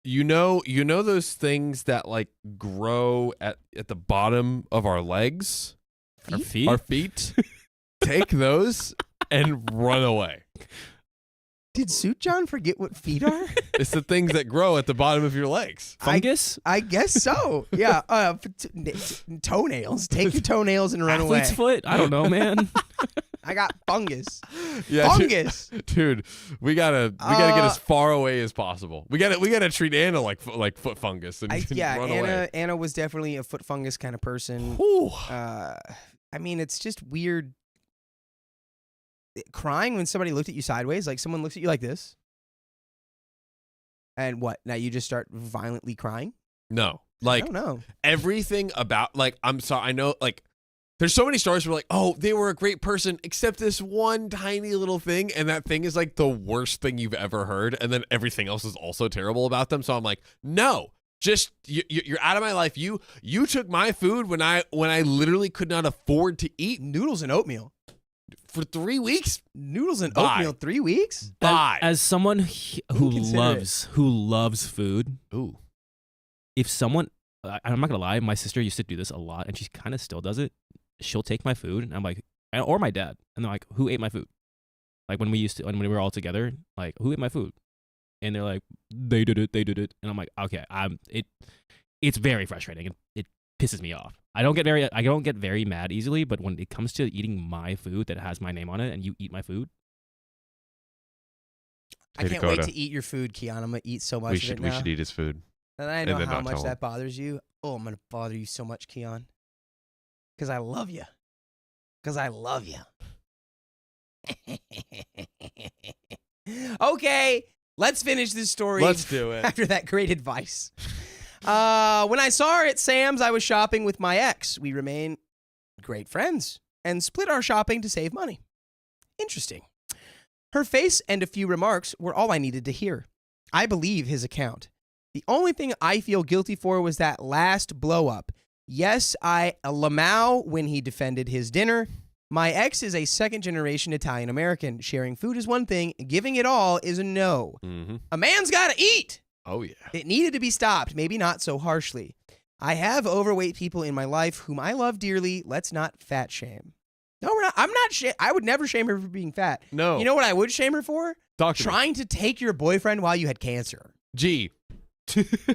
S2: You know those things that like grow at the bottom of our legs,
S4: Our feet?
S2: our feet. Take those and run away.
S1: Did Suit John forget what feet are?
S2: It's the things that grow at the bottom of your legs.
S4: Fungus?
S1: I guess so. Yeah. Toenails. Take your toenails and run away.
S4: Athlete's foot? I don't know, man.
S1: I got fungus.
S2: Yeah,
S1: Fungus.
S2: dude. We gotta get as far away as possible. We gotta treat Anna like foot fungus and run away.
S1: Anna was definitely a foot fungus kind of person.
S2: Whew.
S1: I mean, it's just weird crying when somebody looked at you sideways, like someone looks at you like this. And what? Now you just start violently crying?
S2: No,
S1: I
S2: like
S1: don't know.
S2: everything about like I'm sorry. I know like there's so many stories where like, oh, they were a great person except this one tiny little thing, and that thing is like the worst thing you've ever heard, and then everything else is also terrible about them. So I'm like, no. Just you're out of my life. You took my food when I literally could not afford to eat
S1: Noodles and oatmeal.
S2: for 3 weeks.
S1: Noodles and
S2: Bye.
S1: oatmeal 3 weeks?
S2: Bye.
S4: As someone who
S1: Inconsiderate.
S4: loves food,
S2: Ooh.
S4: if someone, I'm not gonna lie, my sister used to do this a lot, and she kind of still does it. She'll take my food, and I'm like, or my dad, and they're like, "Who ate my food?" Like when we were all together, like, "Who ate my food?" And they're like, they did it, and I'm like, okay, it's very frustrating. It pisses me off. I don't get very mad easily, but when it comes to eating my food that has my name on it, and you eat my food,
S1: I can't wait to eat your food, Keon. I'm going to eat so much of it now.
S2: We should eat his food.
S1: And I know
S2: then
S1: how
S2: not
S1: much
S2: tell him.
S1: that bothers you. Oh, I'm going to bother you so much, Keon. Because I love you. Because I love you. Okay, let's finish this story.
S2: Let's do it.
S1: After that great advice. When I saw her at Sam's, I was shopping with my ex. We remain great friends and split our shopping to save money. Interesting. Her face and a few remarks were all I needed to hear. I believe his account. The only thing I feel guilty for was that last blow up. Yes, I lamau when he defended his dinner. My ex is a second-generation Italian-American. Sharing food is one thing. Giving it all is a no.
S2: Mm-hmm.
S1: A man's got to eat.
S2: Oh, yeah.
S1: It needed to be stopped, maybe not so harshly. I have overweight people in my life whom I love dearly. Let's not fat shame. No, we're not. I'm not. I would never shame her for being fat.
S2: No.
S1: You know what I would shame her for?
S2: Talk to me.
S1: Trying to take your boyfriend while you had cancer.
S2: Gee.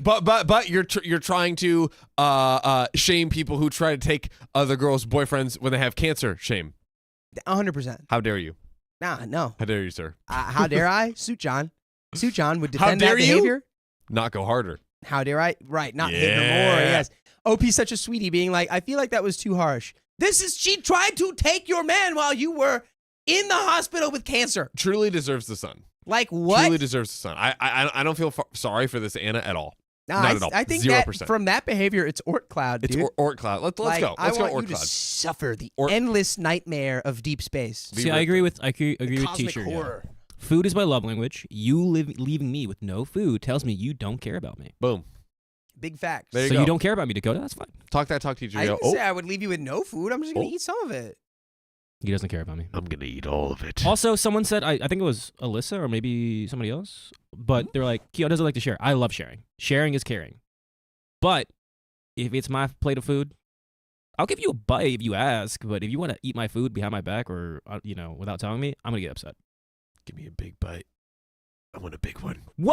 S2: but you're trying to shame people who try to take other girls' boyfriends when they have cancer. Shame.
S1: 100%.
S2: How dare you?
S1: Nah, no.
S2: How dare you, sir?
S1: How dare I? Suit John. Suit John would defend
S2: dare
S1: that
S2: you?
S1: behavior.
S2: Not go harder.
S1: How dare I? Right, not hit her more.
S2: Yeah.
S1: Yes. OP's such a sweetie, being like, I feel like that was too harsh. She tried to take your man while you were in the hospital with cancer.
S2: Truly deserves the sun.
S1: Like what?
S2: Truly deserves the sun. I don't feel sorry for this Anna at all.
S1: Nah,
S2: Not at all.
S1: I think
S2: 0%.
S1: that from that behavior, it's Ort Cloud, dude.
S2: It's Ort Cloud. Let's
S1: Like,
S2: go.
S1: I
S2: Let's go
S1: want
S2: Ort
S1: you to
S2: Cloud.
S1: suffer the
S2: Ort-
S1: endless nightmare of deep space.
S2: Be
S4: see, I
S2: ripped.
S4: agree with with
S1: Cosmic
S4: teacher. Yeah.
S1: horror.
S4: Food is my love language. You leaving me with no food tells me you don't care about me.
S2: Boom.
S1: Big facts.
S2: There
S4: So
S2: go.
S4: you don't care about me, Dakota. That's fine.
S2: Talk that talk, teacher.
S1: I
S2: Go,
S1: didn't say I would leave you with no food. I'm just going to eat some of it.
S4: He doesn't care about me.
S2: I'm gonna eat all of it.
S4: Also, someone said, I think it was Alyssa or maybe somebody else, but they're like, Keon doesn't like to share. I love sharing. Sharing is caring. But if it's my plate of food, I'll give you a bite if you ask. But if you want to eat my food behind my back or, without telling me, I'm going to get upset.
S2: Give me a big bite. I want a big one.
S4: Whoa!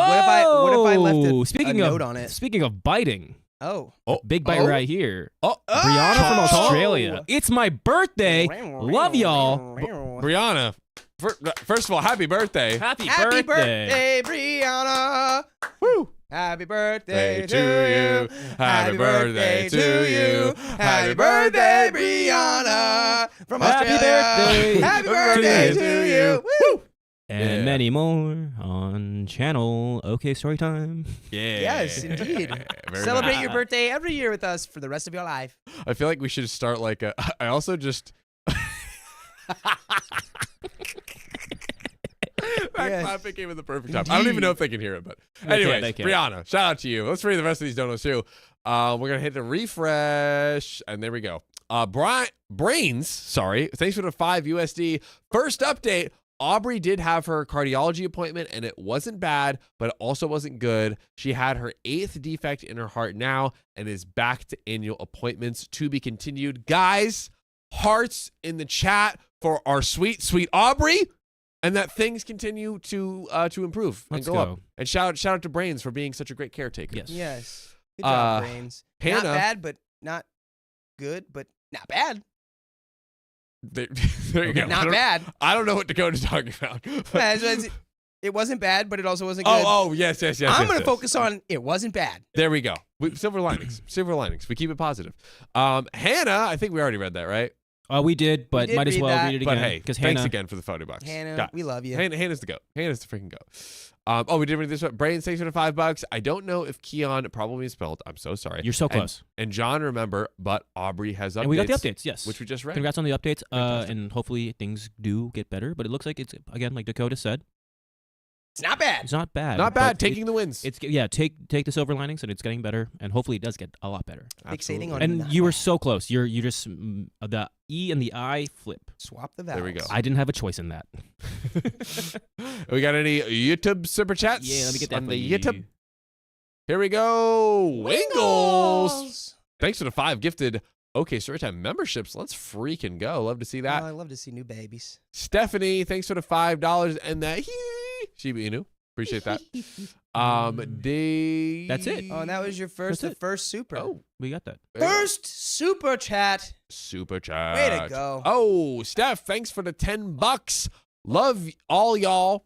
S1: What if I left a
S4: speaking
S1: note
S4: of,
S1: on it?
S4: Speaking of biting,
S1: Oh.
S4: big bite
S2: Oh.
S4: right here.
S2: Oh,
S4: Brianna from
S1: Oh!
S4: Australia. It's my birthday. Love y'all.
S2: Brianna. First of all, happy birthday.
S4: Happy
S1: Happy birthday, Brianna. Woo. Happy birthday to you. Happy birthday to you. Happy birthday, Brianna. From
S4: Happy
S1: Australia.
S4: birthday.
S1: Happy birthday to you. Woo.
S4: And
S2: Yeah.
S4: many more on channel OK Storytime.
S2: Yeah.
S1: Yes, indeed.
S2: Very
S1: Celebrate
S2: nice.
S1: your birthday every year with us for the rest of your life.
S2: I feel like we should start like a. I also just. That
S1: Yes.
S2: clapping came at the perfect time. I don't even know if they can hear it, but
S4: They can't,
S2: anyways,
S4: they can't.
S2: Brianna, shout out to you. Let's read the rest of these donuts too. We're gonna hit the refresh, and there we go. Brains, sorry. Thanks for the 5 USD. First update. Aubrey did have her cardiology appointment, and it wasn't bad, but it also wasn't good. She had her 8th defect in her heart now and is back to annual appointments to be continued. Guys, hearts in the chat for our sweet, sweet Aubrey, and that things continue to improve and
S4: Let's
S2: go
S4: go.
S2: up. And shout out to Brains for being such a great caretaker.
S4: Yes.
S1: Yes. Good job, Brains.
S2: Hannah,
S1: Not bad, but not good, but not bad.
S2: there you go.
S1: Not bad.
S2: I don't know what Dakota's talking about.
S1: It wasn't bad, but it also wasn't good.
S2: Oh, yes.
S1: I'm going to focus on it wasn't bad.
S2: There we go. Silver linings. Silver linings. We keep it positive. Hannah, I think we already read that, right?
S4: We did, but
S1: did
S4: might as
S1: read
S4: well
S1: that.
S4: read it
S2: But
S4: again.
S2: hey,
S4: because
S2: thanks
S4: Hannah,
S2: again for the photo box.
S1: Hannah,
S2: Guys,
S1: we love you.
S2: Hannah's the goat. Hannah's the freaking goat. We did read this one. Brains, thanks for the $5. I don't know if Keon probably misspelled. I'm so sorry.
S4: you're so close.
S2: And John, remember, but Aubrey has updates.
S4: And we got the updates, yes.
S2: Which we just read.
S4: Congrats on the updates,
S2: Fantastic.
S4: and hopefully things do get better. But it looks like it's, again, like Dakota said,
S1: It's not bad.
S4: it's not bad.
S2: Not bad.
S4: but
S2: Taking the wins.
S4: take the silver linings, and it's getting better, and hopefully it does get a lot better.
S1: Fixating on
S4: And
S1: not
S4: you were
S1: bad.
S4: so close. You just the E and the I flip.
S1: Swap the vowels.
S2: There we go.
S4: I didn't have a choice in that.
S2: We got any YouTube super chats?
S4: Yeah, let me get that
S2: on
S4: for
S2: the
S4: you.
S2: YouTube. Here we go. Wingles. Thanks for the 5 gifted OK Storytime memberships. Let's freaking go. Love to see that.
S1: I love to see new babies.
S2: Stephanie, thanks for the $5 and that Shiba Inu. Appreciate that.
S4: That's it.
S1: Oh, and that was your
S4: That's
S1: the
S4: it.
S1: first super.
S2: Oh,
S4: We got that.
S1: First super chat.
S2: super chat.
S1: Way to go.
S2: Oh, Steph, thanks for the $10. Love all y'all.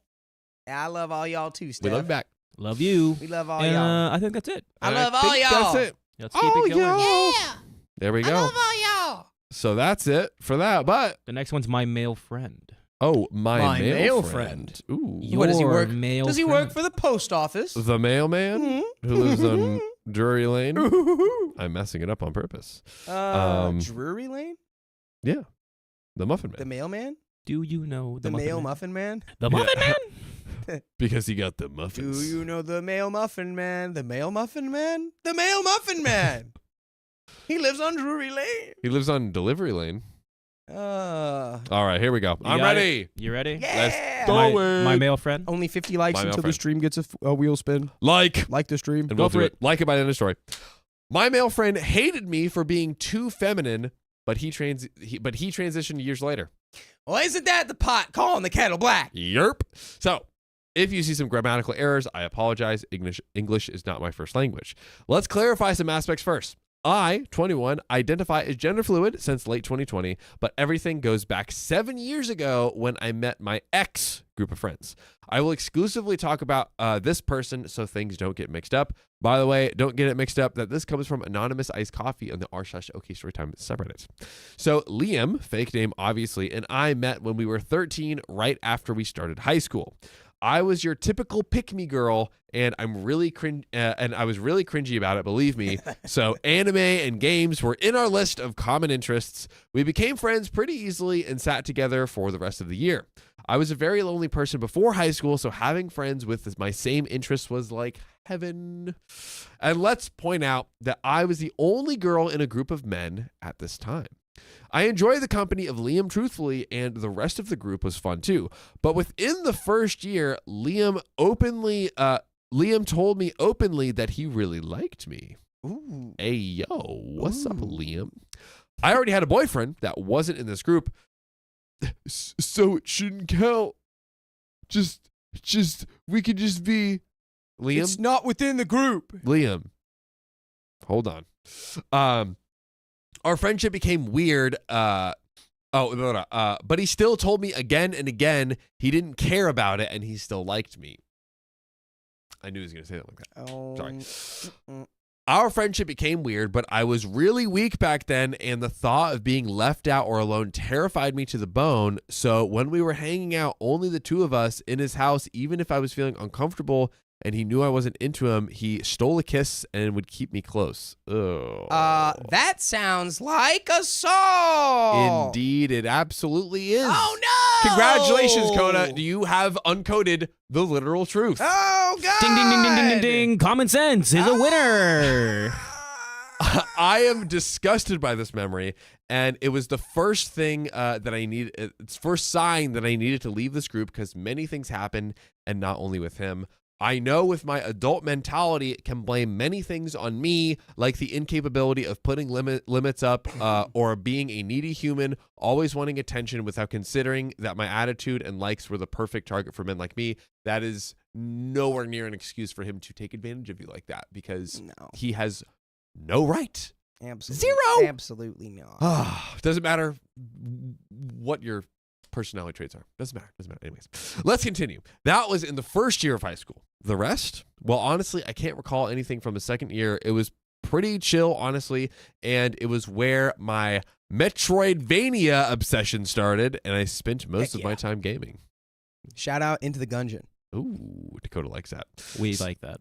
S1: Yeah, I love all y'all too, Steph.
S2: We love you back.
S4: Love you.
S1: We love all
S4: And,
S1: y'all.
S4: I think that's it.
S1: I
S2: And
S1: love all
S2: think
S1: y'all.
S2: That's it.
S4: Let's keep
S2: Oh,
S4: it going.
S2: yeah. There we
S1: I
S2: go.
S1: love all y'all.
S2: So that's it for that. But
S4: The next one's my male friend.
S2: my male
S1: male
S2: friend. Ooh.
S1: What does he
S4: Your
S1: work-
S4: Male
S1: Does he
S4: friend.
S1: work for the post office?
S2: The mailman
S1: Mhm.
S2: who lives on Drury Lane. I'm messing it up on purpose.
S1: Drury Lane?
S2: Yeah. The Muffin Man.
S1: The mailman?
S4: Do you know
S1: The
S4: Muffin
S1: male
S4: Man?
S1: muffin man?
S4: The Muffin
S2: Yeah.
S4: Man?
S2: Because he got the
S1: Do
S2: muffins.
S1: you know the male muffin man? The male muffin man? The male muffin man! He lives on Drury Lane.
S2: He lives on Delivery Lane.
S1: Uh,
S2: All right, here we go.
S4: You
S2: I'm
S4: got
S2: ready.
S4: You ready?
S1: yeah!
S2: go.
S4: My male friend.
S1: Only 50 likes
S2: My male
S1: until the
S2: friend.
S1: stream gets a wheel spin.
S2: Like,
S1: Like the stream.
S2: and
S4: Go
S2: we'll
S4: for
S2: do
S4: it.
S2: it. Like it by the end of the story. My male friend hated me for being too feminine, but he transitioned years later.
S1: Well, isn't that the pot calling the kettle black?
S2: Yerp. So, if you see some grammatical errors, I apologize. English is not my first language. Let's clarify some aspects first. I, 21, identify as gender fluid since late 2020, but everything goes back 7 years ago when I met my ex group of friends. I will exclusively talk about this person so things don't get mixed up. By the way, don't get it mixed up that this comes from Anonymous Iced Coffee on the r/OK Storytime subreddit. So Liam, fake name obviously, and I met when we were 13 right after we started high school. I was your typical pick-me girl, and I was really cringy about it, believe me. So anime and games were in our list of common interests. We became friends pretty easily and sat together for the rest of the year. I was a very lonely person before high school, so having friends with my same interests was like heaven. And let's point out that I was the only girl in a group of men at this time. I enjoyed the company of Liam truthfully, and the rest of the group was fun too. But within the first year, Liam told me openly that he really liked me.
S1: Ooh.
S2: Hey, yo, what's up,
S1: Ooh.
S2: Liam? I already had a boyfriend that wasn't in this group, so it shouldn't count. We could just be Liam.
S1: It's not within the group.
S2: Liam, hold on. Our friendship became weird. But he still told me again and again he didn't care about it and he still liked me. I knew he was going to say that like that.
S1: Oh.
S2: Sorry. Our friendship became weird, but I was really weak back then, and the thought of being left out or alone terrified me to the bone. So when we were hanging out, only the two of us in his house, even if I was feeling uncomfortable and he knew I wasn't into him, he stole a kiss and would keep me close. Oh.
S1: That sounds like a song.
S2: Indeed, it absolutely is.
S1: Oh no!
S2: Congratulations, Coda. You have uncoded the literal truth.
S1: Oh god!
S4: Ding, ding, ding, ding, ding, ding, ding. Common sense is a winner.
S2: I am disgusted by this memory, and it was the first thing that I needed. It's first sign that I needed to leave this group because many things happened, and not only with him. I know with my adult mentality can blame many things on me, like the incapability of putting limits up or being a needy human, always wanting attention without considering that my attitude and likes were the perfect target for men like me. That is nowhere near an excuse for him to take advantage of you like that because he has no right.
S1: Absolutely.
S2: Zero.
S1: Absolutely not.
S2: Doesn't matter what your personality traits are. Doesn't matter. Anyways, let's continue. That was in the first year of high school. The rest? Well, honestly, I can't recall anything from the second year. It was pretty chill, honestly, and it was where my Metroidvania obsession started, and I spent most of my time gaming.
S1: Shout out Into the Gungeon.
S2: Ooh, Dakota likes that.
S4: We like that.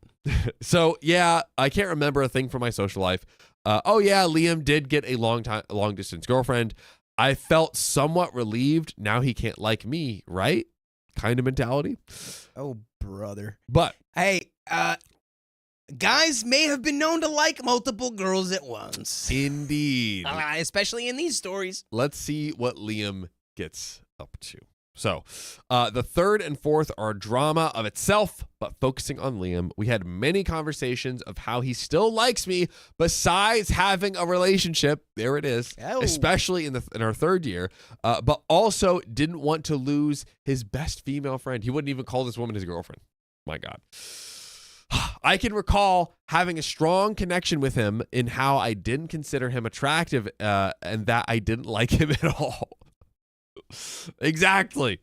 S2: So, yeah, I can't remember a thing from my social life. Liam did get a long distance girlfriend. I felt somewhat relieved. Now he can't like me, right? Kind of mentality.
S1: Oh, brother.
S2: But
S1: hey, guys may have been known to like multiple girls at once.
S2: Indeed.
S1: Especially in these stories.
S2: Let's see what Liam gets up to. So, the third and fourth are a drama of itself, but focusing on Liam, we had many conversations of how he still likes me besides having a relationship. There it is, especially in our third year, but also didn't want to lose his best female friend. He wouldn't even call this woman his girlfriend. My God. I can recall having a strong connection with him in how I didn't consider him attractive and that I didn't like him at all. Exactly.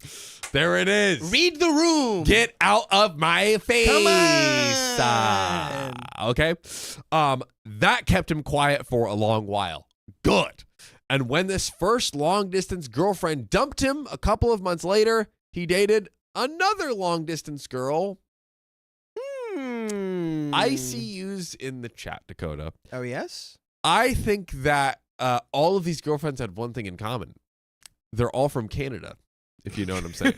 S2: There it is.
S1: Read the room.
S2: Get out of my face.
S1: Come on.
S2: Okay. That kept him quiet for a long while. Good. And when this first long distance girlfriend dumped him a couple of months later, he dated another long distance girl. I see yous in the chat, Dakota.
S1: Oh, yes?
S2: I think that all of these girlfriends had one thing in common. They're all from Canada, if you know what I'm saying.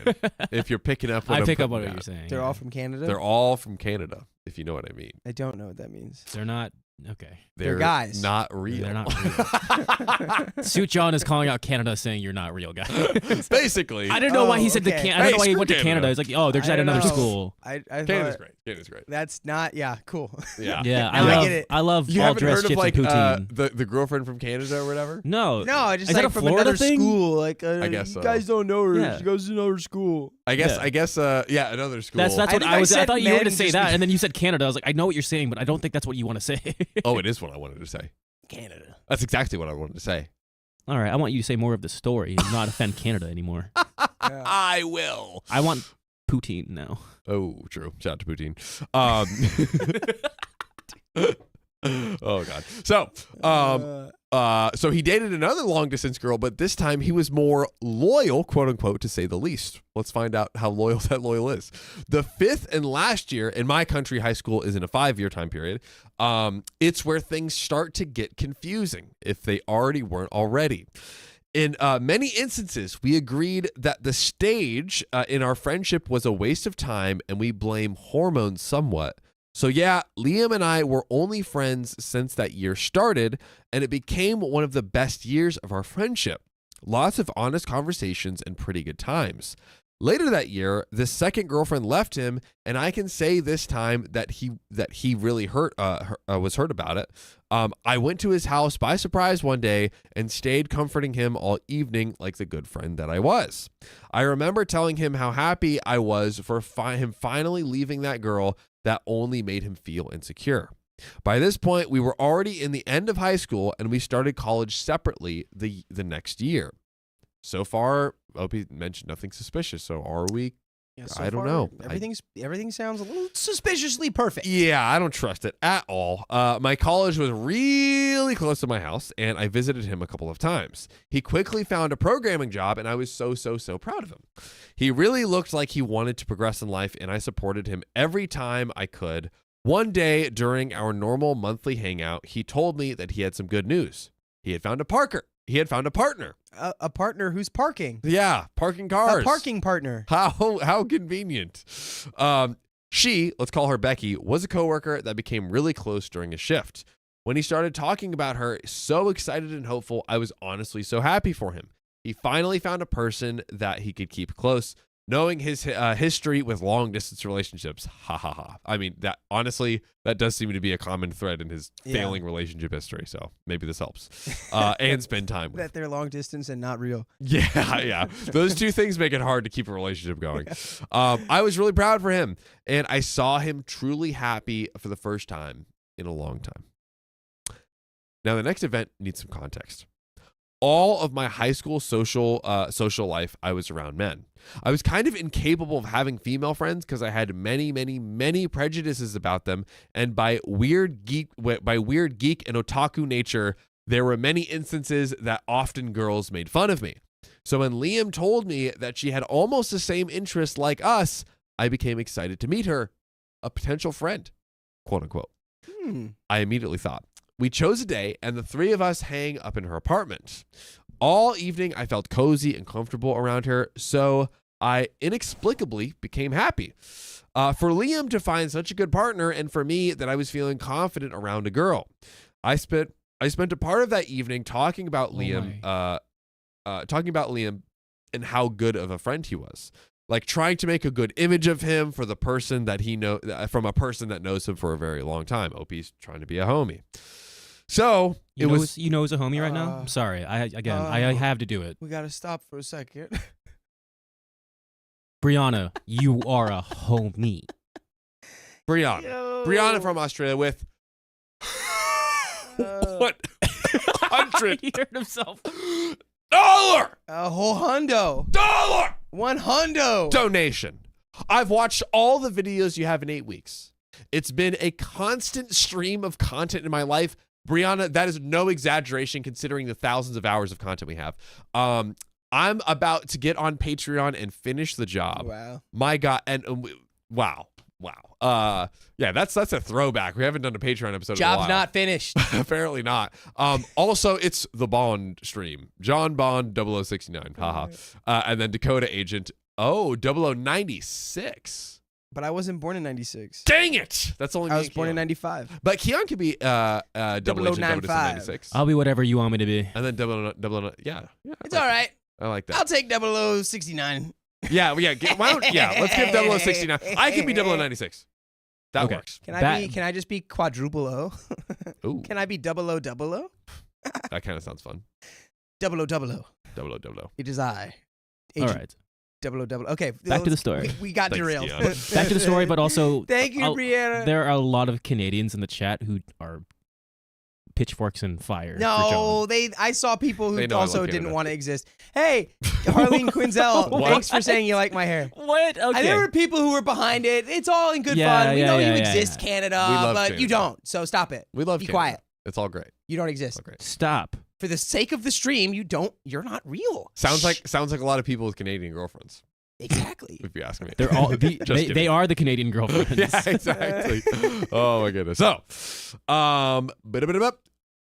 S2: If you're picking up what
S4: I
S2: I'm
S4: pick up
S2: putting
S4: what
S2: down.
S4: you're saying.
S1: They're all from Canada?
S2: They're all from Canada, if you know what I mean.
S1: I don't know what that means.
S4: They're not. Okay.
S1: They're guys.
S2: Not real.
S4: They're not real. Suit John is calling out Canada saying you're not real, guys.
S2: Basically.
S4: I don't know why he said
S1: okay.
S4: I don't know why he
S2: Screw
S4: went to
S2: Canada.
S4: Canada. He's like, oh, they're just
S1: I
S4: at
S1: don't
S4: another
S1: know.
S4: school.
S1: I
S2: Canada's
S1: thought
S2: great. Canada's great.
S1: that's not, yeah, cool.
S2: Yeah.
S4: Yeah,
S1: Now I get it.
S4: I love
S2: You
S4: all
S2: haven't
S4: dressed
S2: heard of
S4: chips
S2: like
S4: and poutine.
S2: the girlfriend from Canada or whatever?
S4: No.
S1: No, I just
S4: Is that
S1: like
S4: a
S1: from
S4: Florida
S1: another
S4: thing?
S1: school. Like,
S2: I guess so.
S1: you guys don't know her.
S4: Yeah.
S1: She goes to another school.
S2: I guess, yeah, another school.
S4: That's what
S1: think
S4: I was. I
S1: said
S4: thought you were going to
S1: men
S4: say
S1: just
S4: that, and then you said Canada. I was like, I know what you're saying, but I don't think that's what you want to say.
S2: Oh, it is what I wanted to say.
S1: Canada.
S2: That's exactly what I wanted to say.
S4: All right, I want you to say more of the story and not offend Canada anymore.
S2: I will.
S4: I want poutine now.
S2: Oh, true. Shout out to Poutine. Oh God. So he dated another long distance girl, but this time he was more loyal, quote unquote, to say the least. Let's find out how loyal that loyal is. The fifth and last year in my country, high school is in a 5-year time period. It's where things start to get confusing if they already weren't already. In many instances, we agreed that the stage in our friendship was a waste of time and we blame hormones somewhat. So yeah, Liam and I were only friends since that year started, and it became one of the best years of our friendship. Lots of honest conversations and pretty good times. Later that year, this second girlfriend left him, and I can say this time that he really was hurt about it. I went to his house by surprise one day and stayed comforting him all evening like the good friend that I was. I remember telling him how happy I was for him finally leaving that girl that only made him feel insecure. By this point, we were already in the end of high school, and we started college separately the next year. So far, OP mentioned nothing suspicious. So are we?
S1: Yeah, so
S2: I don't
S1: far,
S2: know.
S1: Everything sounds a little suspiciously perfect.
S2: Yeah, I don't trust it at all. My college was really close to my house, and I visited him a couple of times. He quickly found a programming job, and I was so proud of him. He really looked like he wanted to progress in life, and I supported him every time I could. One day during our normal monthly hangout, he told me that he had some good news. He had found a partner.
S1: A partner who's parking.
S2: Yeah, parking cars.
S1: A parking partner.
S2: How convenient. She, let's call her Becky, was a coworker that became really close during a shift. When he started talking about her, so excited and hopeful, I was honestly so happy for him. He finally found a person that he could keep close, knowing his history with long-distance relationships. Ha ha ha. I mean, that honestly, that does seem to be a common thread in his failing relationship history, so maybe this helps. And spend time with.
S1: That they're long distance and not real.
S2: Yeah. Those two things make it hard to keep a relationship going. I was really proud for him, and I saw him truly happy for the first time in a long time. Now, the next event needs some context. All of my high school social life, I was around men. I was kind of incapable of having female friends because I had many, many, many prejudices about them, and by weird geek and otaku nature, there were many instances that often girls made fun of me. So when Liam told me that she had almost the same interests like us, I became excited to meet her, a potential friend, quote unquote. I immediately thought, we chose a day, and the three of us hang up in her apartment. All evening, I felt cozy and comfortable around her, so I inexplicably became happy. For Liam to find such a good partner, and for me that I was feeling confident around a girl. I spent a part of that evening talking about Liam and how good of a friend he was. Like trying to make a good image of him for the person that from a person that knows him for a very long time. OP's trying to be a homie. So
S4: You know who's a homie right now? I'm sorry. I have to do it.
S1: We got to stop for a second.
S4: Brianna, you are a homie.
S2: Brianna from Australia with what?
S4: He heard himself.
S2: $1
S1: A whole hundo. $100
S2: donation. I've watched all the videos you have in 8 weeks. It's been a constant stream of content in my life. Brianna, that is no exaggeration considering the thousands of hours of content we have. I'm about to get on Patreon and finish the job.
S1: Wow.
S2: My God. And wow. Yeah, that's a throwback. We haven't done a Patreon episode in a while.
S1: Job's not finished.
S2: Apparently not. Also, it's the Bond stream. John Bond 0069. Haha. And then Dakota Agent 0096.
S1: But I wasn't born in 96.
S2: Dang it! That's only
S1: I
S2: me
S1: was
S2: and
S1: born in
S2: Keon.
S1: 95.
S2: But Keon could be 0095.
S4: I'll be whatever you want me to be.
S2: And then 00, yeah.
S1: It's all right.
S2: I like that.
S1: I'll take 0069.
S2: Yeah. Let's give 0069. I could be 0096. That works.
S1: Can I just be quadruple O?
S2: Ooh.
S1: Can I be 0000?
S2: That kind of sounds fun.
S1: 0000.
S2: 0000.
S1: It is I.
S4: All right.
S1: 0000. Okay.
S4: Back to the story.
S1: We got
S2: Thanks,
S1: derailed.
S2: Keon.
S4: Back to the story, but also
S1: Thank you, Brianna.
S4: there are a lot of Canadians in the chat who are pitchforks and fire. for
S1: No,
S4: John.
S1: I saw people
S2: They
S1: who
S2: know I
S1: also
S2: love
S1: didn't
S2: Canada.
S1: want to exist. Hey, Harleen Quinzel,
S2: What?
S1: thanks for saying you like my hair.
S4: What? Okay.
S1: There were people who were behind it. It's all in good
S4: Yeah,
S1: fun. We
S4: yeah,
S1: know
S4: yeah,
S1: you
S4: yeah,
S1: exist,
S4: yeah.
S1: Canada,
S2: We love
S1: but
S2: Canada.
S1: you don't. So stop it.
S2: We love
S1: Be
S2: Canada.
S1: quiet.
S2: It's all great.
S1: You don't exist.
S2: All great.
S4: Stop.
S1: For the sake of the stream, you're not real.
S2: Sounds like a lot of people with Canadian girlfriends.
S1: Exactly.
S2: If you ask me.
S4: They're all they
S2: kidding.
S4: are the Canadian girlfriends.
S2: Yeah, exactly. Oh my goodness. So,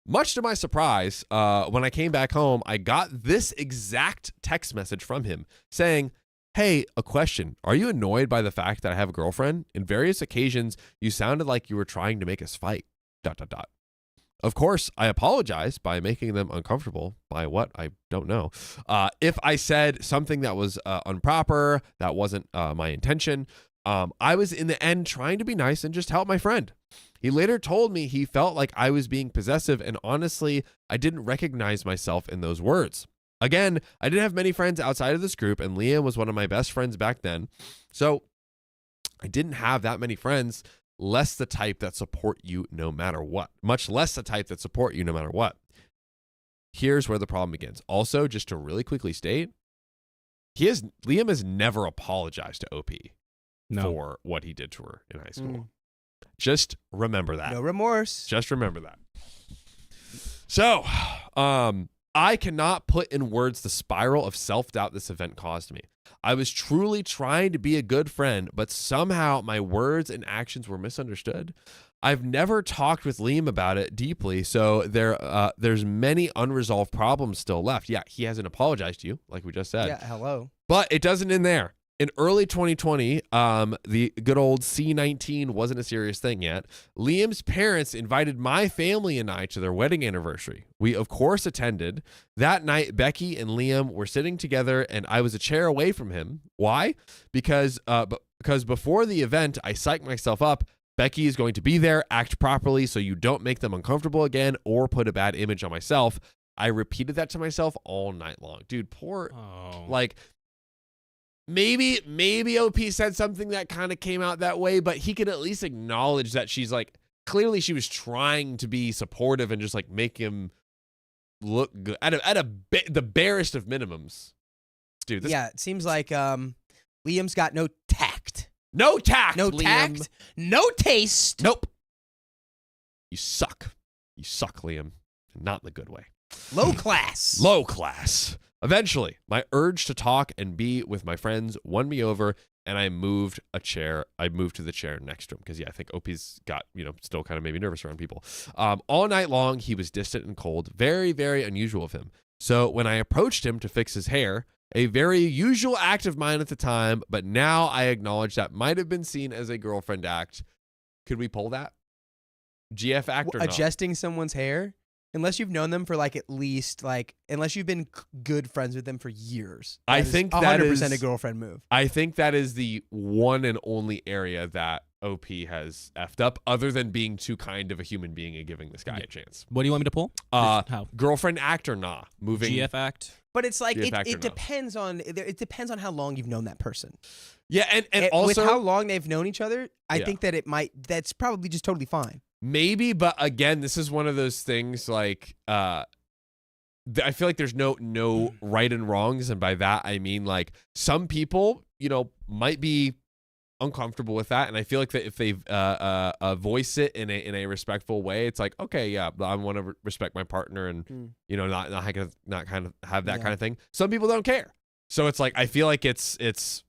S2: much to my surprise, when I came back home, I got this exact text message from him saying, "Hey, a question. Are you annoyed by the fact that I have a girlfriend? In various occasions, you sounded like you were trying to make us fight. ... Of course, I apologize by making them uncomfortable by what I don't know. If I said something that was improper, that wasn't my intention. I was in the end trying to be nice and just help my friend. He later told me he felt like I was being possessive, and honestly, I didn't recognize myself in those words. Again, I didn't have many friends outside of this group, and Liam was one of my best friends back then. So I didn't have that many friends, less the type that support you no matter what. Much less the type that support you no matter what. Here's where the problem begins. Also, just to really quickly state, Liam has never apologized to OP for what he did to her in high school. Just remember that.
S1: No remorse.
S2: Just remember that. So, I cannot put in words the spiral of self-doubt this event caused me. I was truly trying to be a good friend, but somehow my words and actions were misunderstood. I've never talked with Liam about it deeply, so there's many unresolved problems still left. Yeah, he hasn't apologized to you, like we just said.
S1: Yeah, hello.
S2: But it doesn't end there. In early 2020, the good old C19 wasn't a serious thing yet. Liam's parents invited my family and I to their wedding anniversary. We, of course, attended. That night, Becky and Liam were sitting together, and I was a chair away from him. Why? Because before the event, I psyched myself up. Becky is going to be there. Act properly so you don't make them uncomfortable again or put a bad image on myself. I repeated that to myself all night long. Dude, poor, like... Maybe OP said something that kind of came out that way, but he could at least acknowledge that she's like, clearly she was trying to be supportive and just like make him look good at the barest of minimums. Dude,
S1: yeah, it seems like Liam's got no tact.
S2: No tact,
S1: No
S2: Liam.
S1: tact. No taste.
S2: Nope. You suck. You suck, Liam. Not in the good way.
S1: Low class.
S2: Low class. Eventually, my urge to talk and be with my friends won me over, and I moved a chair. I moved to the chair next to him because, yeah, I think OP's got, still kind of maybe nervous around people. All night long, he was distant and cold. Very, very unusual of him. So when I approached him to fix his hair, a very usual act of mine at the time, but now I acknowledge that might have been seen as a girlfriend act. Could we pull that? GF act or not?
S1: Adjusting someone's hair? Unless you've known them for like at least unless you've been good friends with them for years.
S2: I think that
S1: 100% a girlfriend move.
S2: I think that is the one and only area that OP has effed up, other than being too kind of a human being and giving this guy a chance.
S4: What do you want me to pull? How?
S2: Girlfriend act or nah? Moving
S4: GF act?
S1: But it's like
S2: it
S1: depends on how long you've known that person.
S2: Yeah, and also
S1: with how long they've known each other, I think that that's probably just totally fine.
S2: Maybe, but again, this is one of those things like I feel like there's no right and wrongs, and by that I mean like some people, might be uncomfortable with that, and I feel like that if they voice it in a respectful way, it's like, okay, yeah, I want to respect my partner and not kind of have that kind of thing. Some people don't care, so it's like I feel like it's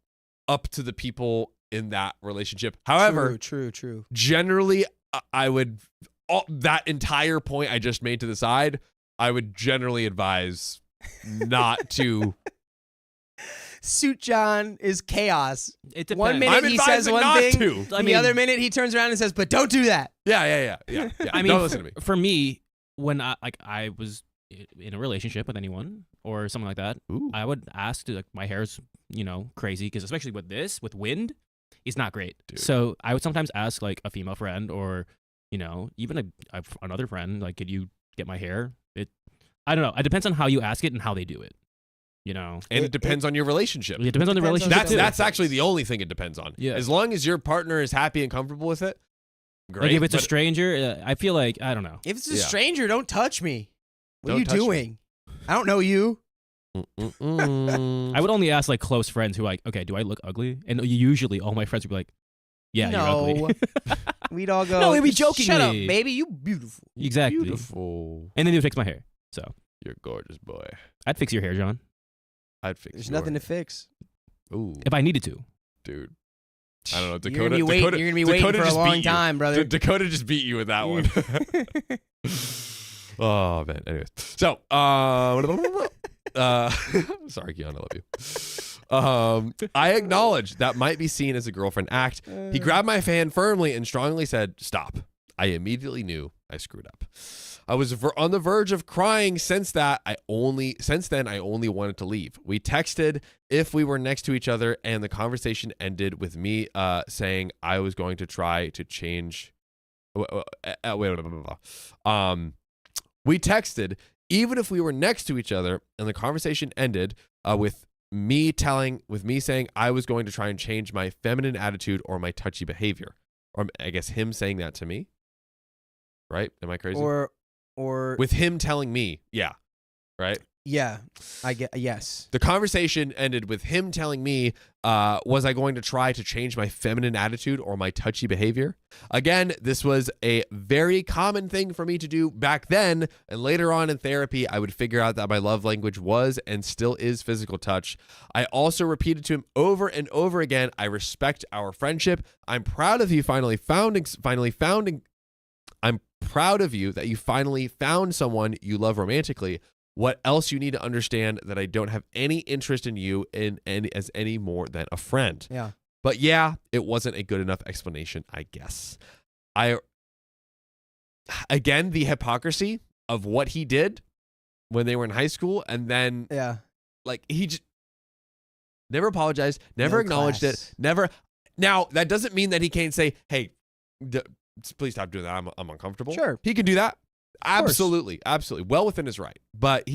S2: up to the people in that relationship. However,
S1: true.
S2: Generally, I would that entire point I just made to the side, I would generally advise not to.
S1: Suit John is chaos.
S4: It depends.
S1: 1 minute he says one thing, the other minute he turns around and says, "But don't do that."
S2: Yeah.
S4: I mean,
S2: don't listen to me.
S4: For me, when I was in a relationship with anyone or something like that, I would ask to my hair's crazy because especially with wind, it's not great.
S2: Dude.
S4: So I would sometimes ask like a female friend or even another friend, like, could you get my hair? I don't know. It depends on how you ask it and how they do it. And
S2: it depends on your relationship.
S4: It depends on the relationship.
S2: That's actually the only thing it depends on.
S4: Yeah.
S2: As long as your partner is happy and comfortable with it, great.
S4: Like if it's a stranger, I feel like, I don't know.
S1: If it's a stranger, don't touch me. What are you
S2: Don't touch
S1: doing? I don't know you.
S4: I would only ask like close friends who like, okay, do I look ugly? And usually all my friends would be like, yeah, you're ugly.
S1: We'd all go,
S4: No, we'd be joking.
S1: Shut up, baby. You beautiful.
S4: Exactly.
S2: Beautiful.
S4: And then they would fix my hair. So
S2: You're a gorgeous boy.
S4: I'd fix your hair, John.
S2: I'd fix
S1: There's
S2: your
S1: nothing to
S2: hair.
S1: fix.
S2: Ooh,
S4: If I needed to.
S2: dude. I don't know. Dakota,
S1: You're gonna be waiting for a
S2: just
S1: long
S2: beat you.
S1: time, brother.
S2: Dakota just beat you with that one. Oh man. Anyways, so sorry, Keon, I love you. I acknowledge that might be seen as a girlfriend act. He grabbed my hand firmly and strongly said, "Stop." I immediately knew I screwed up. I was on the verge of crying. Since then, I only wanted to leave. We texted if we were next to each other, and the conversation ended with me saying I was going to try to change. We texted even if we were next to each other, and the conversation ended with me saying I was going to try and change my feminine attitude or my touchy behavior, or I guess him saying that to me. Right? Am I crazy?
S1: Or
S2: with him telling me, yeah, right?
S1: Yeah, yes.
S2: The conversation ended with him telling me, was I going to try to change my feminine attitude or my touchy behavior? Again, this was a very common thing for me to do back then, and later on in therapy, I would figure out that my love language was and still is physical touch. I also repeated to him over and over again, I respect our friendship. I'm proud of you I'm proud of you that you finally found someone you love romantically. What else you need to understand that I don't have any interest in you as any more than a friend.
S1: Yeah.
S2: But yeah, it wasn't a good enough explanation, I guess. Again, the hypocrisy of what he did when they were in high school, and then like he just never apologized, never acknowledged it, never. Now that doesn't mean that he can't say, "Hey, please stop doing that. I'm uncomfortable."
S1: Sure,
S2: he can do that. Absolutely, well within his right. But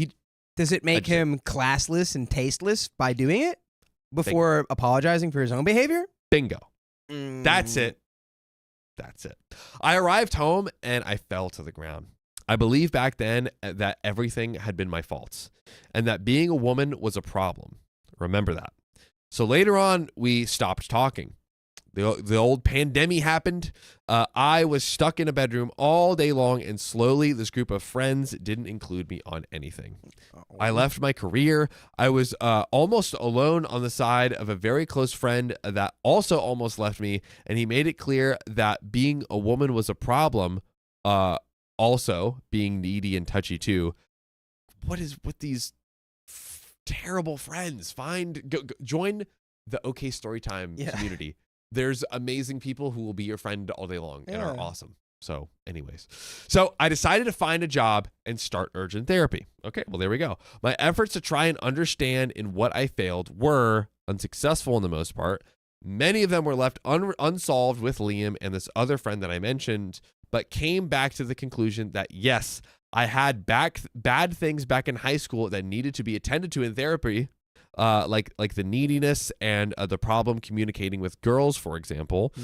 S1: does it make him classless and tasteless by doing it before apologizing for his own behavior?
S2: Bingo. That's it. I arrived home and I fell to the ground. I believed back then that everything had been my faults and that being a woman was a problem. Remember that. So later on, we stopped talking. The old pandemic happened. I was stuck in a bedroom all day long, and slowly this group of friends didn't include me on anything. I left my career. I was almost alone on the side of a very close friend that also almost left me, and he made it clear that being a woman was a problem, also being needy and touchy too. What is with these terrible friends? Join the OK Storytime community. There's amazing people who will be your friend all day long and are awesome. So anyways, I decided to find a job and start urgent therapy. Okay, well, there we go. My efforts to try and understand in what I failed were unsuccessful in the most part. Many of them were left unsolved with Liam and this other friend that I mentioned, but came back to the conclusion that yes, I had bad things back in high school that needed to be attended to in therapy. Like the neediness and the problem communicating with girls, for example.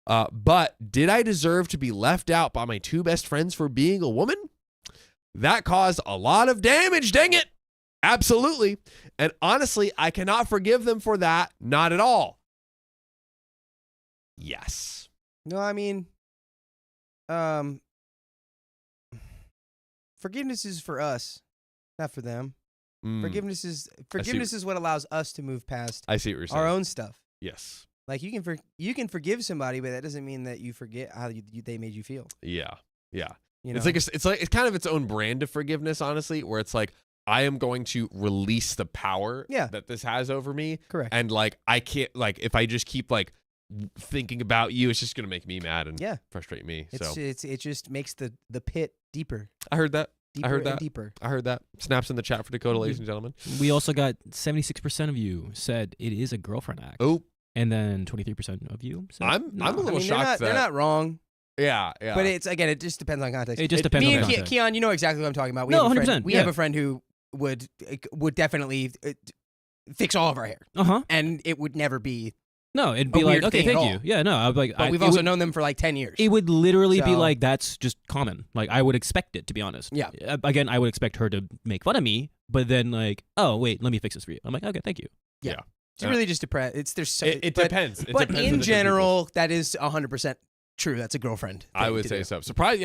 S2: But did I deserve to be left out by my two best friends for being a woman? That caused a lot of damage, dang it. Absolutely. And honestly, I cannot forgive them for that. Not at all. Yes.
S1: No, I mean, forgiveness is for us, not for them. Forgiveness is what allows us to move past
S2: I see what you're saying.
S1: Our own stuff.
S2: Yes.
S1: Like you can forgive somebody, but that doesn't mean that you forget how they made you feel.
S2: Yeah.
S1: You know?
S2: It's kind of its own brand of forgiveness, honestly, where it's like I am going to release the power that this has over me.
S1: Correct.
S2: And like I can't, like if I just keep like thinking about you, it's just gonna make me mad and frustrate me.
S1: It just makes the pit deeper.
S2: I heard that.
S1: Deeper.
S2: I heard that. Snaps in the chat for Dakota, ladies and gentlemen.
S4: We also got 76% of you said it is a girlfriend act.
S2: Oh.
S4: And then 23% of you said
S2: I'm a little shocked
S1: they're not wrong.
S2: Yeah.
S1: But it just depends on context.
S4: It just depends on context.
S1: Keon, you know exactly what I'm talking about. We
S4: 100%.
S1: We have a friend who would definitely fix all of our hair. And it would never be
S4: No, it'd be like, okay, thank you. Yeah, no, I'd be like,
S1: but we've also known them for like 10 years.
S4: It would literally be like, that's just common. Like, I would expect it, to be honest.
S1: Yeah.
S4: Again, I would expect her to make fun of me, but then like, oh, wait, let me fix this for you. I'm like, okay, thank you.
S1: Yeah. It's really just depressed.
S2: It depends.
S1: But in general, that is 100% true. That's a girlfriend.
S2: I would say so. Surprise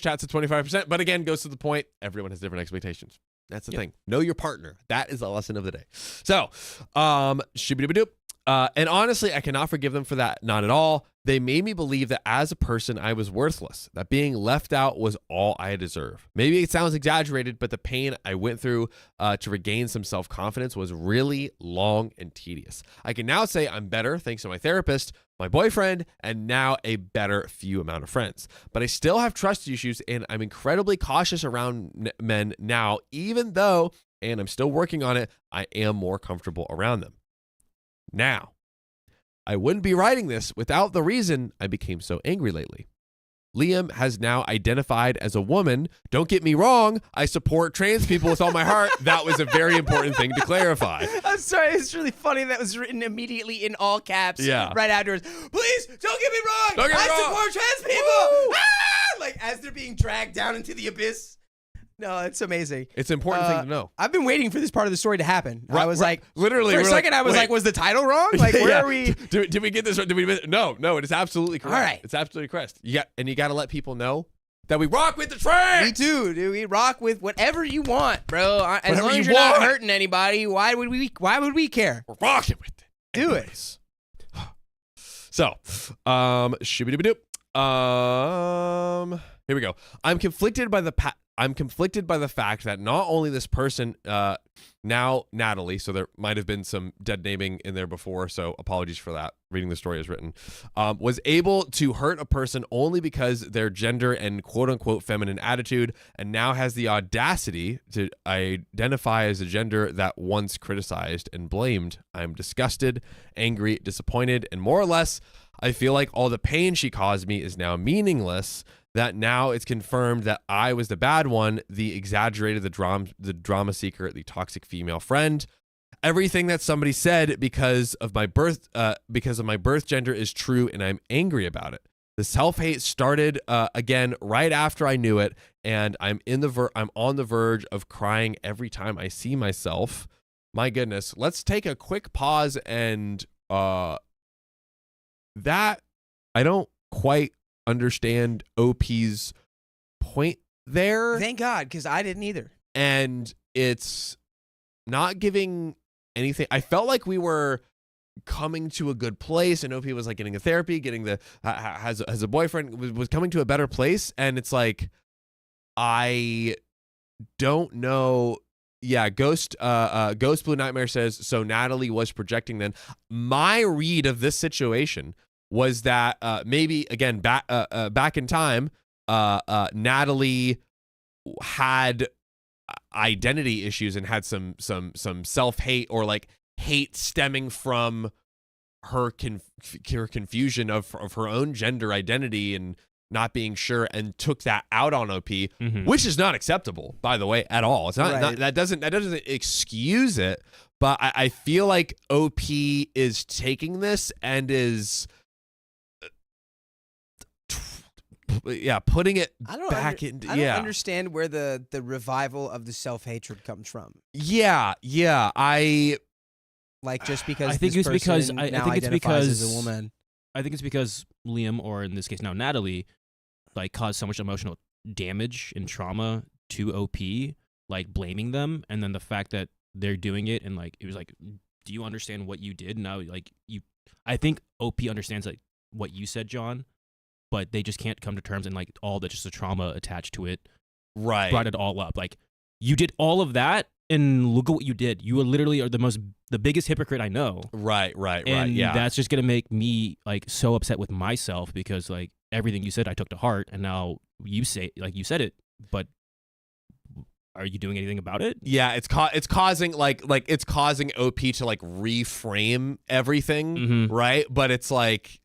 S2: chat's at 25%. But again, goes to the point, everyone has different expectations. That's the thing. Know your partner. That is the lesson of the day. So, shibidi-ba-doop. And honestly, I cannot forgive them for that. Not at all. They made me believe that as a person, I was worthless, that being left out was all I deserve. Maybe it sounds exaggerated, but the pain I went through to regain some self-confidence was really long and tedious. I can now say I'm better thanks to my therapist, my boyfriend, and now a better few amount of friends. But I still have trust issues, and I'm incredibly cautious around men now, even though, and I'm still working on it, I am more comfortable around them. Now, I wouldn't be writing this without the reason I became so angry lately. Liam has now identified as a woman. Don't get me wrong, I support trans people with all my heart. That was a very important thing to clarify.
S1: I'm sorry, it's really funny that was written immediately in all caps right afterwards. Please, don't get me wrong, I support trans people! Ah! Like, as they're being dragged down into the abyss. No, it's amazing.
S2: It's an important thing to know.
S1: I've been waiting for this part of the story to happen. I was like,
S2: literally,
S1: for a second, I was like, was the title wrong? Like, where are we?
S2: Did we get this right? No, it is absolutely correct.
S1: All right.
S2: It's absolutely correct. You got to let people know that we rock with the trans.
S1: We do, dude. We rock with whatever you want, bro. As long as you're not hurting anybody, why would we care?
S2: We're rocking with it.
S1: Do it.
S2: So, shibidi-ba-doop. Here we go. I'm conflicted by the I'm conflicted by the fact that not only this person, now Natalie, so there might have been some dead naming in there before, so apologies for that, reading the story as written, was able to hurt a person only because their gender and quote-unquote feminine attitude, and now has the audacity to identify as a gender that once criticized and blamed. I'm disgusted, angry, disappointed, and more or less, I feel like all the pain she caused me is now meaningless, that now it's confirmed that I was the bad one, the exaggerated, the drama seeker, the toxic female friend. Everything that somebody said because of my birth gender is true, and I'm angry about it. The self-hate started again right after I knew it, and I'm on the verge of crying every time I see myself. My goodness. Let's take a quick pause, and that I don't quite understand OP's point there.
S1: Thank God, because I didn't either.
S2: And it's not giving anything. I felt like we were coming to a good place, and OP was like getting a therapy, getting the has a boyfriend, was coming to a better place, and it's like, I don't know. Yeah, Ghost Blue Nightmare says, so Natalie was projecting then. My read of this situation was that maybe, again, back in time, Natalie had identity issues and had some self-hate, or like hate stemming from her confusion of her own gender identity and not being sure, and took that out on OP, which is not acceptable, by the way, at all. It's not, that doesn't excuse it, but I feel like OP is taking this and is putting it back in.
S1: I don't understand where the revival of the self-hatred comes from.
S2: I
S1: like, just because
S4: I think
S1: this
S4: it's because
S1: person
S4: I
S1: now
S4: think it's
S1: identifies
S4: because
S1: as a woman.
S4: I think it's because Liam, or in this case now Natalie, like caused so much emotional damage and trauma to OP, like blaming them, and then the fact that they're doing it, and like it was like, do you understand what you did? Now, like I think OP understands like what you said, John, but they just can't come to terms, and like all the just the trauma attached to it, brought it all up. Like, you did all of that, and look at what you did. You literally are the biggest hypocrite I know.
S2: Right.
S4: And
S2: Yeah,
S4: that's just gonna make me like so upset with myself, because like everything you said I took to heart, and now you say, like, you said it, but are you doing anything about it?
S2: Yeah, it's causing it's causing OP to like reframe everything, right? But it's like,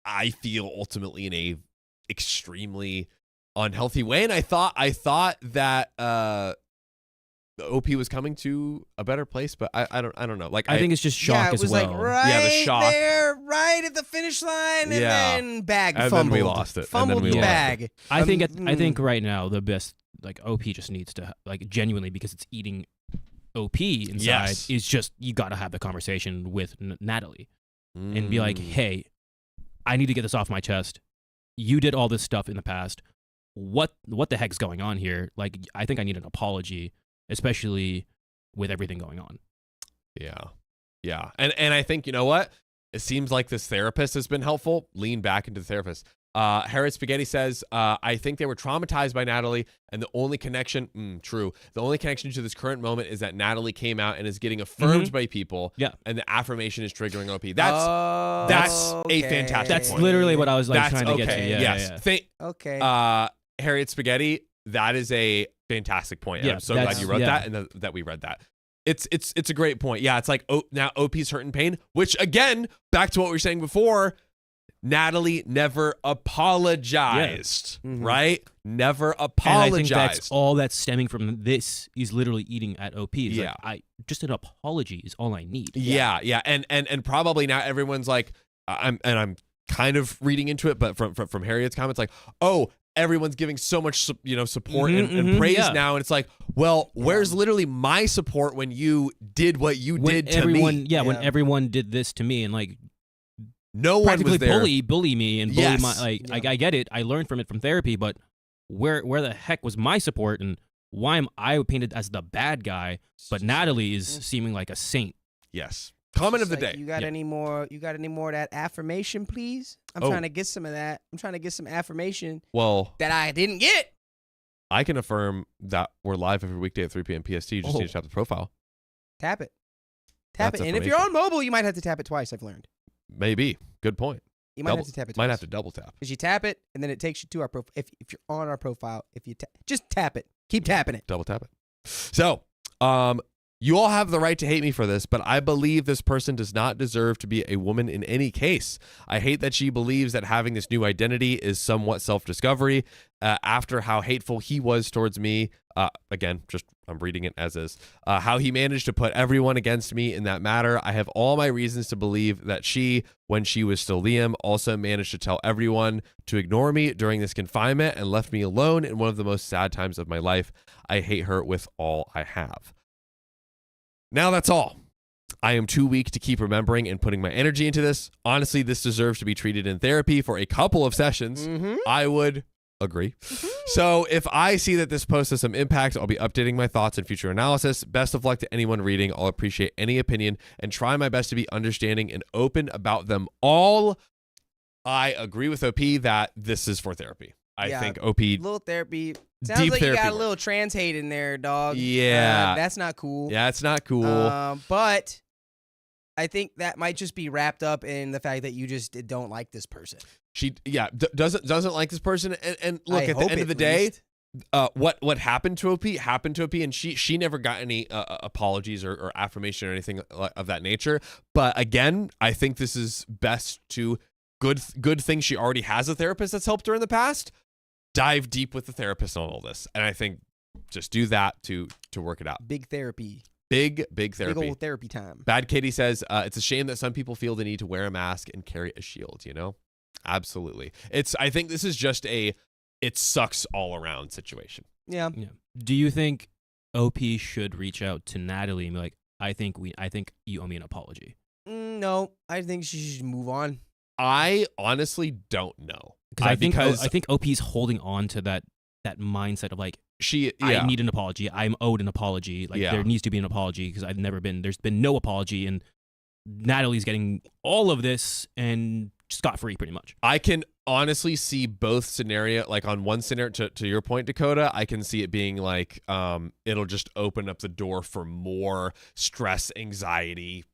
S2: I feel ultimately in a extremely unhealthy way, and I thought that the OP was coming to a better place, but I don't know. Like,
S4: I think it's just shock as well.
S1: Like right
S2: the shock
S1: there, right at the finish line, and then
S2: and
S1: fumbled.
S2: then we lost it.
S1: Fumbled
S2: and then we
S1: the
S2: lost
S1: bag.
S2: it.
S4: I think right now the best, like, OP just needs to, like, genuinely, because it's eating OP inside, is just, you got to have the conversation with Natalie and be like, hey, I need to get this off my chest. You did all this stuff in the past. What the heck's going on here? Like, I think I need an apology, especially with everything going on.
S2: Yeah. And I think, you know what? It seems like this therapist has been helpful. Lean back into the therapist. Harriet Spaghetti says, I think they were traumatized by Natalie, and the only connection, true, the only connection to this current moment is that Natalie came out and is getting affirmed by people, and the affirmation is triggering OP. That's a fantastic
S4: That's
S2: point.
S4: literally what I was like trying to get to.
S2: Yes. Harriet Spaghetti, that is a fantastic point. And I'm so glad you wrote that, and that we read that. It's a great point. Yeah, it's like, now OP's hurt and pain, which, again, back to what we were saying before, Natalie never apologized, right? Never apologized.
S4: And I think that's all that's stemming from this, is literally eating at OP. Like, just an apology is all I need.
S2: Yeah. And probably now everyone's like, I'm kind of reading into it, but from Harriet's comments, like, oh, everyone's giving so much, support and praise now, and it's like, well, where's literally my support when you did what you did to me?
S4: When everyone did this to me, and like,
S2: no one was there.
S4: bully me and bully my, like, I get it. I learned from it from therapy, but where the heck was my support, and why am I painted as the bad guy, but Natalie is seeming like a saint?
S2: Yes. Comment of the day.
S1: You got any more? You got any more of that affirmation, please? I'm trying to get some of that. I'm trying to get some affirmation.
S2: Well,
S1: that I didn't get.
S2: I can affirm that we're live every weekday at 3 p.m. PST. You just need to tap the profile.
S1: Tap it. Tap
S2: That's
S1: it. And if you're on mobile, you might have to tap it twice, I've learned.
S2: Maybe. Good point.
S1: You might have to tap it twice.
S2: Might have to double tap.
S1: Because you tap it, and then it takes you to our profile. If you're on our profile, if you just tap it. Keep tapping it.
S2: Double tap it. So, you all have the right to hate me for this, but I believe this person does not deserve to be a woman in any case. I hate that she believes that having this new identity is somewhat self-discovery after how hateful he was towards me. Again, I'm reading it as is. How he managed to put everyone against me in that matter. I have all my reasons to believe that she, when she was still Liam, also managed to tell everyone to ignore me during this confinement and left me alone in one of the most sad times of my life. I hate her with all I have. Now that's all. I am too weak to keep remembering and putting my energy into this. Honestly, this deserves to be treated in therapy for a couple of sessions. I would agree. So if I see that this post has some impact, I'll be updating my thoughts in future analysis. Best of luck to anyone reading. I'll appreciate any opinion and try my best to be understanding and open about them all. I agree with OP that this is for therapy. I think OP...
S1: little therapy. Sounds
S2: deep
S1: like
S2: therapy
S1: you got a
S2: work.
S1: little trans hate in there, dog.
S2: Yeah.
S1: That's not cool.
S2: Yeah, it's not cool.
S1: But I think that might just be wrapped up in the fact that you just don't like this person.
S2: She doesn't like this person. And look,
S1: I
S2: at the
S1: hope
S2: end of the
S1: at
S2: day,
S1: least.
S2: what happened to OP, and she never got any apologies or affirmation or anything of that nature. But again, I think this is best to good thing she already has a therapist that's helped her in the past. Dive deep with the therapist on all this, and I think just do that to work it out.
S1: Big therapy.
S2: Big therapy.
S1: Big old therapy time.
S2: Bad Katie says it's a shame that some people feel the need to wear a mask and carry a shield. You know, absolutely. I think this is just it sucks all around situation.
S1: Yeah.
S4: Do you think OP should reach out to Natalie and be like, I think you owe me an apology?
S1: No, I think she should move on.
S2: I honestly don't know.
S4: I think OP's holding on to that mindset of like, I need an apology. I'm owed an apology. Like there needs to be an apology because there's been no apology, and Natalie's getting all of this and scot-free pretty much.
S2: I can honestly see both scenario. Like on one scenario, to your point, Dakota, I can see it being like it'll just open up the door for more stress, anxiety,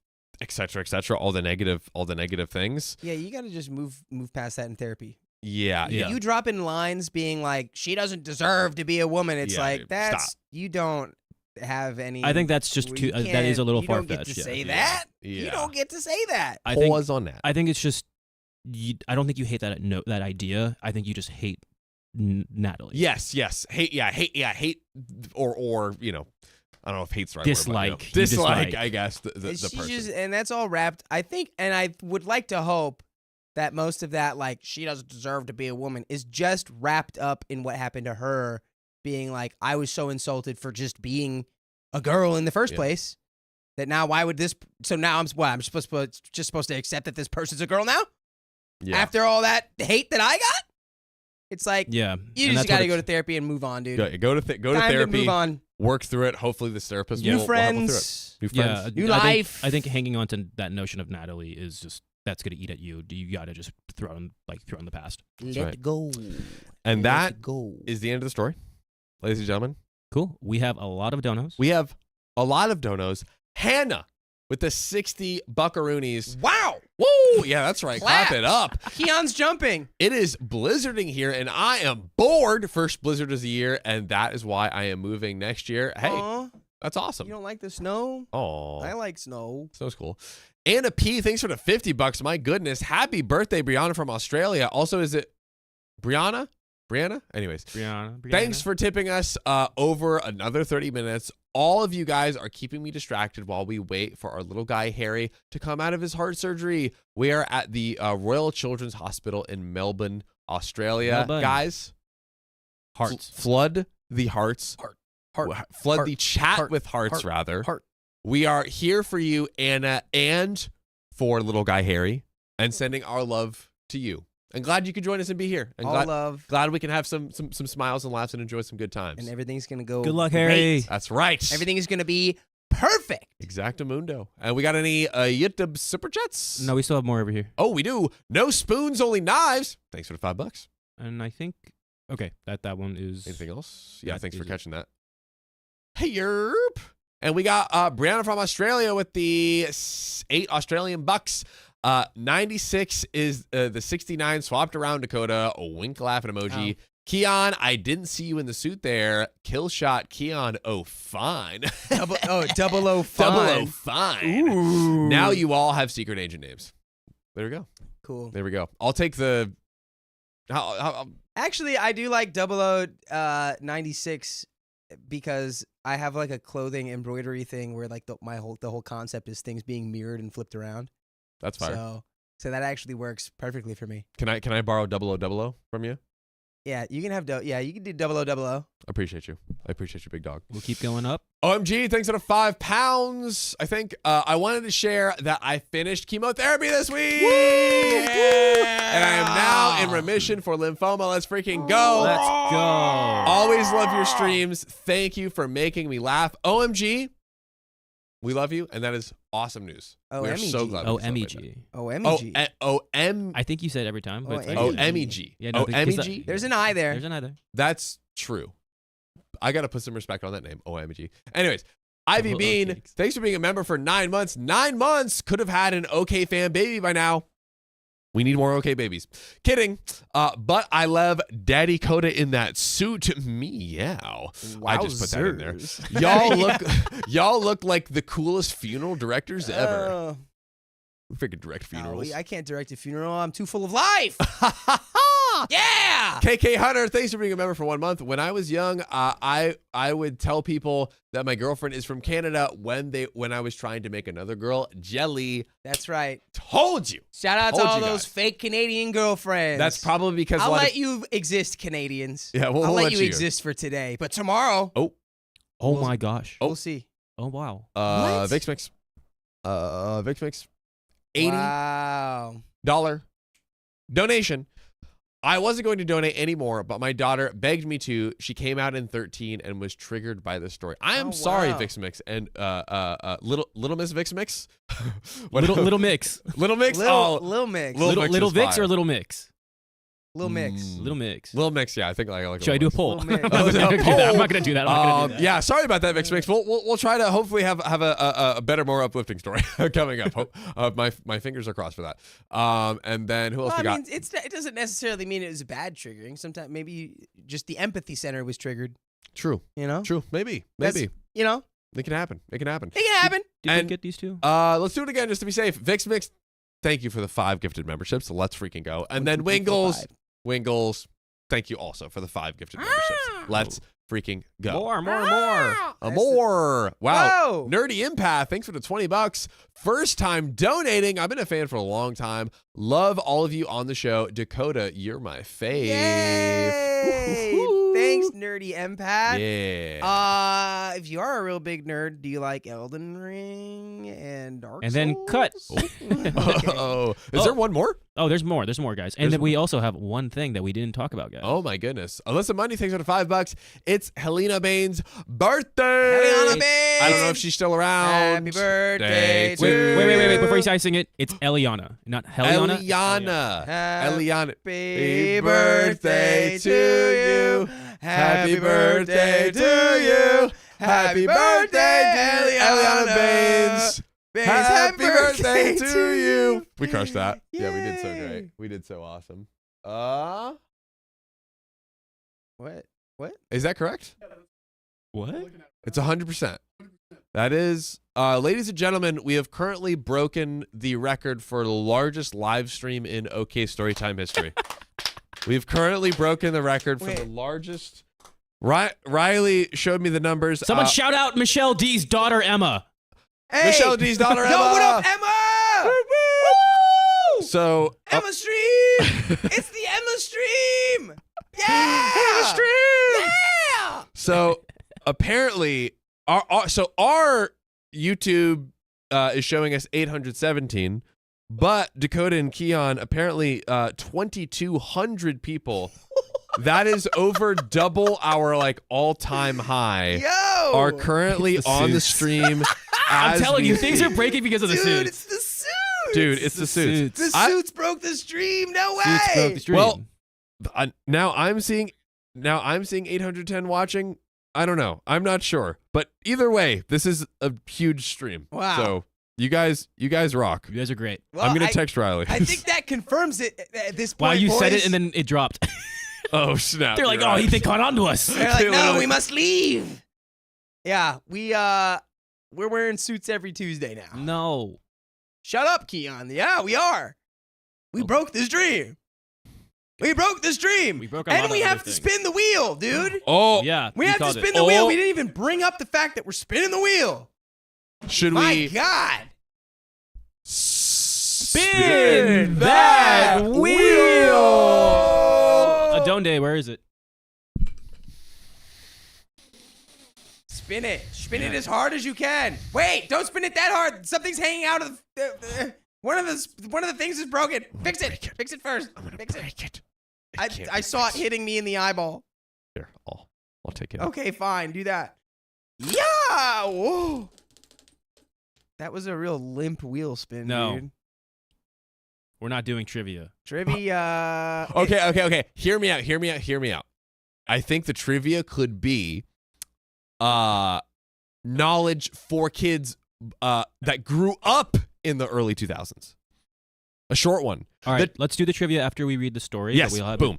S2: etc., all the negative things.
S1: Yeah, you got to just move past that in therapy.
S2: Yeah.
S1: You drop in lines being like, she doesn't deserve to be a woman. It's like,
S2: stop.
S1: You don't have any.
S4: I think that's just too. That is a little far-fetched.
S1: You don't get to say that.
S2: Yeah.
S1: You don't get to say that.
S2: Pause on that.
S4: I think it's just. I don't think you hate that idea. I think you just hate Natalie.
S2: Yes. Hate. Or you know. I don't know if hate's the right
S4: dislike.
S2: word. But, dislike, I guess, the
S1: She
S2: person.
S1: just, and that's all wrapped. I think, and I would like to hope that most of that, like, she doesn't deserve to be a woman, is just wrapped up in what happened to her being like, I was so insulted for just being a girl in the first place that now why would this, so now I'm supposed to accept that this person's a girl now?
S2: Yeah.
S1: After all that hate that I got? It's like,
S4: you
S1: just got to go to therapy and move on, dude.
S2: Go to therapy.
S1: Move on.
S2: Work through it. Hopefully this therapist
S1: New
S2: will help
S1: friends.
S2: through it. New friends.
S1: New life.
S4: I think hanging on to that notion of Natalie is just, that's going to eat at you. You got to just throw in the past.
S1: Let go.
S2: And that
S1: go.
S2: is the end of the story, ladies and gentlemen.
S4: Cool. We have a lot of donos.
S2: Hannah with the 60 buckaroonies.
S1: Wow.
S2: Woo! Yeah, that's right.
S1: Clap.
S2: Clap it up.
S1: Keon's jumping.
S2: It is blizzarding here, and I am bored. First blizzard of the year, and that is why I am moving next year. Hey,
S1: Aww.
S2: that's awesome.
S1: You don't like the snow?
S2: Oh,
S1: I like snow.
S2: Snow's cool. Anna P, thanks for the $50. My goodness. Happy birthday, Brianna from Australia. Also, is it Brianna? Anyways.
S4: Brianna.
S2: Thanks for tipping us over another 30 minutes. All of you guys are keeping me distracted while we wait for our little guy, Harry, to come out of his heart surgery. We are at the Royal Children's Hospital in Melbourne, Australia. Guys,
S4: hearts.
S2: Flood the hearts. Flood the chat with hearts, rather. We are here for you, Anna, and for little guy, Harry, and sending our love to you. And glad you could join us and be here. And glad we can have some smiles and laughs and enjoy some good times.
S1: And everything's going to go
S4: Good luck,
S1: great.
S4: Harry.
S2: That's right.
S1: Everything is going to be perfect.
S2: Exactamundo. And we got any YouTube super chats?
S4: No, we still have more over here.
S2: Oh, we do. No spoons, only knives. Thanks for the $5.
S4: And I think Okay, that one is.
S2: Anything else? Yeah,
S4: That
S2: thanks for
S4: is it.
S2: catching that. Hey, yerp. And we got Brianna from Australia with the 8 Australian bucks. 96 is the 69 swapped around Dakota. A wink laughing emoji. Keon, I didn't see you in the suit there. Kill shot, Keon. Oh, fine.
S1: Double O fine.
S2: Double O fine.
S1: Ooh.
S2: Now you all have secret agent names. There we go.
S1: Cool.
S2: There we go. I'll take the.
S1: Actually, I do like 0096 because I have like a clothing embroidery thing where like the whole concept is things being mirrored and flipped around.
S2: That's fire.
S1: So that actually works perfectly for me.
S2: Can I borrow 0000 from you?
S1: Yeah, you can have you can do 0000.
S2: I appreciate you. I appreciate you, big dog.
S4: We'll keep going up.
S2: OMG, thanks for the £5. I think I wanted to share that I finished chemotherapy this week.
S1: Yeah.
S2: And I am now in remission for lymphoma. Let's freaking go.
S4: Let's go.
S2: Always love your streams. Thank you for making me laugh. OMG, we love you, and that is awesome news. We're so glad.
S4: Oh,
S2: we celebrate
S4: MEG.
S1: Oh,
S2: that.
S1: MEG.
S4: I think you said it every time, but it's
S1: Oh,
S2: MEG.
S4: Yeah, no,
S2: Oh,
S4: because
S2: MEG.
S1: There's an I there.
S4: There's another.
S2: That's true. I got to put some respect on that name. OMG. Anyways, Ivy
S4: Oh,
S2: Bean,
S4: okay.
S2: thanks for being a member for 9 months. 9 months. Could have had an OK fan baby by now. We need more OK babies. Kidding. But I love Daddy Coda in that suit. Meow. I just put that in there. Y'all look like the coolest funeral directors ever. We freaking direct funerals.
S1: I can't direct a funeral. I'm too full of life. Yeah.
S2: KK Hunter, thanks for being a member for 1 month. When I was young, I would tell people that my girlfriend is from Canada when I was trying to make another girl jelly.
S1: That's right.
S2: Told you.
S1: Shout out to
S2: Told
S1: all
S2: you
S1: those
S2: guys.
S1: fake Canadian girlfriends.
S2: That's probably because
S1: I'll let you exist, Canadians.
S2: Yeah,
S1: I'll
S2: we'll
S1: let you
S2: you
S1: exist for today, but tomorrow
S4: Oh
S1: We'll-
S4: my gosh.
S1: we'll see.
S4: Oh wow.
S1: What?
S2: Vix Mix. Vix Mix. $80
S1: Wow.
S2: donation. I wasn't going to donate anymore, but my daughter begged me to. She came out in 13 and was triggered by the story. I am sorry,
S1: wow.
S2: Vix Mix and little Miss Vix Mix.
S4: Little mix.
S2: Little Mix.
S1: Little Mix.
S2: Little Mix
S4: Little
S2: is
S4: Vix
S2: fire.
S4: or Little Mix?
S1: Little Mix.
S4: Little Mix.
S2: Little Mix. Yeah, I think I like.
S4: Should I do a poll?
S1: Little Mix.
S4: I'm not gonna do that. I'm not gonna do that. I'm not gonna do that.
S2: Yeah, sorry about that, Vix Mix. We'll try to hopefully have a better, more uplifting story coming up. My fingers are crossed for that. And then who else we got?
S1: I mean, it doesn't necessarily mean it was bad triggering. Sometimes maybe just the empathy center was triggered.
S2: True.
S1: You know?
S2: True. Maybe.
S1: You know?
S2: It can happen. It can happen.
S1: It can happen.
S4: Did we
S2: And-
S4: get these two?
S2: Let's do it again just to be safe. Vix Mix, thank you for the 5 gifted memberships. Let's freaking go. And then
S1: 1, 2, 3, 4, 5.
S2: Wingles, thank you also for the 5 gifted memberships. Let's freaking go.
S4: More.
S2: More. Wow.
S1: Whoa.
S2: Nerdy Empath, thanks for the $20. First time donating. I've been a fan for a long time. Love all of you on the show. Dakota, you're my fave.
S1: Yay. Thanks, Nerdy Empath.
S2: Yeah.
S1: If you are a real big nerd, do you like Elden Ring and Dark
S4: And
S1: Souls?
S4: then cut.
S2: Oh, is there one more?
S4: Oh, there's more, guys. And
S2: There's
S4: then we also have one thing that we didn't talk about, guys.
S2: Oh my goodness. Alyssa Monday, thanks for the $5. It's Helena Bain's birthday.
S1: Helena Baines.
S2: I don't know if she's still around.
S1: Happy birthday to
S4: Wait. Before you start singing it, it's Eliana, not Heliana.
S2: Eliana. Eliana.
S1: Happy birthday to you. Happy birthday to you. Happy birthday,
S2: Eliana Baines. Happy birthday to
S1: to
S2: you. We crushed that. Yeah, we did so
S1: Yay.
S2: great. We did so awesome.
S1: What?
S2: Is that correct?
S4: What?
S2: It's 100%. That is, ladies and gentlemen, we have currently broken the record for the largest live stream in OK Storytime history. We've currently broken the record for the largest. Riley showed me the numbers.
S4: Someone shout out Michelle D's daughter, Emma.
S1: Hey.
S2: Michelle D's daughter, Emma.
S1: Yo, what up, Emma? Woo!
S2: So,
S1: Emma stream. It's the Emma stream. Yeah.
S2: Emma stream.
S1: Yeah.
S2: So apparently, our YouTube is showing us 817, but Dakota and Keon apparently 2,200 people. That is over double our all-time high.
S1: Yo.
S2: Are currently on the stream.
S4: I'm telling you,
S2: we
S4: things
S2: speak.
S4: are breaking because of the
S1: Dude,
S4: suits.
S1: it's the suits.
S2: Dude, it's the suits.
S1: The suits broke the stream. No way.
S4: Suits broke the stream.
S2: Well, now I'm seeing now I'm seeing 810 watching. I don't know. I'm not sure. But either way, this is a huge stream.
S1: Wow.
S2: So you guys rock.
S4: You guys are great.
S1: Well,
S2: I'm going to text Riley.
S1: I think that confirms it at this point.
S4: Wow, you said it
S1: boys.
S4: and then it dropped.
S2: Oh, snap.
S4: They're like,
S2: You're
S4: oh,
S2: right.
S4: Ethan caught on to us.
S1: They're like, no, we must leave. Yeah, we're wearing suits every Tuesday now.
S4: No.
S1: Shut up, Keon. Yeah, we are. We broke this dream. We broke this dream.
S4: We broke a
S1: and
S4: lot
S1: we
S4: of
S1: have
S4: other
S1: to
S4: things.
S1: spin the wheel, dude.
S2: Oh,
S4: Yeah.
S1: We
S4: you
S1: have to
S4: called it.
S1: spin the wheel.
S2: Oh.
S1: We didn't even bring up the fact that we're spinning the wheel.
S2: should
S1: My
S2: we
S1: God.
S2: spin
S1: that wheel?
S4: Adonde, where is it?
S1: Spin it. Spin it as hard as you can. Wait, don't spin it that hard. Something's hanging out of the one of the things is broken. Fix it. Fix it first. Fix it. I saw it hitting me in the eyeball.
S2: Here, I'll take it.
S1: Okay, fine. Do that. Yeah. Whoa. That was a real limp wheel spin,
S4: No.
S1: dude.
S4: We're not doing trivia.
S1: Trivia.
S2: Okay. Hear me out. I think the trivia could be knowledge for kids that grew up in the early 2000s. A short one.
S4: All right, let's do the trivia after we read the story.
S2: Yes,
S4: But we'll have
S2: boom.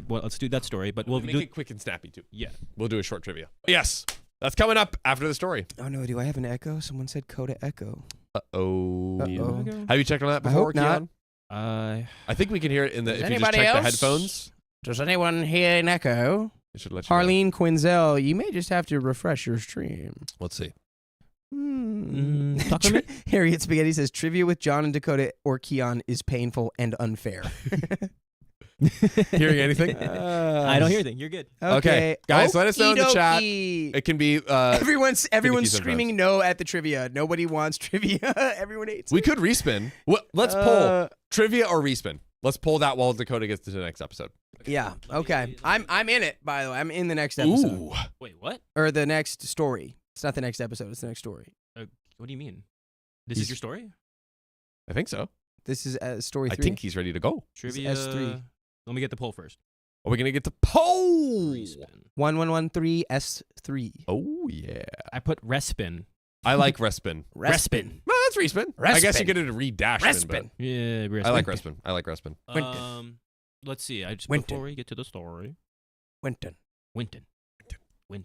S4: Let's do that story. But we'll
S2: make
S4: do
S2: it quick and snappy too.
S4: Yeah.
S2: We'll do a short trivia. Yes. That's coming up after the story.
S1: Oh no, do I have an echo? Someone said Coda Echo.
S2: Uh-oh.
S1: Uh-oh.
S2: Have you checked on that
S1: I
S2: before,
S1: hope not.
S2: Keon?
S4: I
S2: think we can hear it in the
S1: Does
S2: if you just
S1: anybody
S2: check the
S1: else?
S2: headphones.
S1: Does anyone hear an echo?
S2: It should let you know.
S1: Harleen Quinzel, you may just have to refresh your stream.
S2: Let's see.
S4: talk to me.
S1: Harriet Spaghetti says trivia with John and Dakota or Keon is painful and unfair.
S2: Hearing anything?
S4: I don't hear anything. You're good.
S2: Okay. Guys, let us know in the chat.
S1: Okie dokie.
S2: It can be
S1: Everyone's
S2: keys
S1: screaming no at the trivia. Nobody wants trivia. Everyone hates
S2: we
S1: it.
S2: could respin. Let's poll trivia or respin. Let's pull that while Dakota gets to the next episode.
S1: Yeah. Okay. I'm in it, by the way. I'm in the next episode.
S2: Ooh.
S4: Wait, what?
S1: Or the next story. It's not the next episode. It's the next story.
S4: What do you mean? This is your story?
S2: I think so.
S1: This is story 3.
S2: I think he's ready to go.
S4: Trivia.
S1: S3.
S4: Let me get the poll first.
S2: Are we going to get the poll?
S4: Respin.
S1: 1113 S3.
S2: Oh, yeah.
S4: I put respin.
S2: I like respin.
S1: Respin.
S2: Well, that's respin. I guess you
S1: Respin.
S2: get it a re-dash
S1: Respin.
S4: Yeah, respin.
S2: I like respin. I like respin.
S4: Let's see.
S1: Winton.
S4: Before we get to the story.
S1: Winton.
S4: Winton.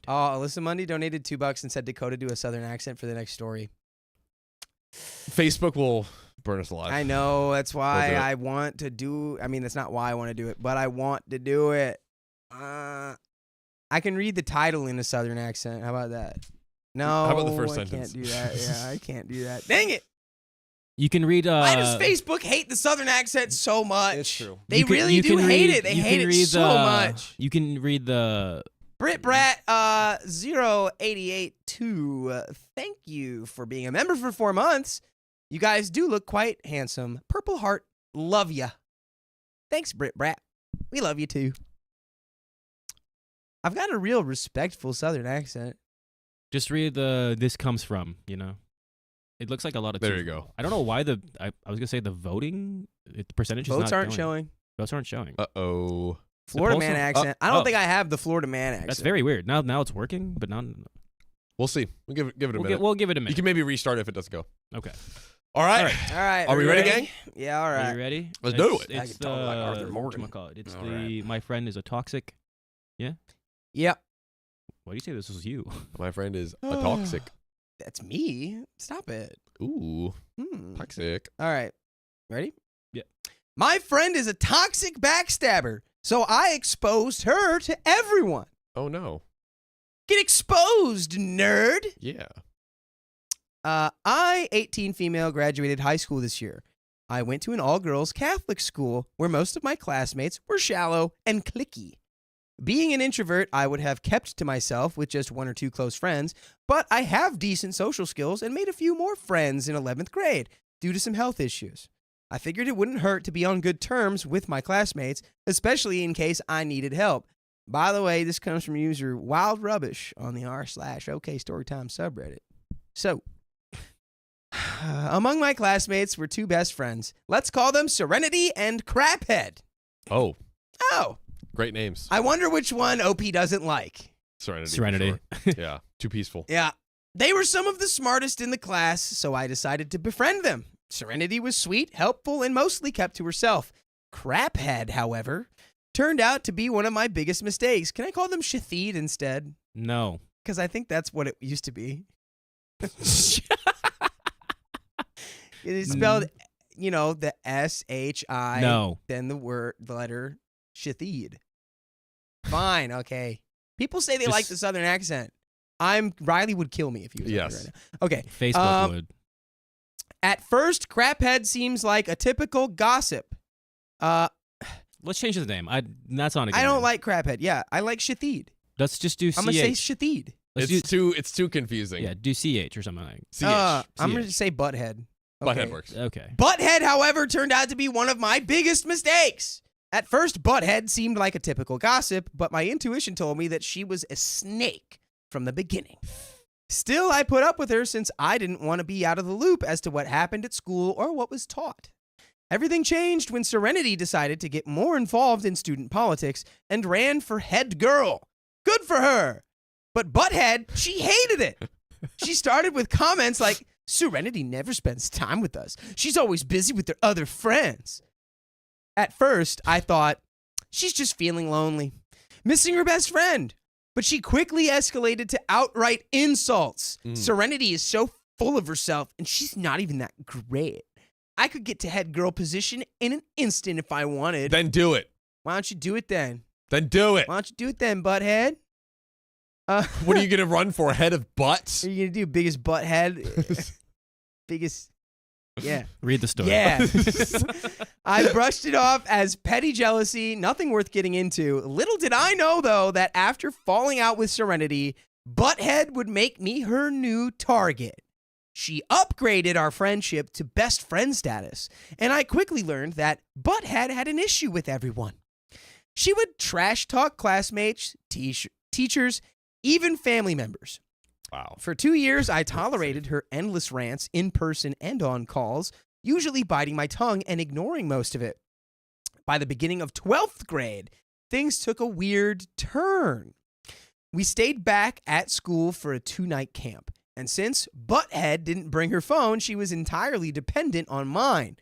S1: Oh, Alyssa Mundy donated $2 and said Dakota do a southern accent for the next story.
S2: Facebook will burn us alive.
S1: I know. That's
S2: We'll
S1: why
S2: do it.
S1: I want to do. I mean, that's not why I want to do it, but I want to do it. I can read the title in a southern accent. How about that? No.
S2: How about the first
S1: I
S2: sentence?
S1: can't do that. Yeah, I can't do that. Dang it.
S4: You can read.
S1: Why does Facebook hate the southern accent so much?
S2: It's true.
S1: They really do hate it. They hate it so much.
S4: You can read the.
S1: Brit Brat 0882. Thank you for being a member for 4 months. You guys do look quite handsome. Purple Heart, love ya. Thanks, Brit Brat. We love you too. I've got a real respectful southern accent.
S4: Just read the. This comes from. You know. It looks like a lot of.
S2: There you go.
S4: I don't know why the. I was gonna say the voting the percentage.
S1: Votes
S4: is not
S1: aren't
S4: going.
S1: showing.
S4: Votes aren't showing.
S2: Uh-oh.
S1: Florida
S4: polls
S1: man
S4: don't-
S1: accent. I don't think I have the Florida man accent.
S4: That's very weird. Now it's working, but now
S2: We'll see. We'll give it a minute.
S4: we'll give it a
S2: You
S4: minute.
S2: can maybe restart if it doesn't go.
S4: Okay.
S2: All right.
S1: All right.
S2: Are we ready, gang?
S1: Yeah, all
S4: Are
S1: right.
S4: you ready?
S2: Let's do it.
S1: I
S4: It's
S1: can talk like Arthur Morgan.
S4: whatchamacallit? It's
S1: All
S4: the my friend is a toxic.
S1: Yep.
S4: Why do you say this was you?
S2: My friend is a toxic.
S1: That's me. Stop it.
S2: Ooh,
S1: Hmm.
S2: toxic.
S1: All right. Ready?
S4: Yeah.
S1: My friend is a toxic backstabber, so I exposed her to everyone.
S2: Oh, no.
S1: Get exposed, nerd.
S2: Yeah.
S1: I, 18 female, graduated high school this year. I went to an all-girls Catholic school where most of my classmates were shallow and cliquey. Being an introvert, I would have kept to myself with just 1 or 2 close friends, but I have decent social skills and made a few more friends in 11th grade due to some health issues. I figured it wouldn't hurt to be on good terms with my classmates, especially in case I needed help. By the way, this comes from user Wild Rubbish on the r/OK Storytime subreddit. So, among my classmates were 2 best friends. Let's call them Serenity and Craphead.
S2: Oh.
S1: Oh,
S2: Great names.
S1: I wonder which one OP doesn't like.
S2: Serenity.
S4: Serenity.
S2: for sure. Yeah. Too peaceful.
S1: Yeah. They were some of the smartest in the class, so I decided to befriend them. Serenity was sweet, helpful, and mostly kept to herself. Craphead, however, turned out to be one of my biggest mistakes. Can I call them Shathid instead?
S4: No.
S1: Because I think that's what it used to be. It is spelled, the S-H-I,
S4: No.
S1: then the letter Shathid. Fine, okay. People say they like the southern accent. Riley would kill me if he was
S2: Yes.
S1: right now. Okay.
S4: Facebook would.
S1: At first, Craphead seems like a typical gossip.
S4: Let's change the name. That's not a good
S1: I don't
S4: name.
S1: like Craphead. Yeah, I like Shathid.
S4: Let's just do CH.
S1: I'm gonna say Shathid.
S2: It's too confusing.
S4: Yeah, do CH or something like
S2: CH.
S1: I'm gonna
S4: CH.
S1: say Butthead.
S2: Butthead
S1: Okay.
S2: works.
S4: Okay.
S1: Butthead, however, turned out to be one of my biggest mistakes. At first, Butthead seemed like a typical gossip, but my intuition told me that she was a snake from the beginning. Still, I put up with her since I didn't want to be out of the loop as to what happened at school or what was taught. Everything changed when Serenity decided to get more involved in student politics and ran for head girl. Good for her. But Butthead, she hated it. She started with comments like, Serenity never spends time with us. She's always busy with her other friends. At first, I thought, she's just feeling lonely, missing her best friend. But she quickly escalated to outright insults. Serenity is so full of herself, and she's not even that great. I could get to head girl position in an instant if I wanted.
S2: Then do it.
S1: Why don't you do it then?
S2: Then do it.
S1: Why don't you do it then, Butthead?
S2: What are you gonna run for? Head of butts?
S1: Are you gonna do biggest butthead? Biggest. Yeah.
S4: Read the story.
S1: Yeah. I brushed it off as petty jealousy, nothing worth getting into. Little did I know, though, that after falling out with Serenity, Butthead would make me her new target. She upgraded our friendship to best friend status, and I quickly learned that Butthead had an issue with everyone. She would trash talk classmates, teachers, even family members.
S2: Wow.
S1: For 2 years, I tolerated her endless rants in person and on calls, usually biting my tongue and ignoring most of it. By the beginning of 12th grade, things took a weird turn. We stayed back at school for a 2-night camp, and since Butthead didn't bring her phone, she was entirely dependent on mine.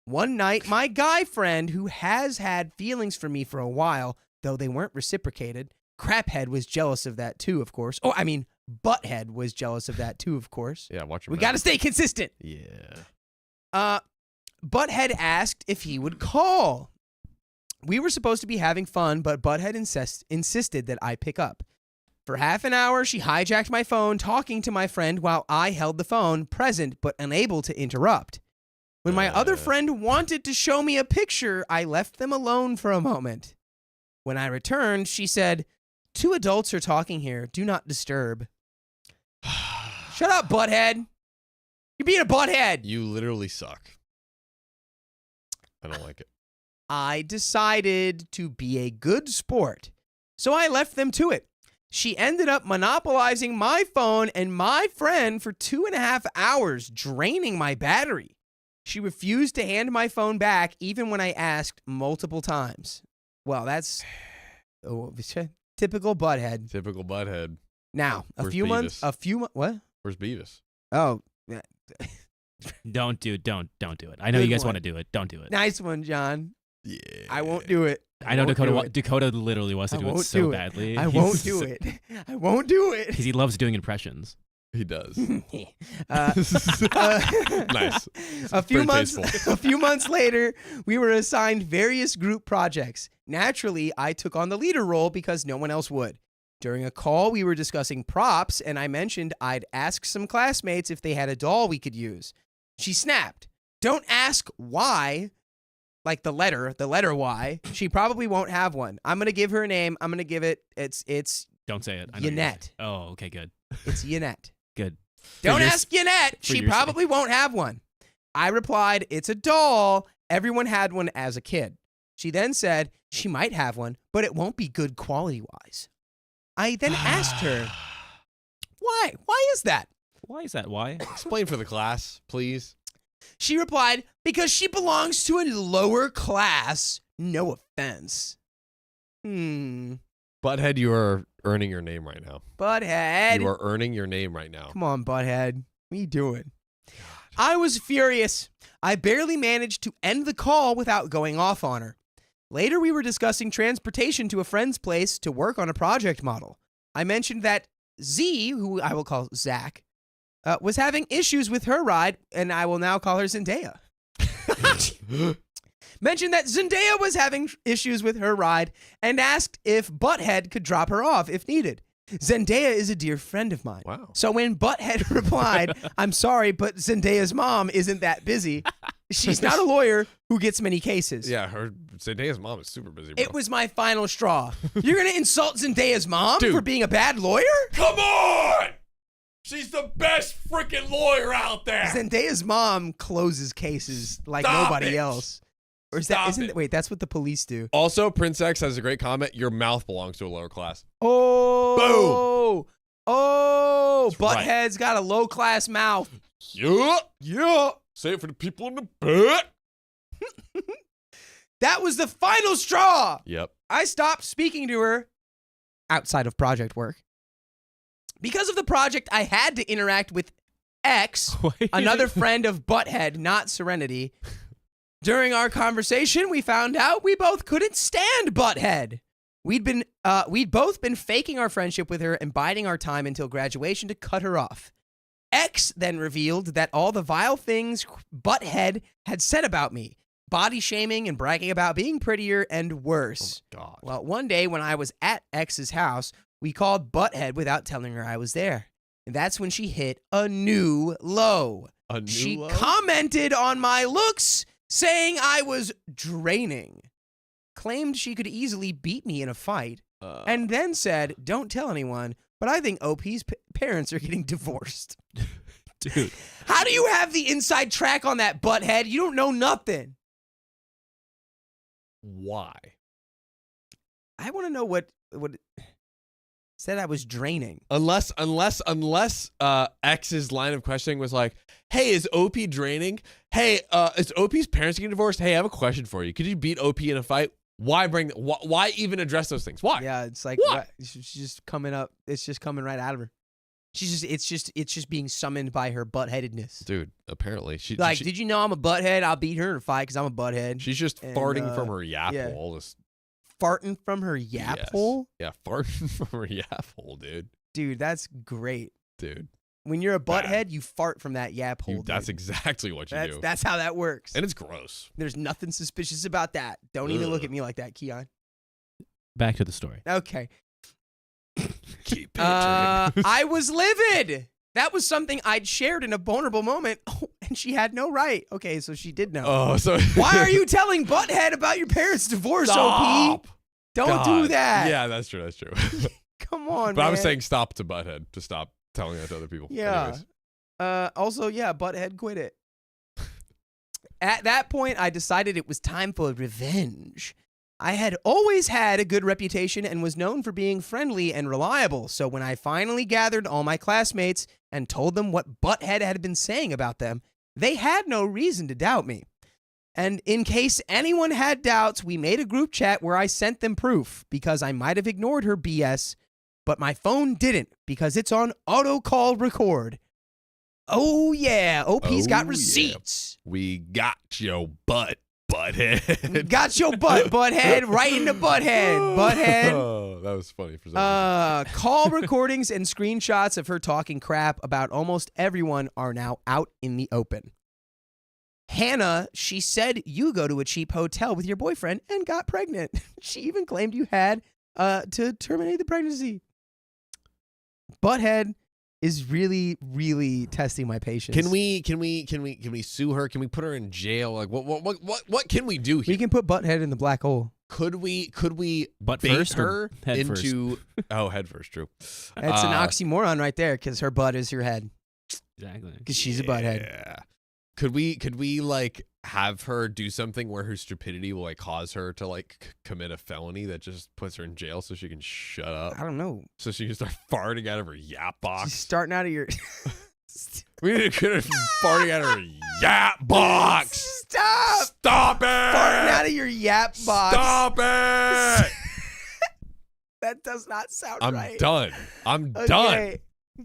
S1: One night, my guy friend, who has had feelings for me for a while, though they weren't reciprocated, Craphead was jealous of that too, of course. Butthead was jealous of that too, of course.
S2: Yeah, watch your
S1: We
S2: mouth.
S1: got to stay consistent.
S2: Yeah.
S1: Butthead asked if he would call. We were supposed to be having fun, but Butthead insisted that I pick up. For half an hour, she hijacked my phone, talking to my friend while I held the phone, present but unable to interrupt. When my other friend wanted to show me a picture, I left them alone for a moment. When I returned, she said, 2 adults are talking here. Do not disturb. Shut up, Butthead. You're being a butthead.
S2: You literally suck. I don't like it.
S1: I decided to be a good sport, so I left them to it. She ended up monopolizing my phone and my friend for 2.5 hours, draining my battery. She refused to hand my phone back even when I asked multiple times. Well, that's typical Butthead.
S2: Typical butthead.
S1: Now,
S2: Where's Beavis?
S1: what?
S2: Where's Beavis?
S1: Oh, yeah.
S4: Don't do it. Don't do it. I know
S1: Good
S4: you guys
S1: one.
S4: want to do it. Don't do it.
S1: Nice one, John.
S2: Yeah.
S1: I won't do it.
S4: I know
S1: won't do
S4: Dakota.
S1: it.
S4: Dakota literally wants to
S1: I
S4: do it
S1: won't
S4: so
S1: do it.
S4: badly.
S1: I won't do it. I won't do it.
S4: Because he loves doing impressions.
S2: He does.
S1: Nice.
S2: A
S1: A few months later, we were assigned various group projects. Naturally, I took on the leader role because no one else would. During a call, we were discussing props, and I mentioned I'd ask some classmates if they had a doll we could use. She snapped. Don't ask why, like the letter Y. She probably won't have one. I'm going to give her a name. I'm going to give it, it's
S4: Don't say it. I know you're
S1: Yannette.
S4: gonna- Oh, okay, good.
S1: It's Yannette.
S4: Good.
S1: Don't
S4: your-
S1: ask Yannette.
S4: for
S1: She
S4: your
S1: probably won't have one. I replied, it's a doll. Everyone had one as a kid. She then said she might have one, but it won't be good quality-wise. I then asked her, why? Why is that?
S4: Why is that? Why?
S2: Explain for the class, please.
S1: She replied, because she belongs to a lower class. No offense.
S2: Butthead, you are earning your name right now.
S1: Butthead.
S2: You are earning your name right now.
S1: Come on, Butthead. What are you doing? I was furious. I barely managed to end the call without going off on her. Later, we were discussing transportation to a friend's place to work on a project model. I mentioned that Z, who I will call Zach, was having issues with her ride, and I will now call her Zendaya. Mentioned that Zendaya was having issues with her ride and asked if Butthead could drop her off if needed. Zendaya is a dear friend of mine.
S2: Wow.
S1: So when Butthead replied, I'm sorry, but Zendaya's mom isn't that busy. She's not a lawyer who gets many cases.
S2: Yeah, Zendaya's mom is super busy, bro.
S1: It was my final straw. You're going to insult Zendaya's mom
S2: Dude.
S1: for being a bad lawyer?
S2: Come on! She's the best freaking lawyer out there!
S1: Zendaya's mom closes cases like
S2: Stop
S1: nobody
S2: it.
S1: else. Or is
S2: Stop
S1: that, isn't
S2: it.
S1: it? Wait, that's what the police do.
S2: Also, Prince X has a great comment. Your mouth belongs to a lower class.
S1: Oh. Boom. Oh.
S2: That's right.
S1: Butthead's got a low-class mouth.
S2: Yeah. Yeah. Say it for the people in the back.
S1: That was the final straw.
S2: Yep.
S1: I stopped speaking to her outside of project work. Because of the project, I had to interact with X, another friend of Butthead, not Serenity. During our conversation, we found out we both couldn't stand Butthead. We'd both been faking our friendship with her and biding our time until graduation to cut her off. X then revealed that all the vile things Butthead had said about me, body shaming and bragging about being prettier and worse.
S2: Oh my God.
S1: Well, one day when I was at X's house, we called Butthead without telling her I was there. And that's when she hit a new low.
S2: A new
S1: She
S2: low?
S1: commented on my looks, saying I was draining. Claimed she could easily beat me in a fight. And then said, don't tell anyone, but I think OP's parents are getting divorced.
S4: Dude.
S1: How do you have the inside track on that, Butthead? You don't know nothing.
S2: Why?
S1: I want to know what said I was draining.
S2: Unless X's line of questioning was like, hey, is OP draining? Hey, is OP's parents getting divorced? Hey, I have a question for you. Could you beat OP in a fight? Why even address those things? Why?
S1: Yeah, it's like
S2: What?
S1: she's just coming up. It's just coming right out of her. It's just being summoned by her buttheadedness.
S2: Dude, apparently she
S1: Did you know I'm a butthead? I'll beat her in a fight because I'm a butthead.
S2: she's just
S1: And,
S2: farting from her yap
S1: yeah.
S2: hole. Just
S1: Farting from her yap
S2: yes.
S1: hole?
S2: Yeah, farting from her yap hole, dude.
S1: Dude, that's great.
S2: Dude.
S1: When you're a
S2: Bad.
S1: butthead, you fart from that yap hole.
S2: That's
S1: dude.
S2: exactly what you do.
S1: That's how that works.
S2: And it's gross.
S1: There's nothing suspicious about that. Don't even look
S2: Ugh.
S1: at me like that, Keon.
S4: Back to the story.
S1: Okay.
S2: Keep picturing.
S1: I was livid. That was something I'd shared in a vulnerable moment, and she had no right. Okay, so she did know.
S2: Oh, so
S1: Why are you telling Butthead about your parents' divorce,
S2: Stop.
S1: OP? Don't
S2: God.
S1: do that.
S2: Yeah, that's true. That's true.
S1: Come on,
S2: But
S1: man.
S2: I was saying stop to Butthead to stop telling that to other people.
S1: Yeah.
S2: Anyways.
S1: Also, yeah, Butthead quit it. At that point, I decided it was time for revenge. I had always had a good reputation and was known for being friendly and reliable, so when I finally gathered all my classmates and told them what Butthead had been saying about them, they had no reason to doubt me. And in case anyone had doubts, we made a group chat where I sent them proof because I might have ignored her BS, but my phone didn't because it's on auto call record. Oh yeah, OP's got
S2: Oh, yeah.
S1: receipts.
S2: We got your butt, Butthead.
S1: We got your butt, Butthead, right into Butthead, Butthead.
S2: Oh, that was funny for some reason.
S1: Call recordings and screenshots of her talking crap about almost everyone are now out in the open. Hannah, she said you go to a cheap hotel with your boyfriend and got pregnant. She even claimed you had to terminate the pregnancy. Butthead is really, really testing my patience.
S2: Can we sue her? Can we put her in jail? Like what can we do here?
S1: We can put Butthead in the black hole.
S2: Could we
S4: Butt
S2: bait
S4: first or
S2: her
S4: head first?
S2: into head first, true.
S1: That's an oxymoron right there because her butt is your head
S4: Exactly.
S1: because she's a butthead.
S2: Yeah. Could we like have her do something where her stupidity will like cause her to like commit a felony that just puts her in jail so she can shut up?
S1: I don't know.
S2: So she can start farting out of her yap
S1: She's
S2: box.
S1: starting out of your...
S2: We need to get her farting out of her yap box.
S1: Stop!
S2: Stop it!
S1: Farting out of your yap box.
S2: Stop it!
S1: That does not sound
S2: I'm
S1: right.
S2: done. I'm done.
S1: Okay.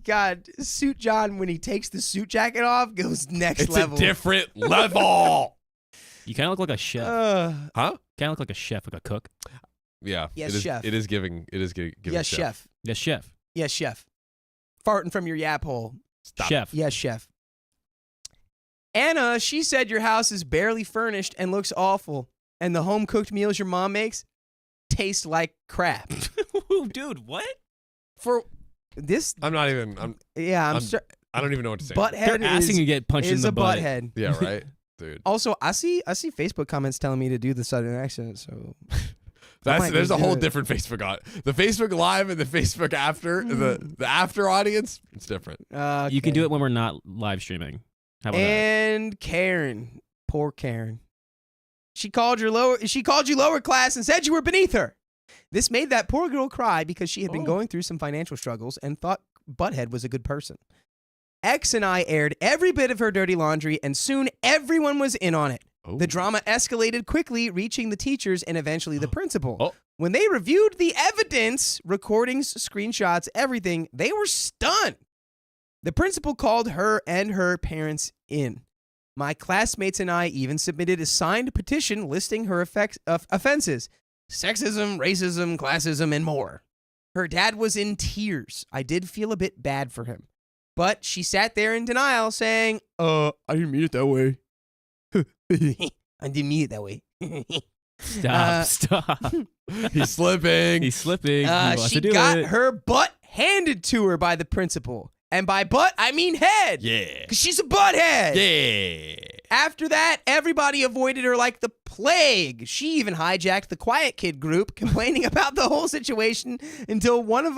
S1: God, Suit John, when he takes the suit jacket off, goes next
S2: It's
S1: level.
S2: a different level.
S4: You kind of look like a chef.
S2: Huh?
S4: Kind of look like a chef, like a cook.
S2: Yeah.
S1: Yes,
S2: it is,
S1: chef.
S2: It is giving.
S1: Yes, chef.
S4: Yes, chef.
S1: Yes, chef. Farting from your yap hole.
S2: Stop.
S4: Chef.
S1: Yes, chef. Anna, she said your house is barely furnished and looks awful, and the home-cooked meals your mom makes taste like crap.
S4: Dude, what?
S2: For
S1: This,
S2: I'm not even. I don't even know what to say.
S1: butthead
S4: They're asking you to get punched in
S1: is
S4: the
S1: a
S4: butt.
S1: butthead.
S2: Yeah. Right, dude.
S1: Also, I see Facebook comments telling me to do the Southern accent, so
S2: There's a
S1: do
S2: whole
S1: it.
S2: different Facebook the Facebook Live and the Facebook after the after audience. It's different.
S4: You can do it when we're not live streaming. How about that?
S1: And Karen, poor Karen. She called you lower class and said you were beneath her. This made that poor girl cry because she had been going through some financial struggles and thought Butthead was a good person. X and I aired every bit of her dirty laundry, and soon everyone was in on it.
S2: Oh.
S1: The drama escalated quickly, reaching the teachers and eventually the principal.
S2: Oh.
S1: When they reviewed the evidence, recordings, screenshots, everything, they were stunned. The principal called her and her parents in. My classmates and I even submitted a signed petition listing her offenses: sexism, racism, classism, and more. Her dad was in tears. I did feel a bit bad for him. But she sat there in denial, saying, I didn't mean it that way. I didn't mean it that way.
S4: Stop.
S2: He's slipping.
S4: He's slipping. He wants
S1: She
S4: to do
S1: got
S4: it.
S1: her butt handed to her by the principal. And by butt, I mean head.
S2: Yeah.
S1: Because she's a butthead.
S2: Yeah.
S1: After that, everybody avoided her like the plague. She even hijacked the Quiet Kid group, complaining about the whole situation until one of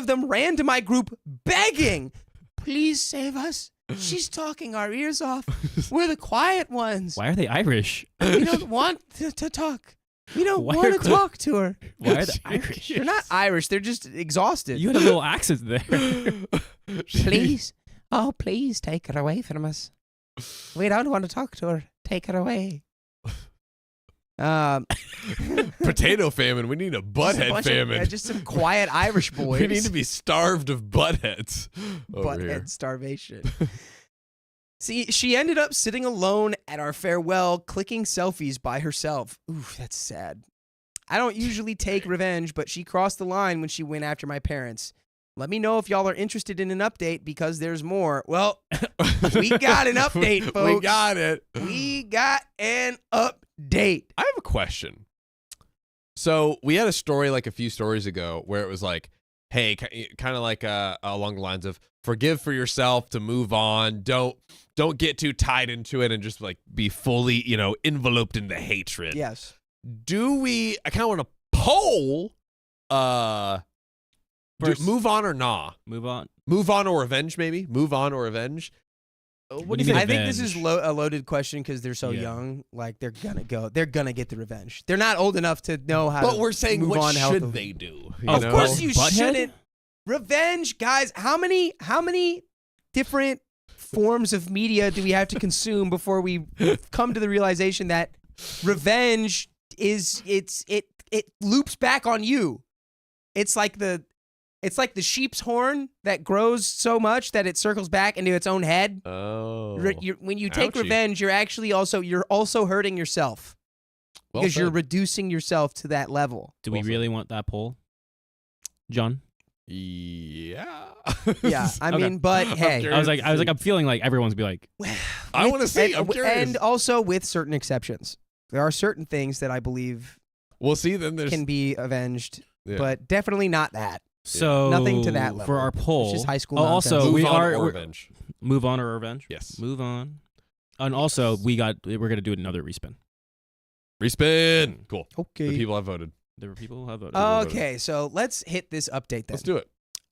S1: them ran to my group begging, "Please save us. She's talking our ears off. We're the quiet ones.
S4: Why are they Irish?
S1: We don't want to talk. We don't
S4: Why
S1: want
S4: are
S1: to
S4: they-
S1: talk to her."
S4: Why are they Irish?
S1: They're not Irish. They're just exhausted.
S4: You had a little accent there.
S1: Please. Oh, please take her away from us. We don't want to talk to her. Take her away.
S2: Potato famine. We need a butthead famine.
S1: Just some quiet Irish boys.
S2: We need to be starved of buttheads over here.
S1: Butthead starvation. See, she ended up sitting alone at our farewell, clicking selfies by herself. Ooh, that's sad. I don't usually take revenge, but she crossed the line when she went after my parents. Let me know if y'all are interested in an update, because there's more. Well, we got an update, folks.
S2: We got it.
S1: We got an update.
S2: I have a question. So we had a story like a few stories ago where it was like, hey, kind of like along the lines of forgive for yourself to move on. Don't get too tied into it and just like be fully, enveloped in the hatred.
S1: Yes.
S2: I kind of want to poll,
S4: First-
S2: move on or nah?
S4: Move on.
S2: Move on or revenge, maybe? Move on or revenge?
S4: What do you mean
S1: I think this is
S4: revenge?
S1: a loaded question because they're so
S4: Yeah.
S1: young. Like they're gonna get the revenge. They're not old enough to know how.
S2: But
S1: to
S2: we're saying,
S1: move
S2: what
S1: on
S2: should
S1: healthily.
S2: they do?
S4: Of
S2: know?
S1: course you
S4: Butthead?
S1: shouldn't. Revenge, guys. How many different forms of media do we have to consume before we come to the realization that revenge it loops back on you? It's like the sheep's horn that grows so much that it circles back into its own head.
S2: Oh.
S1: When you take
S2: Ouchie.
S1: revenge, you're also hurting yourself
S2: Well
S1: because you're
S2: said.
S1: reducing yourself to that level.
S4: Do we
S2: Well
S4: really want that poll, John?
S2: Yeah.
S1: Yeah, I
S4: Okay.
S1: mean, but hey,
S2: curious.
S4: I'm feeling like everyone's be like,
S2: I want to see. I'm
S1: and,
S2: curious.
S1: and also with certain exceptions. There are certain things that I believe
S2: We'll see. Then there's.
S1: can be avenged,
S2: Yeah.
S1: but definitely not that.
S4: so
S1: Nothing to that level.
S4: for our poll.
S1: It's just high school
S4: Oh,
S1: nonsense.
S4: also
S2: move
S4: we
S2: on
S4: are
S2: or
S4: we're-
S2: revenge.
S4: move on or revenge.
S2: Yes.
S4: Move on. And also we're gonna do another respin.
S2: Respin. Cool.
S1: Okay.
S2: The people have voted.
S4: There were people who have voted.
S1: Okay, so let's hit this update then.
S2: Let's do it.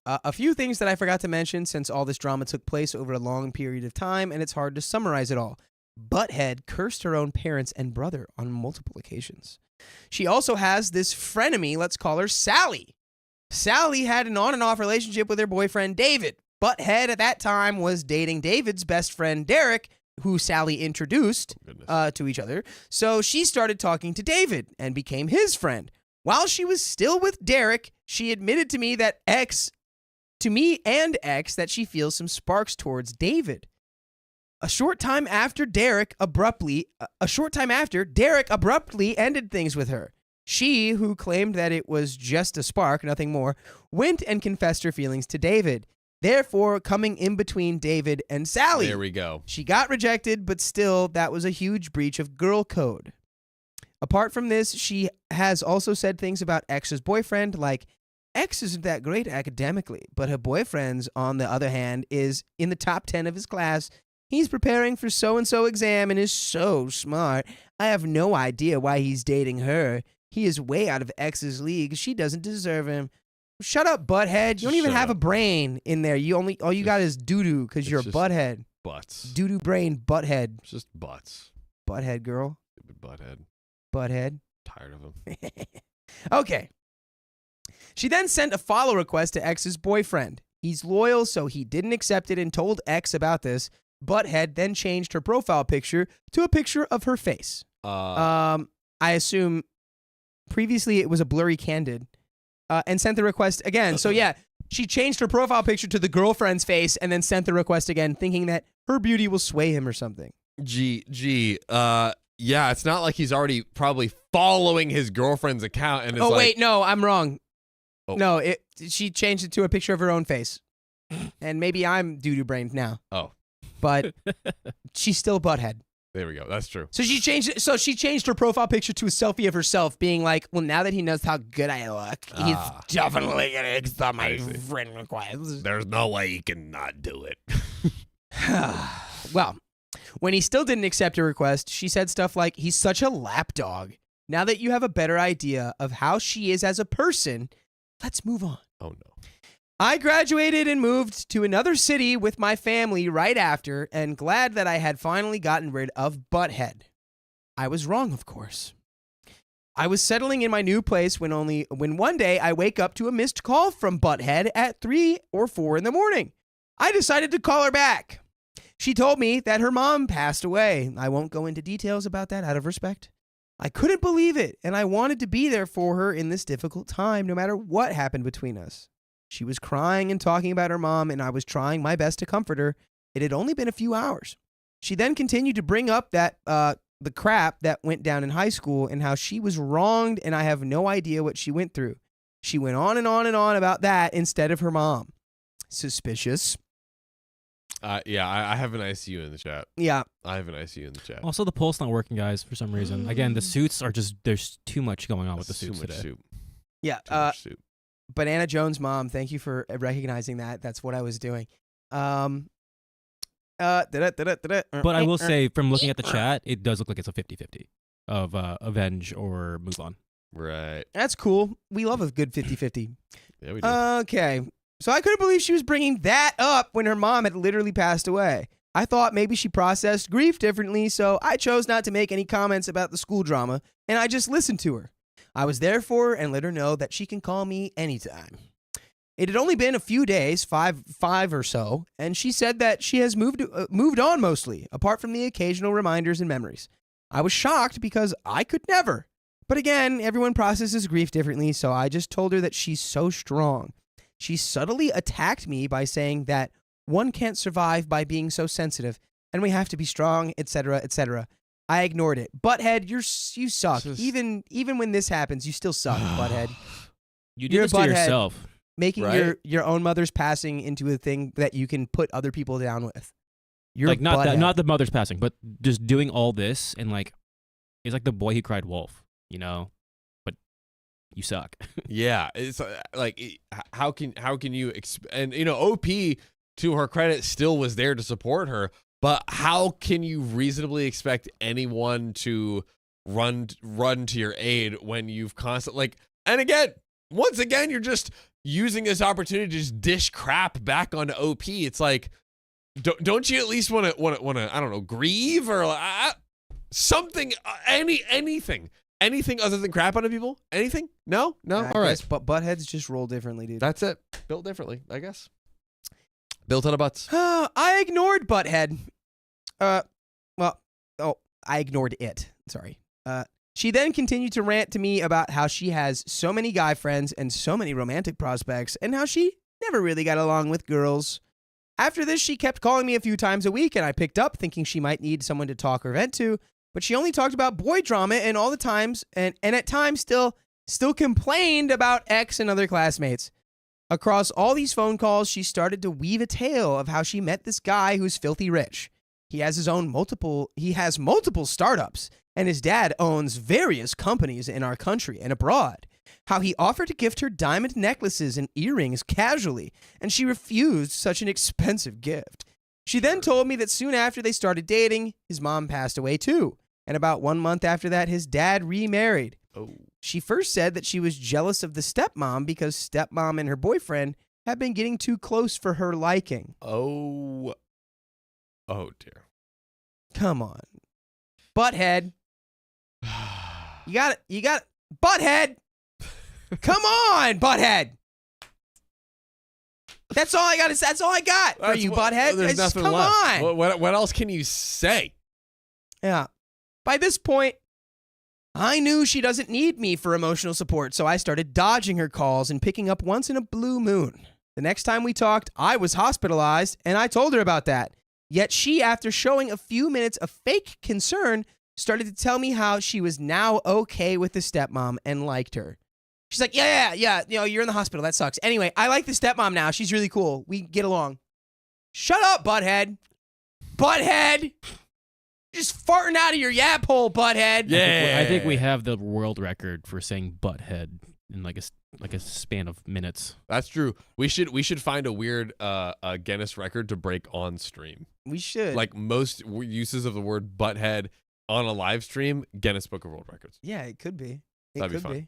S1: A few things that I forgot to mention since all this drama took place over a long period of time, and it's hard to summarize it all. Butthead cursed her own parents and brother on multiple occasions. She also has this frenemy, let's call her Sally. Sally had an on and off relationship with her boyfriend David. Butthead at that time was dating David's best friend Derek, who Sally introduced
S2: Goodness.
S1: to each other. So she started talking to David and became his friend. While she was still with Derek, she admitted to me that X that she feels some sparks towards David. A short time after, Derek abruptly ended things with her. She, who claimed that it was just a spark, nothing more, went and confessed her feelings to David, therefore coming in between David and Sally.
S2: There we go.
S1: She got rejected, but still, that was a huge breach of girl code. Apart from this, she has also said things about X's boyfriend, like, X isn't that great academically, but her boyfriend's, on the other hand, is in the top 10 of his class. He's preparing for so-and-so exam and is so smart. I have no idea why he's dating her. He is way out of X's league. She doesn't deserve him. Shut up, butthead. You don't even have a brain in there. All you got is doo-doo because you're a butthead.
S2: Butts.
S1: Doo-doo brain, butthead.
S2: It's just butts.
S1: Butthead girl.
S2: Stupid butthead.
S1: Butthead.
S2: Tired of him.
S1: Okay. She then sent a follow request to X's boyfriend. He's loyal, so he didn't accept it and told X about this. Butthead then changed her profile picture to a picture of her face. I assume previously it was a blurry candid, and sent the request again. So yeah, she changed her profile picture to the girlfriend's face and then sent the request again, thinking that her beauty will sway him or something.
S2: Yeah, it's not like he's already probably following his girlfriend's account and is
S1: wait, no, I'm wrong.
S2: Oh.
S1: No, she changed it to a picture of her own face. And maybe I'm doo-doo brained now.
S2: Oh.
S1: But she's still butthead.
S2: There we go. That's true.
S1: So she changed her profile picture to a selfie of herself, being like, "Well, now that he knows how good I look, he's definitely gonna accept my friend request."
S2: There's no way he can not do it.
S1: Well, when he still didn't accept her request, she said stuff like, "He's such a lapdog. Now that you have a better idea of how she is as a person, let's move on."
S2: Oh no.
S1: I graduated and moved to another city with my family right after, and glad that I had finally gotten rid of Butthead. I was wrong, of course. I was settling in my new place when one day I wake up to a missed call from Butthead at 3 or 4 in the morning. I decided to call her back. She told me that her mom passed away. I won't go into details about that out of respect. I couldn't believe it, and I wanted to be there for her in this difficult time, no matter what happened between us. She was crying and talking about her mom, and I was trying my best to comfort her. It had only been a few hours. She then continued to bring up that the crap that went down in high school and how she was wronged, and I have no idea what she went through. She went on and on and on about that instead of her mom. Suspicious.
S2: Yeah, I have an ICU in the chat.
S1: Yeah.
S2: I have an ICU in the chat.
S4: Also, the poll's not working, guys, for some reason. Again, the suits are just, there's too much going on with the suits today.
S2: Soup.
S1: Yeah.
S2: Too much soup.
S1: Banana Jones' mom, thank you for recognizing that. That's what I was doing.
S4: But I will say, from looking at the chat, it does look like it's a 50-50 of avenge or move on.
S2: Right.
S1: That's cool. We love a good 50-50.
S2: Yeah, we do.
S1: Okay. So I couldn't believe she was bringing that up when her mom had literally passed away. I thought maybe she processed grief differently, so I chose not to make any comments about the school drama, and I just listened to her. I was there for her and let her know that she can call me anytime. It had only been a few days, five or so, and she said that she has moved on mostly, apart from the occasional reminders and memories. I was shocked because I could never. But again, everyone processes grief differently, so I just told her that she's so strong. She subtly attacked me by saying that one can't survive by being so sensitive, and we have to be strong, etc., etc. I ignored it. Butthead, you suck. Even when this happens, you still suck, Butthead.
S4: You did this to yourself.
S1: Making
S2: right?
S1: your own mother's passing into a thing that you can put other people down with. You're
S4: like
S1: not
S4: the mother's passing, but just doing all this and like it's like the boy who cried wolf, you know. But you suck.
S2: Yeah, it's like how can you and you know OP to her credit still was there to support her, but how can you reasonably expect anyone to run to your aid when you've constantly like and again once again you're just using this opportunity to just dish crap back onto OP. It's like don't you at least want to I don't know grieve or something anything other than crap onto people? Anything? No? All right.
S1: But buttheads just roll differently, dude.
S2: That's it. Built differently, I guess. Built out of butts.
S1: I ignored Butthead. I ignored it. Sorry. She then continued to rant to me about how she has so many guy friends and so many romantic prospects and how she never really got along with girls. After this, she kept calling me a few times a week, and I picked up thinking she might need someone to talk or vent to, but she only talked about boy drama and all the times and at times still complained about ex and other classmates. Across all these phone calls, she started to weave a tale of how she met this guy who's filthy rich. He has multiple startups, and his dad owns various companies in our country and abroad. How he offered to gift her diamond necklaces and earrings casually, and she refused such an expensive gift. She then told me that soon after they started dating, his mom passed away too, and about 1 month after that, his dad remarried.
S2: Oh.
S1: She first said that she was jealous of the stepmom because stepmom and her boyfriend had been getting too close for her liking.
S2: Oh dear.
S1: Come on. Butthead. You got it. Butthead. Come on, butthead. That's all I got. That's all I got for you, butthead.
S2: There's nothing
S1: come
S2: left.
S1: on.
S2: What else can you say?
S1: Yeah. By this point, I knew she doesn't need me for emotional support, so I started dodging her calls and picking up once in a blue moon. The next time we talked, I was hospitalized, and I told her about that. Yet she, after showing a few minutes of fake concern, started to tell me how she was now okay with the stepmom and liked her. She's like, yeah, you know, you're in the hospital. That sucks. Anyway, I like the stepmom now. She's really cool. We get along. Shut up, butthead. Butthead. Just farting out of your yap hole, butthead.
S2: Yeah.
S4: I think we have the world record for saying butthead in like a span of minutes.
S2: That's true. We should find a weird Guinness record to break on stream.
S1: We should.
S2: Like most uses of the word butthead on a live stream, Guinness Book of World Records.
S1: Yeah, it could be. It
S2: That'd be
S1: could
S2: fun.
S1: be.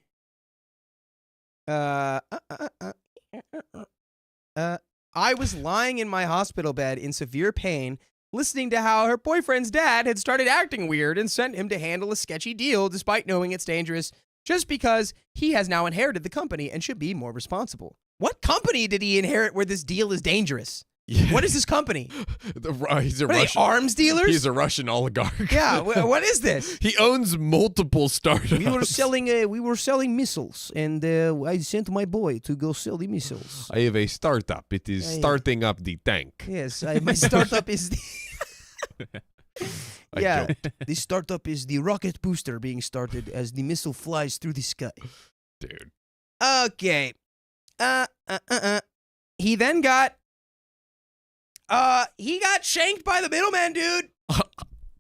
S1: I was lying in my hospital bed in severe pain, listening to how her boyfriend's dad had started acting weird and sent him to handle a sketchy deal despite knowing it's dangerous, just because he has now inherited the company and should be more responsible. What company did he inherit where this deal is dangerous?
S2: Yeah.
S1: What is this company?
S2: He's a
S1: What are they,
S2: Russian
S1: arms dealers?
S2: He's a Russian oligarch.
S1: Yeah, what is this?
S2: He owns multiple startups.
S1: We were selling missiles, and I sent my boy to go sell the missiles.
S2: I have a startup. It is starting up the tank.
S1: Yes, my startup is
S2: I
S1: yeah.
S2: joked,
S1: The startup is the rocket booster being started as the missile flies through the sky.
S2: dude.
S1: Okay. He then got shanked by the middleman, dude.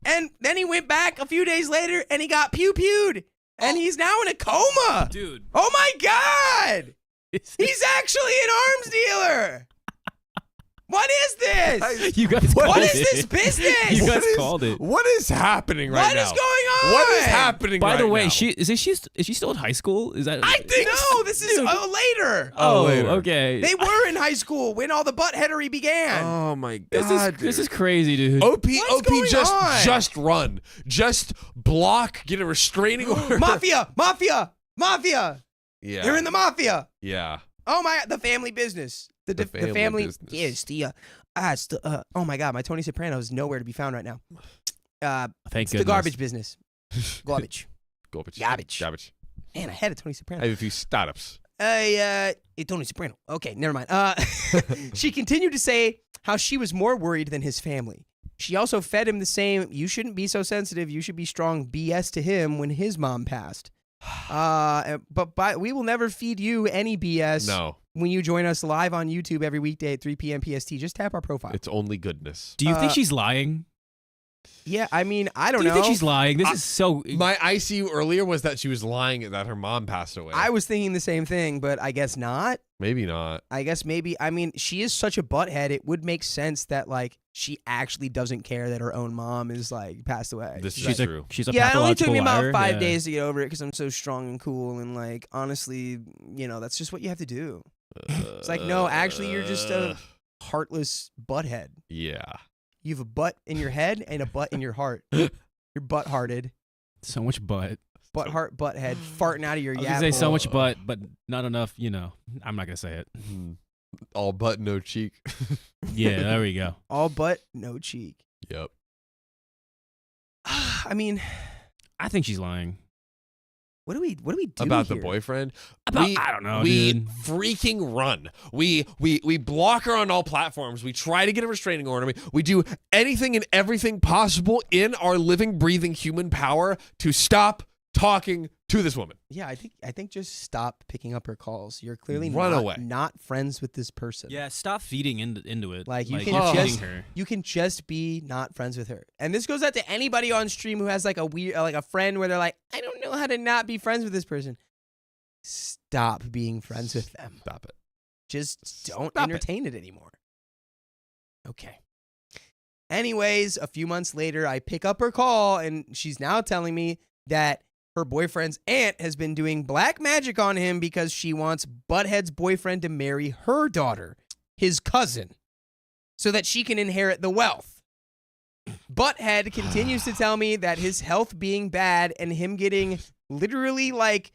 S1: And then he went back a few days later and he got pew-pewed. And he's now in a coma.
S4: Dude.
S1: Oh my God. He's actually an arms dealer. What is this?
S4: You guys
S1: What
S4: called
S1: is
S4: it.
S1: this business?
S4: You guys
S2: What is-
S4: called it.
S2: What is happening right
S1: What
S2: now?
S1: is going on?
S2: What is happening
S4: By
S2: right
S4: the way,
S2: now?
S4: is she still in high school? Is that
S2: I think
S1: No, this is later.
S4: Oh,
S2: later.
S4: okay.
S1: They were in high school when all the buttheadery began.
S2: Oh my God.
S4: this is crazy, dude.
S2: OP
S1: What's going on?
S2: just run. Just block, get a restraining order.
S1: Mafia.
S2: Yeah.
S1: You're in the mafia.
S2: Yeah.
S1: Oh my God, the family business. The family
S2: business.
S1: Yes, oh my God, my Tony Soprano is nowhere to be found right now.
S4: Thank
S1: It's
S4: goodness.
S1: the garbage business. Garbage.
S2: Garbage.
S1: Man, I had a Tony
S2: I
S1: Soprano.
S2: have a few startups.
S1: Tony Soprano. Okay, never mind. She continued to say how she was more worried than his family. She also fed him the same, you shouldn't be so sensitive, you should be strong BS to him when his mom passed. But we will never feed you any BS.
S2: No.
S1: When you join us live on YouTube every weekday at 3 p.m. PST, just tap our profile.
S2: It's only goodness.
S4: Do you think she's lying?
S1: Yeah, I mean, I don't
S4: Do you
S1: know.
S4: think she's lying? This is so.
S2: My ICU earlier was that she was lying that her mom passed away.
S1: I was thinking the same thing, but I guess not.
S2: Maybe not.
S1: I guess maybe. I mean, she is such a butthead. It would make sense that like she actually doesn't care that her own mom is like passed away.
S2: This
S4: She's
S2: is true.
S4: She's a
S1: Yeah, it only took
S4: pathological
S1: me about
S4: liar.
S1: 5
S4: Yeah.
S1: days to get over it because I'm so strong and cool and like honestly, you know, that's just what you have to do. It's like, no, actually, you're just a heartless butthead.
S2: Yeah.
S1: You have a butt in your head and a butt in your heart. You're butt-hearted,
S4: So much butt.
S1: butthead, farting out of your
S4: I was
S1: yap.
S4: gonna say so
S1: hole.
S4: much butt, but not enough. You know, I'm not gonna say it.
S2: All butt, no cheek.
S4: Yeah, there we go.
S1: All butt, no cheek.
S2: Yep.
S1: I mean,
S4: I think she's lying.
S1: What do we do
S2: about
S1: here?
S2: the boyfriend?
S4: I don't know,
S2: We
S4: dude.
S2: freaking run. We block her on all platforms. We try to get a restraining order. We do anything and everything possible in our living, breathing human power to stop talking to this woman.
S1: Yeah, I think just stop picking up her calls. You're clearly
S2: Run away.
S1: not friends with this person.
S4: Yeah, stop feeding into it.
S1: Like, you
S4: you're
S1: can
S4: feeding
S1: just
S4: her.
S1: you can just be not friends with her. And this goes out to anybody on stream who has like a weird like a friend where they're like, I don't know how to not be friends with this person. Stop being friends with them.
S2: Stop it.
S1: Just don't
S2: Stop
S1: entertain it anymore. Okay. Anyways, a few months later, I pick up her call and she's now telling me that her boyfriend's aunt has been doing black magic on him because she wants Butthead's boyfriend to marry her daughter, his cousin, so that she can inherit the wealth. Butthead continues to tell me that his health being bad and him getting literally like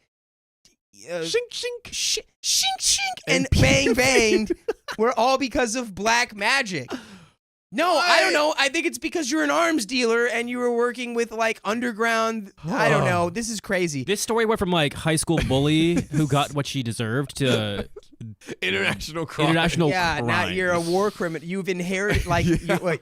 S2: Shink, shink.
S1: shink, shink, and bang, banged were all because of black magic. No, I don't know. I think it's because you're an arms dealer and you were working with like underground. I don't know. This is crazy.
S4: This story went from like high school bully who got what she deserved to
S2: International crime.
S4: international
S1: Yeah,
S4: crime.
S1: now you're a war criminal. You've inherited like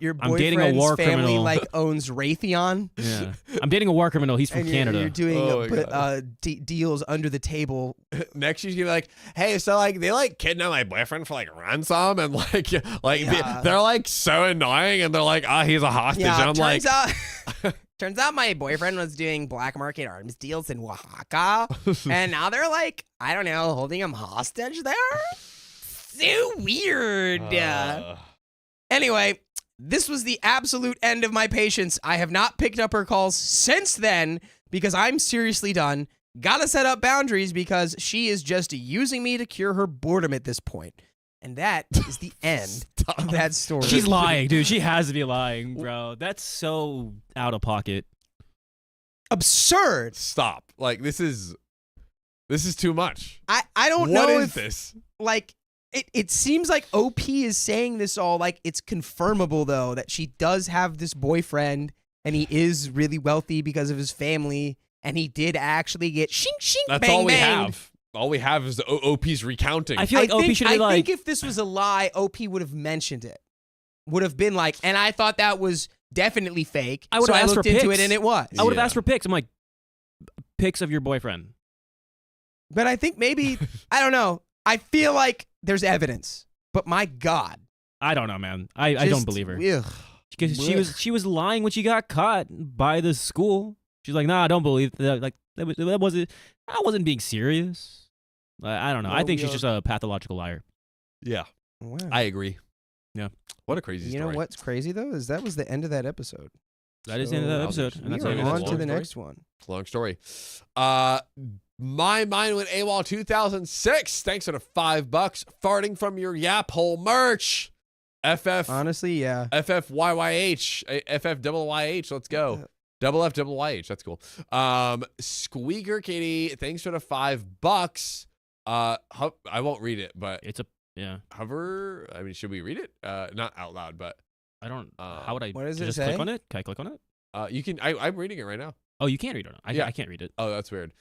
S1: your
S4: I'm dating a
S1: boyfriend's
S4: war
S1: family
S4: criminal.
S1: like owns Raytheon.
S4: Yeah. I'm dating a war criminal. He's from
S1: And
S4: Canada.
S1: you're doing
S2: Oh my
S1: deals under the table.
S2: Next, she's gonna be like, "Hey, so like they like kidnapped my boyfriend for like ransom, and like
S1: Yeah.
S2: they're like so annoying, and they're like, he's a hostage."
S1: Yeah,
S2: and I'm
S1: turns out my boyfriend was doing black market arms deals in Oaxaca, and now they're like, I don't know, holding him hostage there. So weird. Anyway, this was the absolute end of my patience. I have not picked up her calls since then because I'm seriously done. Gotta set up boundaries because she is just using me to cure her boredom at this point. And that is the end of that story.
S4: She's lying, dude. She has to be lying, bro. That's so out of pocket.
S1: absurd.
S2: Stop. Like this is too much.
S1: I don't
S2: What
S1: know
S2: is
S1: if
S2: this?
S1: like it seems like OP is saying this all like it's confirmable though that she does have this boyfriend and he is really wealthy because of his family and he did actually get shink shink
S2: That's
S1: bang
S2: all we
S1: bang.
S2: have. All we have is the OP's recounting.
S4: I feel like OP should be
S1: I
S4: like,
S1: think if this was a lie, OP would have mentioned it. Would have been like, and I thought that was definitely fake.
S4: I would've
S1: so I
S4: asked
S1: looked
S4: for
S1: into
S4: pics.
S1: it and it was.
S4: I would have
S2: Yeah.
S4: asked for pics. I'm like, pics of your boyfriend.
S1: But I think maybe I don't know. I feel like there's evidence. But my God.
S4: I don't know, man. I don't
S1: Just-
S4: believe her.
S1: ugh.
S4: Because she was lying when she got caught by the school. She's like, nah, I don't believe that. Like that wasn't being serious. I don't know. I
S1: Well,
S4: think
S1: we
S4: she's
S1: are-
S4: just a pathological liar.
S2: Yeah,
S1: Wow.
S2: I agree.
S4: Yeah.
S2: What a crazy
S1: You
S2: story.
S1: know what's crazy though is that was the end of that episode.
S4: That is the end of that
S2: So,
S4: episode.
S2: we
S4: And that's
S1: we
S4: all
S1: are
S4: you
S2: that's
S1: on
S4: guys
S1: to
S2: long
S1: the
S2: story.
S1: next one.
S2: Long story. My mind went AWOL 2006. Thanks for the $5. Farting from your yap hole merch. FF
S1: Honestly, yeah.
S2: FFYYH. FFYYH. Let's go. Double FYYH. That's cool. Squeaker Kitty. Thanks for the $5. I won't read it, but
S4: It's a yeah.
S2: hover. I mean, should we read it? Not out loud, but
S4: I don't. How would I?
S1: What does it
S4: just
S1: say?
S4: click on it? Can I click on it?
S2: you can. I'm reading it right now.
S4: Oh, you can't read it.
S2: Yeah.
S4: I can't read it.
S2: Oh, that's weird.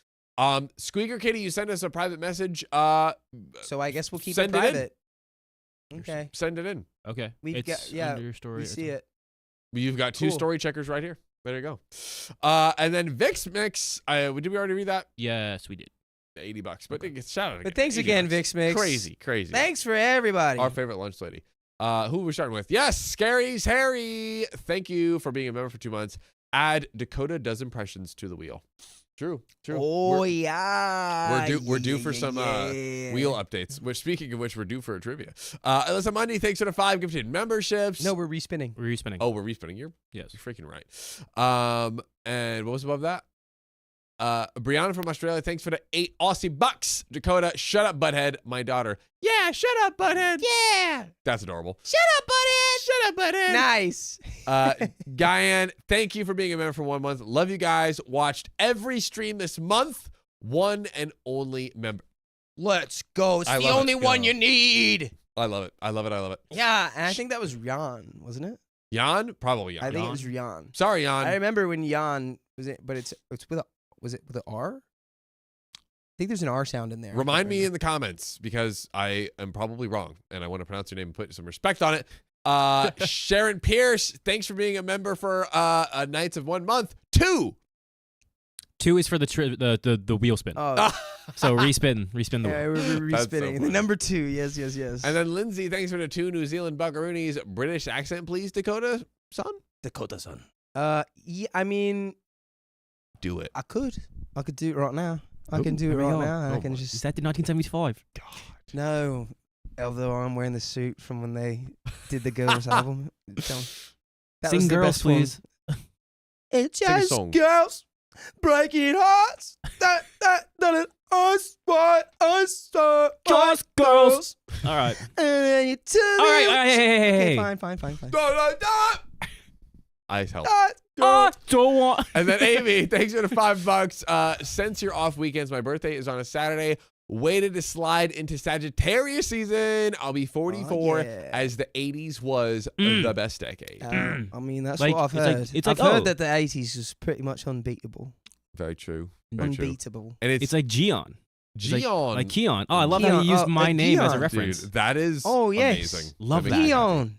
S2: Squeaker Kitty, you sent us a private message.
S1: So I guess we'll keep
S2: Send
S1: it
S2: it in.
S1: private. Okay.
S2: Send it in.
S4: Okay.
S1: We
S4: it's
S1: got- yeah,
S4: under your story.
S1: We see it.
S2: You've got two
S1: Cool.
S2: story checkers right here. There you go. And then Vix Mix. Did we already read that?
S4: Yes, we did.
S2: $80, but it's shout out.
S1: But thanks again, Vix Mix.
S2: Crazy.
S1: Thanks for everybody.
S2: Our favorite lunch lady. Who are we starting with? Yes, Scary's Harry. Thank you for being a member for 2 months. Add Dakota does impressions to the wheel. True.
S1: Oh
S2: We're-
S1: yeah.
S2: we're due for some
S1: yeah.
S2: wheel updates. Which, speaking of which, we're due for a trivia. Alyssa Mundy, thanks for the 5 gifted memberships.
S1: No, we're respinning.
S4: We're respinning.
S2: Oh, we're respinning. You're
S4: yes.
S2: freaking right. And what was above that? Brianna from Australia, thanks for the 8 Aussie bucks. Dakota, shut up, butthead. My daughter. Yeah, shut up, butthead.
S1: Yeah.
S2: That's adorable.
S1: Shut up, buddy.
S2: Shut up, butthead.
S1: Nice.
S2: Guyan, thank you for being a member for 1 month. Love you guys. Watched every stream this month. One and only member.
S1: Let's go. It's
S2: I
S1: the
S2: love it.
S1: only one
S2: Go.
S1: you need.
S2: I love it. I love it.
S1: Yeah, and I think that was Jan, wasn't it?
S2: Jan? Probably Jan.
S1: I think it was Jan.
S2: Sorry, Jan.
S1: I remember when Jan was it, but it's with a, was it with an R? think there's an R sound in there.
S2: Remind me in the comments because I am probably wrong and I want to pronounce your name and put some respect on it. Sharon Pierce, thanks for being a member for Nights of 1 month. 2.
S4: 2 is for the wheel spin.
S1: Oh,
S4: So respin the
S1: yeah,
S4: wheel.
S1: we're
S2: That's so
S1: respinning.
S2: funny.
S1: The number 2, yes.
S2: And then Lindsay, thanks for the 2 New Zealand buckaroonies. British accent, please, Dakota son.
S1: Dakota son. Yeah, I mean,
S2: Do it.
S1: I could do it right now. I
S4: Ooh,
S1: can do it
S4: there we
S1: right
S4: go.
S1: now. I
S2: Oh
S1: can
S2: my-
S1: just
S4: Is that the 1975?
S1: no. Although I'm wearing the suit from when they did the Girls album. That
S4: Sing
S1: was the
S4: girls,
S1: best one.
S4: please.
S1: It's
S2: Sing a
S1: just
S2: song.
S1: girls breaking hearts. That us what us
S4: Just girls. All right.
S1: And then you turn
S4: All right.
S1: it.
S4: Hey.
S1: Okay, fine.
S2: I help.
S4: I don't want.
S2: And then Amy, thanks for the $5. Since you're off weekends, my birthday is on a Saturday. Waited to slide into Sagittarius season. I'll be 44
S1: yeah.
S2: as the 80s was the best decade.
S1: I mean, that's
S4: Like,
S1: what I've
S4: it's like-
S1: heard.
S4: it's
S1: I've
S4: like,
S1: heard
S4: oh.
S1: that the 80s was pretty much unbeatable.
S2: Very true. Very true.
S1: Unbeatable.
S2: And
S4: It's like Gion.
S2: Gion.
S4: Like Keon. Oh, I love how
S1: Keon.
S4: you used
S1: Oh,
S4: my name as a
S1: Keon.
S4: reference.
S2: Dude, that is
S1: Oh, yes.
S2: amazing.
S4: Love
S2: That
S4: that.
S2: makes me happy.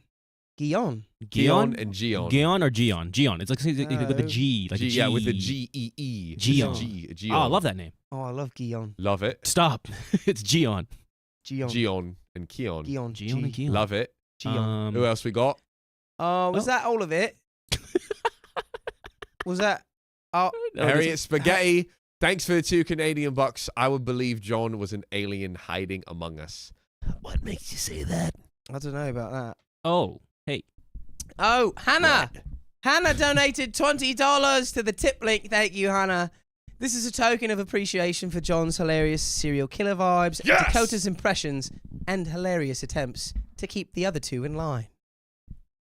S1: Gion.
S2: Gion and Gion.
S4: Gion or Gion? Gion. It's like with a G. Like a G.
S2: Yeah, with the G-E-E.
S4: Gion.
S2: Gion.
S4: Oh, I love that name.
S1: Oh, I love Gion.
S2: Love it.
S4: Stop. It's Gion.
S1: Gion.
S2: Gion and Keon.
S1: Gion.
S4: Gion and
S1: G.
S4: Gion.
S2: Love it.
S1: Gion.
S2: Who else we got?
S1: Was
S4: Oh.
S1: that all of it? Was that? Oh,
S2: Harriet Spaghetti. Thanks for the 2 Canadian bucks. I would believe John was an alien hiding among us.
S3: What makes you say that?
S1: I don't know about that.
S4: Oh, hey.
S1: Oh, Hannah. Hannah donated $20 to the tip link. Thank you, Hannah. This is a token of appreciation for John's hilarious serial killer vibes,
S2: Yes!
S1: Dakota's impressions, and hilarious attempts to keep the other 2 in line.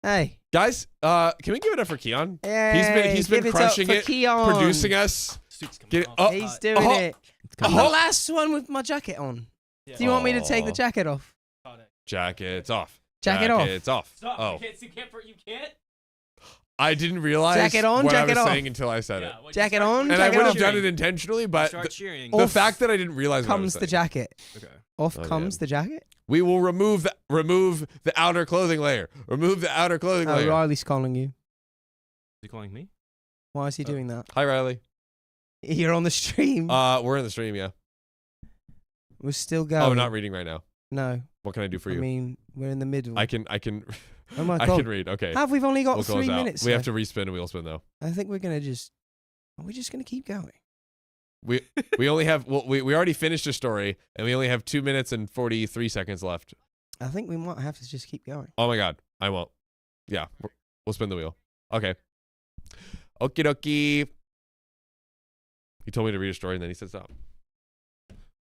S1: Hey.
S2: Guys, can we give it up for Keon? He's been
S1: give it up
S2: crushing
S1: for
S2: it,
S1: Keon.
S2: producing us. Get it, oh,
S1: He's doing
S2: oh,
S1: it.
S4: It's
S1: I'm
S4: coming.
S1: the last one with my jacket on. Do you want me to take the
S2: Aw.
S1: jacket off?
S2: Jacket's off.
S1: Jacket off.
S2: Jacket's off.
S4: Stop.
S2: Oh,
S4: You can't.
S2: I didn't realize
S1: Jacket on,
S2: what
S1: jacket
S2: I was
S1: off.
S2: saying until I said it.
S1: Jacket on,
S2: And I
S1: jacket
S2: would have
S1: off.
S2: done it intentionally, but
S4: Start cheering.
S2: the
S1: Off
S2: fact that I didn't realize what I was
S1: Comes the
S2: saying.
S1: jacket.
S4: Okay.
S1: Off
S2: Oh,
S1: comes
S2: yeah.
S1: the jacket.
S2: We will remove the outer clothing layer. Remove the outer clothing
S1: Oh,
S2: layer.
S1: Riley's calling you.
S4: Is he calling me?
S1: Why is he doing that?
S2: Hi, Riley.
S1: You're on the stream.
S2: We're in the stream, yeah.
S1: We're still going.
S2: Oh, not reading right now.
S1: No.
S2: What can I do for
S1: I
S2: you?
S1: mean, we're in the middle.
S2: I can.
S1: Oh my
S2: I
S1: God.
S2: can read. Okay.
S1: Have we've only got
S2: We'll
S1: 3
S2: close out.
S1: minutes
S2: We have
S1: left.
S2: to respin and wheel spin though.
S1: I think we're gonna just. Are we just gonna keep going?
S2: We only have we already finished a story and we only have 2 minutes and 43 seconds left.
S1: I think we might have to just keep going.
S2: Oh my God, I won't. Yeah, we'll spin the wheel. Okay. Okie dokie. He told me to read a story and then he said stop.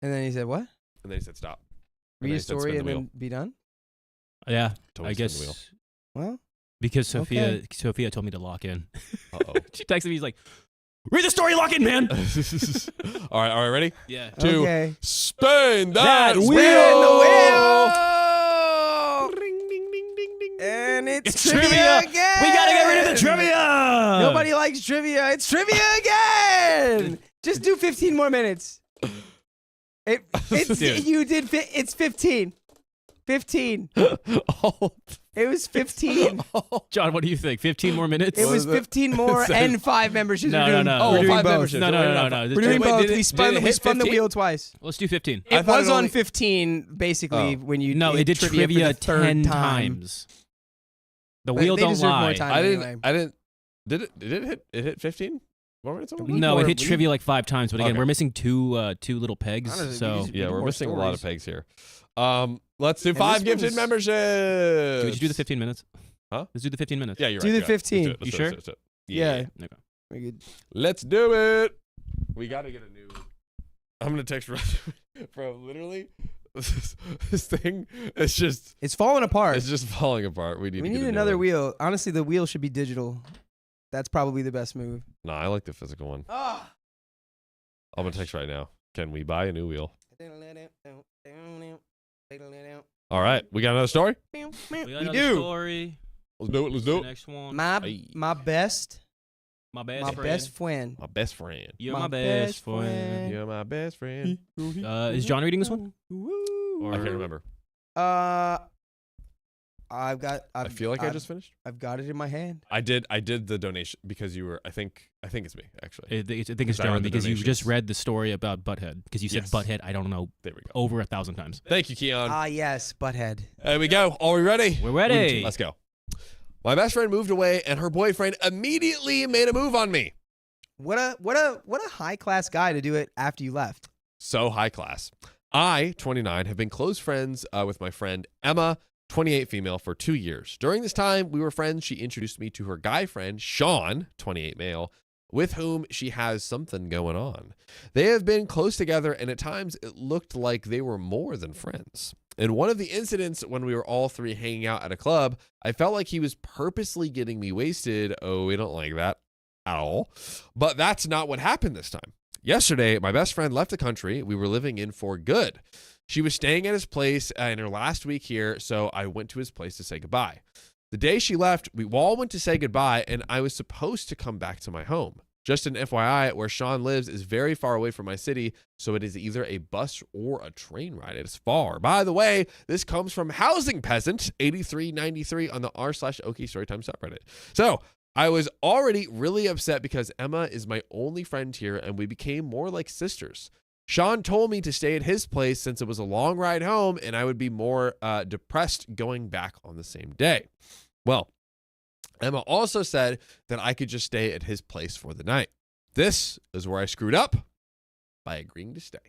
S1: And then he said, "What?
S2: And then he said stop. And
S1: Read
S2: then
S1: a
S2: he said
S1: story
S2: spin
S1: and
S2: the
S1: then
S2: wheel.
S1: be done."
S4: Yeah.
S2: Told me
S4: I
S2: to spin the wheel.
S4: guess
S1: Well,
S4: because Sophia
S1: Okay.
S4: told me to lock in.
S2: Uh-oh.
S4: She texted me. He's like, "Read the story, lock in, man."
S2: all right, ready?
S4: Yeah.
S2: Two.
S1: okay.
S2: Spin that wheel.
S1: Spin the wheel.
S2: Ding, ding, ding, ding, ding,
S1: And
S2: ding.
S1: it's
S4: Trivia.
S1: trivia again.
S4: We gotta get rid of the trivia.
S1: Nobody likes trivia. It's trivia again. Just do 15 more minutes. It's
S4: Dude.
S1: you did. It's 15. 15.
S2: Oh.
S1: It was 15.
S4: John, what do you think? 15 more minutes?
S1: It
S2: What
S1: was
S2: is it?
S1: 15 more
S2: It
S1: and 5 memberships.
S4: No,
S1: We're doing,
S4: no, no.
S1: We're
S2: Oh,
S1: doing
S2: 5
S1: both.
S2: memberships.
S4: No, no,
S2: Wait,
S4: no, no, no.
S1: We're doing
S2: Wait,
S1: both.
S2: did it-
S1: We spun,
S2: did it
S1: we
S2: hit
S1: spun the
S2: 15?
S1: wheel twice.
S4: Let's do 15.
S2: I
S1: It
S2: thought
S1: was
S2: it
S1: on
S2: only-
S1: 15, basically, when you
S4: No, it did trivia
S1: for the third
S4: 10
S1: time.
S4: times. The
S1: But
S4: wheel
S1: they
S4: don't
S1: deserve more
S4: lie.
S1: time.
S2: I
S1: Anyway.
S2: didn't. Did it hit? It hit 15 more minutes.
S1: We need
S4: No,
S1: more-
S4: it hit
S1: we
S4: trivia like 5 times, but again,
S2: Okay.
S4: we're missing two little pegs.
S1: Honestly, we
S4: So
S1: just-
S2: Yeah,
S1: need
S2: we're
S1: more
S2: missing a lot of
S1: stories.
S2: pegs here. Let's do
S1: And
S2: 5
S1: this
S2: gifted
S1: was-
S2: memberships.
S4: do we just do the 15 minutes?
S2: Huh?
S4: Let's do the 15 minutes.
S2: Yeah, you're
S1: Do
S2: right.
S1: the
S2: you're right. Let's
S1: 15.
S2: do it.
S4: You
S2: Let's do it.
S4: sure?
S2: Let's do it.
S1: Yeah.
S4: Okay.
S1: Very good.
S2: Let's do it. We got to get a new. I'm gonna text bro. Literally, this thing. It's just.
S1: It's falling apart.
S2: It's just falling apart. We need.
S1: We
S2: to get
S1: need
S2: a new
S1: another
S2: one.
S1: wheel. Honestly, the wheel should be digital. That's probably the best move.
S2: No, I like the physical one.
S1: Ah.
S2: I'm gonna text right now. Can we buy a new wheel? All right, we got another story.
S4: We got
S1: We
S4: another
S1: do.
S4: story.
S2: Let's do it. Let's
S4: The
S2: do it.
S4: next one.
S1: My
S2: Aye.
S1: my best
S4: My best
S1: My
S4: friend.
S1: best friend.
S2: My best friend.
S4: You're
S1: my
S4: my best
S1: best
S4: friend.
S1: friend.
S2: You're my best friend.
S4: Is John reading this one?
S2: I can't remember. I feel like I just finished.
S1: I've got it in my hand.
S2: I did the donation because you were. I think it's me actually.
S4: I think it's
S2: Because I read
S4: John
S2: the
S4: because you just
S2: donations.
S4: read the story about Butthead because you said
S2: Yes.
S4: Butthead. I don't know
S2: There we go.
S4: over 1,000 times.
S2: Thank you, Keon.
S1: Ah, yes, butthead.
S2: There we go. Are we ready?
S4: We're ready.
S2: Let's go. My best friend moved away, and her boyfriend immediately made a move on me.
S1: What a high class guy to do it after you left.
S2: So high class. I, 29, have been close friends with my friend Emma, 28 female, for 2 years. During this time, we were friends. She introduced me to her guy friend, Sean, 28 male, with whom she has something going on. They have been close together, and at times it looked like they were more than friends. In one of the incidents when we were all three hanging out at a club, I felt like he was purposely getting me wasted. Oh, we don't like that at all. But that's not what happened this time. Yesterday, my best friend left the country we were living in for good. She was staying at his place in her last week here, so I went to his place to say goodbye. The day she left, we all went to say goodbye, and I was supposed to come back to my home. Just an FYI, where Sean lives is very far away from my city, so it is either a bus or a train ride. It is far. By the way, this comes from Housing Peasant 8393 on the r/OK Storytime subreddit. So I was already really upset because Emma is my only friend here, and we became more like sisters. Sean told me to stay at his place since it was a long ride home, and I would be more depressed going back on the same day. Well, Emma also said that I could just stay at his place for the night. This is where I screwed up by agreeing to stay.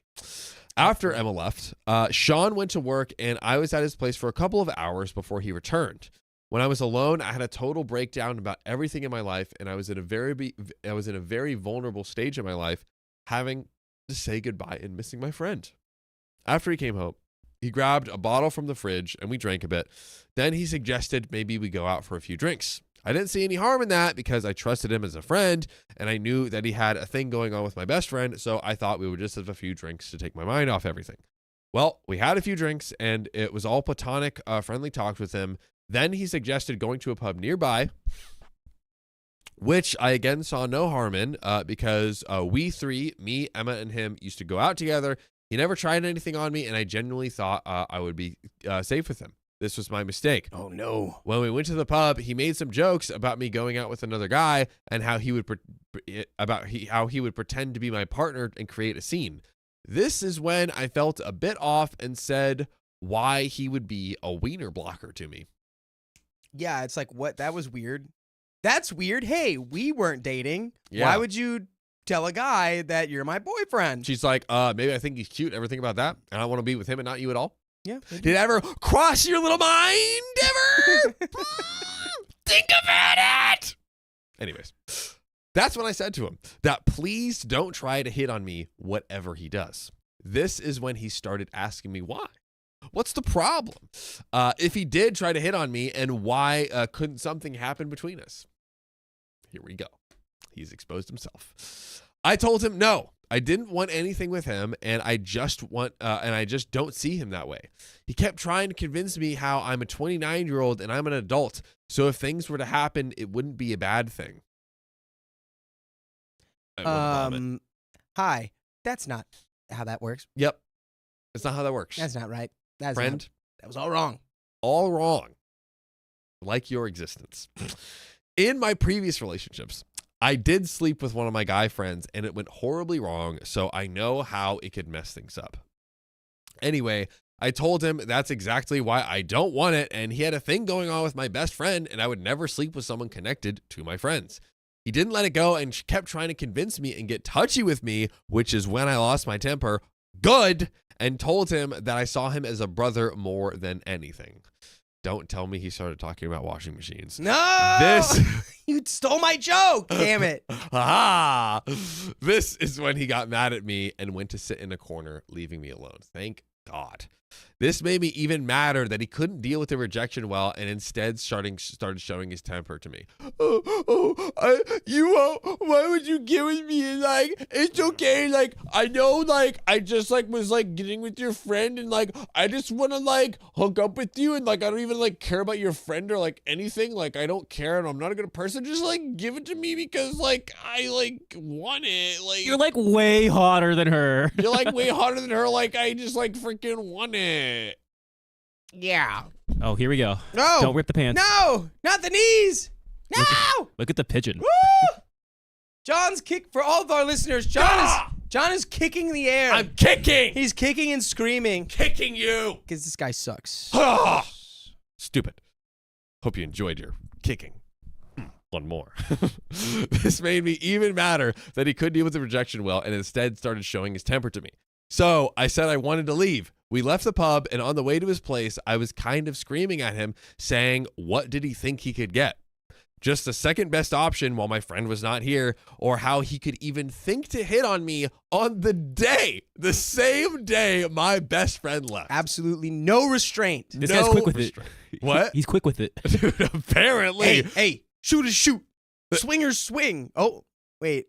S2: After Emma left, Sean went to work, and I was at his place for a couple of hours before he returned. When I was alone, I had a total breakdown about everything in my life, and I was in a very vulnerable stage in my life, having to say goodbye and missing my friend. After he came home, he grabbed a bottle from the fridge, and we drank a bit. Then he suggested maybe we go out for a few drinks. I didn't see any harm in that because I trusted him as a friend, and I knew that he had a thing going on with my best friend, so I thought we would just have a few drinks to take my mind off everything. Well, we had a few drinks, and it was all platonic, friendly talks with him. Then he suggested going to a pub nearby, which I again saw no harm in because we three, me, Emma, and him, used to go out together. He never tried anything on me, and I genuinely thought I would be safe with him. This was my mistake.
S1: Oh, no.
S2: When we went to the pub, he made some jokes about me going out with another guy and how he would pretend to be my partner and create a scene. This is when I felt a bit off and said why he would be a wiener blocker to me.
S1: Yeah, it's like, what? That was weird. That's weird. Hey, we weren't dating.
S2: Yeah.
S1: Why would you tell a guy that you're my boyfriend?
S2: She's like, maybe I think he's cute. Everything about that. And I want to be with him and not you at all.
S1: Yeah.
S2: Did it ever cross your little mind ever? Think about it. Anyways, that's when I said to him that please don't try to hit on me, whatever he does. This is when he started asking me why. What's the problem? If he did try to hit on me, and why couldn't something happen between us? Here we go. He's exposed himself. I told him no. I didn't want anything with him, and I just don't see him that way. He kept trying to convince me how I'm a 29-year-old and I'm an adult, so if things were to happen, it wouldn't be a bad thing.
S1: Hi. That's not how that works.
S2: Yep. That's not how that works.
S1: That's not right. That's
S2: Friend,
S1: that was all wrong.
S2: all wrong. Like your existence. In my previous relationships, I did sleep with one of my guy friends, and it went horribly wrong, so I know how it could mess things up. Anyway, I told him that's exactly why I don't want it, and he had a thing going on with my best friend, and I would never sleep with someone connected to my friends. He didn't let it go and kept trying to convince me and get touchy with me, which is when I lost my temper. Good. And told him that I saw him as a brother more than anything. Don't tell me he started talking about washing machines.
S1: No! You stole my joke. Damn it.
S2: Ha! This is when he got mad at me and went to sit in a corner, leaving me alone. Thank God. This made me even madder that he couldn't deal with the rejection well and instead started showing his temper to me. Why would you give with me? And like, it's okay. Like, I know, like, I just like was like getting with your friend and like, I just want to like hook up with you. And like, I don't even like care about your friend or like anything. Like, I don't care and I'm not a good person. Just like give it to me because like, I like want it. Like,
S4: You're like way hotter than her.
S2: you're like way hotter than her. Like, I just like freaking want it.
S1: Yeah.
S4: Oh, here we go.
S1: No.
S4: Don't rip the pants.
S1: No, not the knees. No.
S4: Look at the pigeon.
S1: Woo! John's kick for all of our listeners. John is kicking the air.
S2: I'm kicking.
S1: He's kicking and screaming
S2: Kicking you.
S1: because this guy sucks.
S2: Stupid. Hope you enjoyed your kicking. One more. This made me even madder that he couldn't deal with the rejection well and instead started showing his temper to me. So I said I wanted to leave. We left the pub, and on the way to his place, I was kind of screaming at him, saying, what did he think he could get? Just the second best option while my friend was not here, or how he could even think to hit on me on the same day my best friend left.
S1: Absolutely no restraint.
S4: This guy's quick with
S2: restraint.
S4: it.
S2: What?
S4: He's quick with it.
S2: Dude, apparently.
S1: Hey, shooters shoot. Swingers swing. Oh, wait.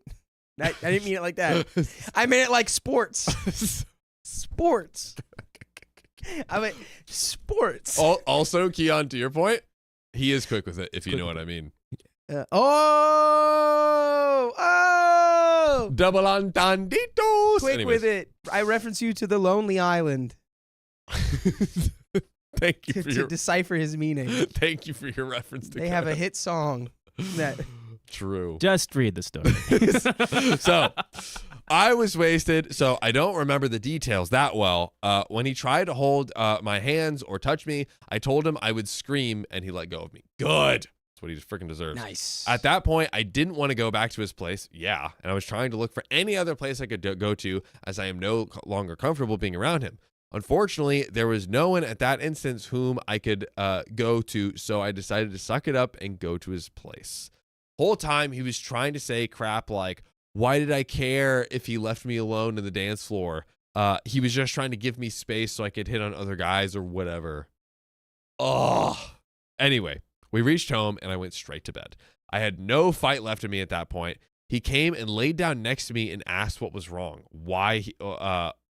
S1: I didn't mean it like that. I meant it like sports. Sports. I mean, sports.
S2: Also, Keon, to your point, he is quick with it, if you know what I mean. Double entenditos.
S1: Quick
S2: Anyways.
S1: with it. I reference you to the Lonely Island
S2: Thank you
S1: to,
S2: for
S1: to
S2: your
S1: decipher his meaning.
S2: thank you for your reference to
S1: They have a hit song that
S2: True.
S4: Just read the story.
S2: So I was wasted, so I don't remember the details that well. When he tried to hold my hands or touch me, I told him I would scream and he let go of me. Good. That's what he freaking deserves.
S1: nice.
S2: At that point, I didn't want to go back to his place. Yeah. And I was trying to look for any other place I could go to as I am no longer comfortable being around him. Unfortunately, there was no one at that instance whom I could go to, so I decided to suck it up and go to his place. Whole time, he was trying to say crap like, why did I care if he left me alone in the dance floor? He was just trying to give me space so I could hit on other guys or whatever. Oh. Anyway, we reached home and I went straight to bed. I had no fight left in me at that point. He came and laid down next to me and asked what was wrong. Why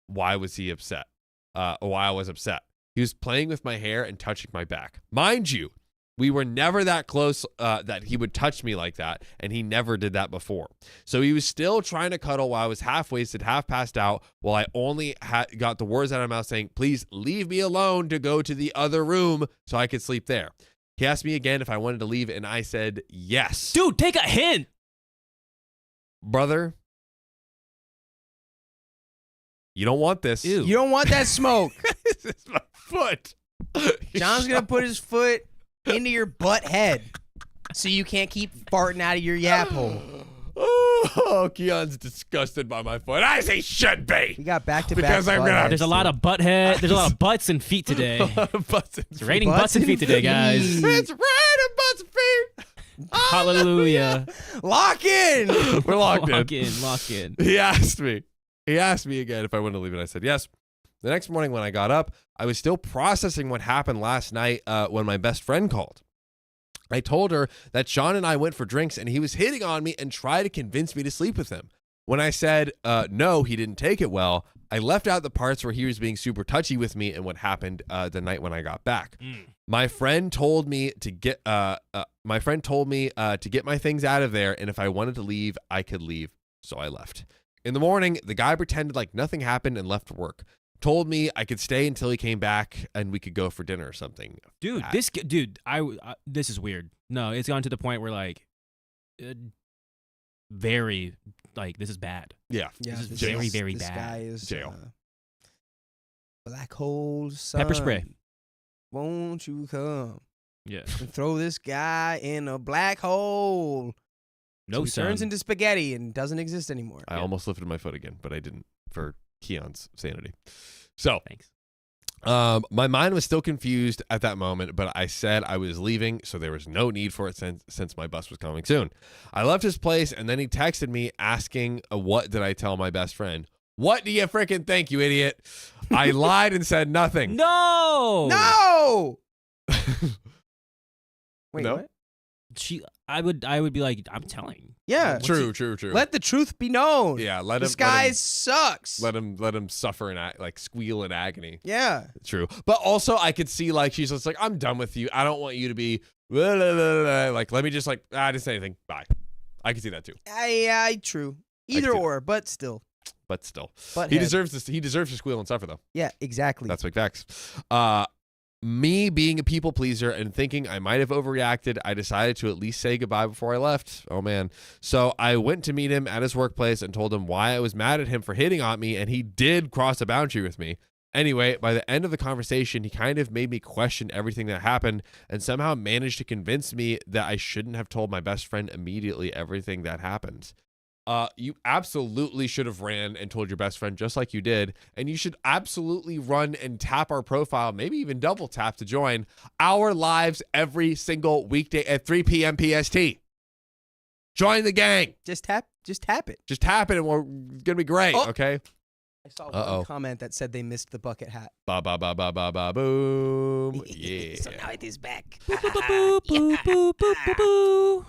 S2: was he upset? Why I was upset. He was playing with my hair and touching my back. Mind you, we were never that close that he would touch me like that, and he never did that before. So he was still trying to cuddle while I was half wasted, half passed out, while I only got the words out of my mouth saying, please leave me alone to go to the other room so I could sleep there. He asked me again if I wanted to leave, and I said yes.
S4: Dude, take a hint.
S2: Brother, you don't want this.
S4: Ew.
S1: You don't want that smoke.
S2: This is my foot.
S1: John's going to put his foot into your butt head so you can't keep farting out of your yap hole.
S2: Oh, Keon's disgusted by my foot. As he should be.
S1: We got back-to-back
S2: Because I'm gonna-
S4: There's a lot of there's a lot of butts and feet today.
S2: Butts and
S4: It's raining
S1: Butts
S4: butts and
S1: and
S4: feet today, guys.
S1: feet.
S2: It's raining butts and feet.
S4: Hallelujah.
S1: Lock in.
S2: We're locked
S4: Lock in.
S2: He asked me again if I wanted to leave, and I said yes. The next morning when I got up, I was still processing what happened last night when my best friend called. I told her that Sean and I went for drinks and he was hitting on me and tried to convince me to sleep with him. When I said, no, he didn't take it well, I left out the parts where he was being super touchy with me and what happened the night when I got back. My friend told me to get my things out of there, and if I wanted to leave, I could leave. So I left. In the morning, the guy pretended like nothing happened and left for work. Told me I could stay until he came back and we could go for dinner or something.
S4: Dude, this is weird. No, it's gone to the point where like very like this is bad.
S2: Yeah.
S1: Yeah,
S4: This is very, very
S1: this
S4: bad.
S1: Guy is
S2: Jail.
S1: Black hole sun.
S4: Pepper spray.
S1: Won't you come
S4: Yeah.
S1: and throw this guy in a black hole?
S4: No
S1: So he
S4: sun.
S1: turns into spaghetti and doesn't exist anymore.
S2: I almost lifted my foot again, but I didn't for Keon's sanity. So
S4: Thanks.
S2: my mind was still confused at that moment, but I said I was leaving, so there was no need for it since my bus was coming soon. I left his place, and then he texted me asking, what did I tell my best friend? What do you freaking think, you idiot? I lied and said nothing.
S4: No.
S1: No. Wait,
S2: No?
S1: what?
S4: I would be like, I'm telling.
S1: Yeah.
S4: What's
S2: True.
S1: Let the truth be known.
S2: Yeah, let
S1: This
S2: him.
S1: guy sucks.
S2: Let him suffer and like squeal in agony.
S1: Yeah.
S2: True, but also I could see like she's just like, I'm done with you. I don't want you to be blah, blah, blah, blah. Like, let me just like I didn't say anything. Bye. I can see that too.
S1: True. Either
S2: see
S1: or, but still.
S2: But still,
S1: But
S2: he deserves this. He deserves to squeal and suffer though.
S1: Yeah, exactly.
S2: That's big facts. Me being a people pleaser and thinking I might have overreacted, I decided to at least say goodbye before I left. Oh, man. So I went to meet him at his workplace and told him why I was mad at him for hitting on me, and he did cross a boundary with me. Anyway, by the end of the conversation, he kind of made me question everything that happened and somehow managed to convince me that I shouldn't have told my best friend immediately everything that happened. You absolutely should have ran and told your best friend just like you did, and you should absolutely run and tap our profile, maybe even double tap to join our lives every single weekday at 3 p.m. PST. Join the gang.
S1: Just tap it.
S2: Just tap it, and we're gonna be great.
S1: Oh.
S2: Okay.
S1: I saw one comment that said they missed the bucket hat.
S2: Ba ba ba ba ba ba boom. Yeah.
S1: So now it is back.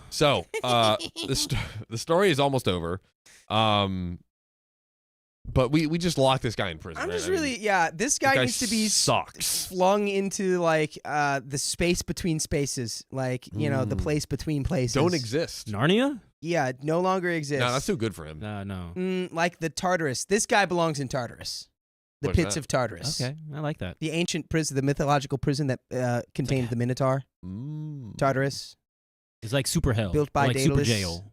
S2: So, the story is almost over. But we just locked this guy in prison.
S1: I'm
S2: right?
S1: just really, this guy needs to be
S2: sucks.
S1: flung into like the space between spaces, like the place between places.
S2: Don't exist.
S4: Narnia?
S1: Yeah, no longer exists.
S2: No, that's too good for him.
S4: No.
S1: Like the Tartarus. This guy belongs in Tartarus, the
S2: What's
S1: pits
S2: that?
S1: of Tartarus.
S4: Okay, I like that.
S1: The ancient prison, the mythological prison that contained the Minotaur. Tartarus,
S4: It's like super hell.
S1: built by
S4: like super
S1: Daedalus.
S4: jail.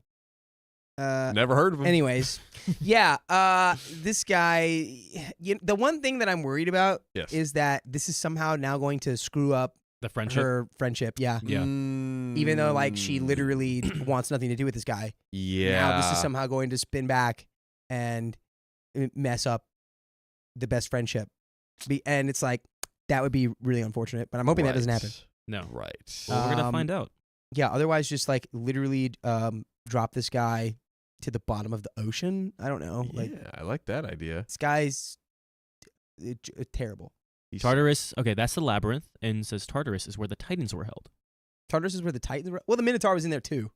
S2: Never heard of him.
S1: Anyways, this guy. The one thing that I'm worried about
S2: Yes.
S1: is that this is somehow now going to screw up
S4: The friendship.
S1: her friendship. Yeah.
S4: Yeah.
S1: Even though like she literally wants nothing to do with this guy.
S2: Yeah.
S1: Now this is somehow going to spin back and mess up the best friendship. And it's like, that would be really unfortunate, but I'm hoping that doesn't happen.
S4: No.
S2: Right.
S4: Well, we're gonna find out.
S1: Yeah, otherwise just like literally drop this guy to the bottom of the ocean. I don't know. Like,
S2: Yeah, I like that idea.
S1: this guy's terrible.
S4: Tartarus. Okay, that's the labyrinth, and says Tartarus is where the Titans were held.
S1: Tartarus is where the Titans were. Well, the Minotaur was in there too.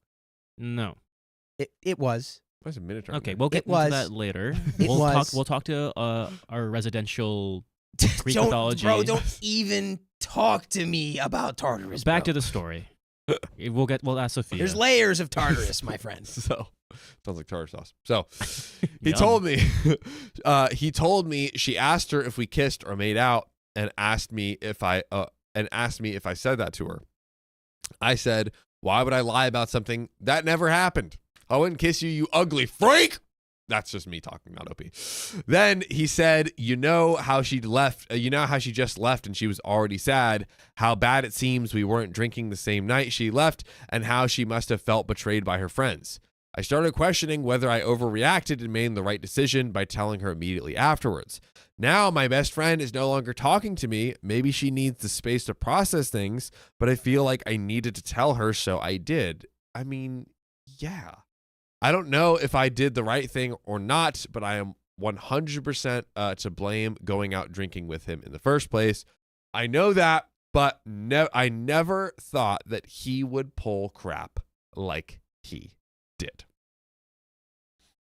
S4: No.
S1: It was.
S2: What's a Minotaur?
S4: Okay, we'll get
S1: It was.
S4: into that later.
S1: It was.
S4: We'll talk to our residential Greek mythology.
S1: Bro, don't even talk to me about Tartarus.
S4: Back
S1: bro.
S4: to the story. We'll ask Sophia.
S1: There's layers of Tartarus, my friend.
S2: So, sounds like tartar sauce. So, he
S4: Yum.
S2: told me, she asked her if we kissed or made out, and asked me if I said that to her. I said, why would I lie about something that never happened? I wouldn't kiss you, you ugly freak. That's just me talking, not OP. Then he said, you know how she just left and she was already sad, how bad it seems we weren't drinking the same night she left, and how she must have felt betrayed by her friends. I started questioning whether I overreacted and made the right decision by telling her immediately afterwards. Now my best friend is no longer talking to me. Maybe she needs the space to process things, but I feel like I needed to tell her, so I did. I mean, yeah. I don't know if I did the right thing or not, but I am 100% to blame going out drinking with him in the first place. I know that, but I never thought that he would pull crap like he did.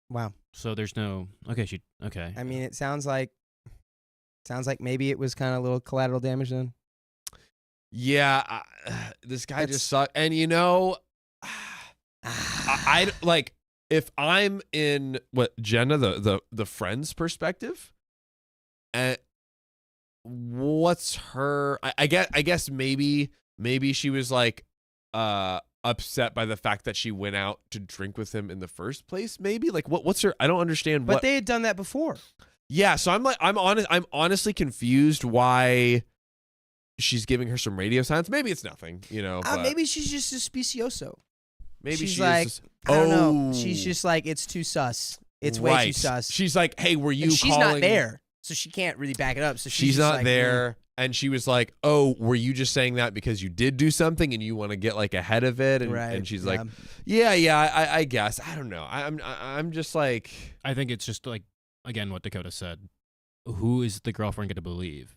S1: Wow.
S4: So there's no. Okay. Okay.
S1: I mean, it sounds like maybe it was kind of a little collateral damage then.
S2: Yeah, this guy just sucked. And I like, if I'm in Jenna, the friend's perspective, and what's her? I guess maybe she was like upset by the fact that she went out to drink with him in the first place. Maybe like what's her? I don't understand.
S1: But they had done that before.
S2: Yeah, so I'm honestly confused why she's giving her some radio silence. Maybe it's nothing, but
S1: Maybe she's just suspicioso.
S2: maybe
S1: she's
S2: she
S1: like,
S2: is just,
S1: I don't know. She's just like, it's too sus. It's way too sus.
S2: She's like, hey, were you
S1: And she's
S2: calling?
S1: not there, so she can't really back it up. So
S2: She's
S1: just
S2: not
S1: like,
S2: there. And she was like, oh, were you just saying that because you did do something and you want to get like ahead of it? And,
S1: Right,
S2: and she's
S1: yeah.
S2: like, yeah, I guess. I don't know. I'm just like,
S4: I think it's just like, again, what Dakota said. who is the girlfriend going to believe?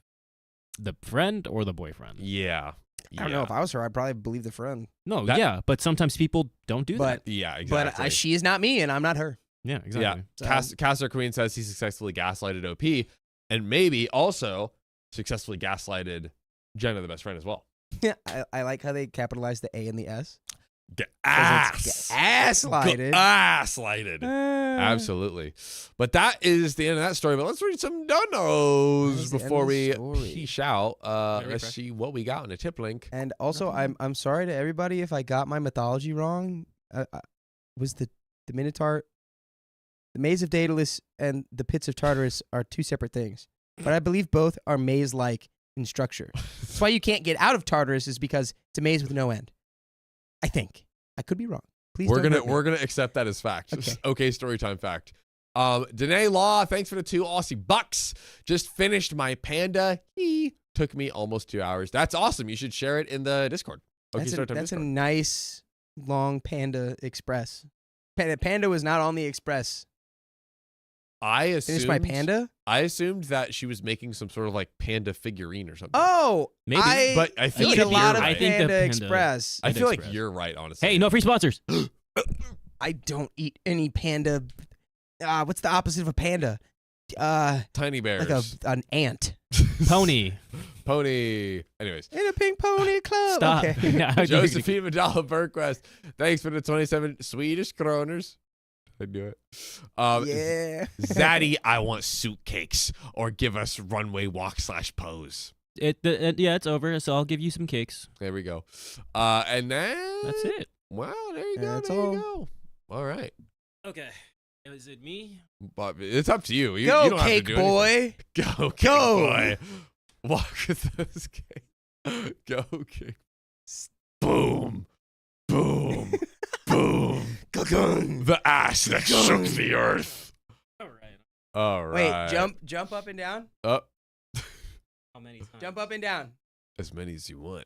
S4: The friend or the boyfriend?
S2: Yeah.
S1: I don't know. If I was her, I'd probably believe the friend.
S4: No,
S2: That-
S4: yeah, but sometimes people don't do that.
S2: Yeah, exactly.
S1: But she is not me, and I'm not her.
S4: Yeah, exactly.
S2: Yeah.
S1: So-
S2: Caster Queen says he successfully gaslighted OP and maybe also successfully gaslighted Jenna, the best friend, as well.
S1: Yeah, I like how they capitalized the A and the S.
S2: Gaslighted.
S1: Gaslighted.
S2: Absolutely. But that is the end of that story. But let's read some donos before we peace out. Let's see what we got on the tip link.
S1: And also, I'm sorry to everybody if I got my mythology wrong. Was the Minotaur, the Maze of Daedalus, and the Pits of Tartarus are two separate things, but I believe both are maze-like in structure. That's why you can't get out of Tartarus, is because it's a maze with no end. I think I could be wrong. Please,
S2: We're
S1: don't
S2: gonna
S1: hurt me.
S2: we're gonna accept that as fact.
S1: Okay.
S2: Okay, storytime fact. Danae Law, thanks for the 2 Aussie bucks. Just finished my panda. Took me almost 2 hours. That's awesome. You should share it in the Discord. Okay,
S1: That's a
S2: Discord.
S1: nice long Panda Express. Panda was not on the Express.
S2: I
S1: Finish my panda.
S2: I assumed that she was making some sort of like panda figurine or something.
S1: Oh,
S4: Maybe.
S2: But I feel
S1: eat
S2: like
S1: a lot
S2: you're
S1: of
S2: right.
S4: I think the
S1: Panda
S4: Panda-
S1: Express.
S2: I feel like
S4: Express.
S2: you're right, honestly.
S4: Hey, no free sponsors.
S1: I don't eat any panda. What's the opposite of a panda?
S2: Tiny bears.
S1: Like an ant.
S4: Pony.
S2: Pony. Anyways.
S1: In a pink pony club.
S4: Stop.
S1: Okay.
S4: No,
S2: Josephine Vidal Burquest. Thanks for the 27 Swedish kroners. I knew it.
S1: Yeah.
S2: Zaddy, I want suitcakes or give us runway walk / pose.
S4: Yeah, it's over. So I'll give you some cakes.
S2: There we go. And then
S4: That's it.
S2: Wow, there you go.
S1: That's
S2: there
S1: all.
S2: you go. All right.
S4: Okay. Is it me?
S2: But it's up to you. You
S1: Go,
S2: don't have to
S1: cake
S2: do
S1: boy.
S2: anything. Go, cake
S1: Go.
S2: boy. Walk with this cake. Go, cake. Boom. Boom. Boom. The ass that shook the earth.
S4: All right.
S2: All right.
S1: Wait, jump up and down.
S2: Up.
S4: How many times?
S1: Jump up and down.
S2: As many as you want.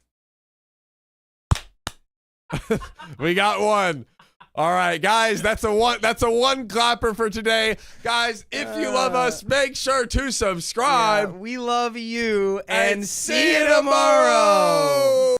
S2: We got one. All right, guys, that's a one clapper for today. Guys, if you love us, make sure to subscribe.
S1: Yeah, we love you
S2: And
S1: and see you tomorrow.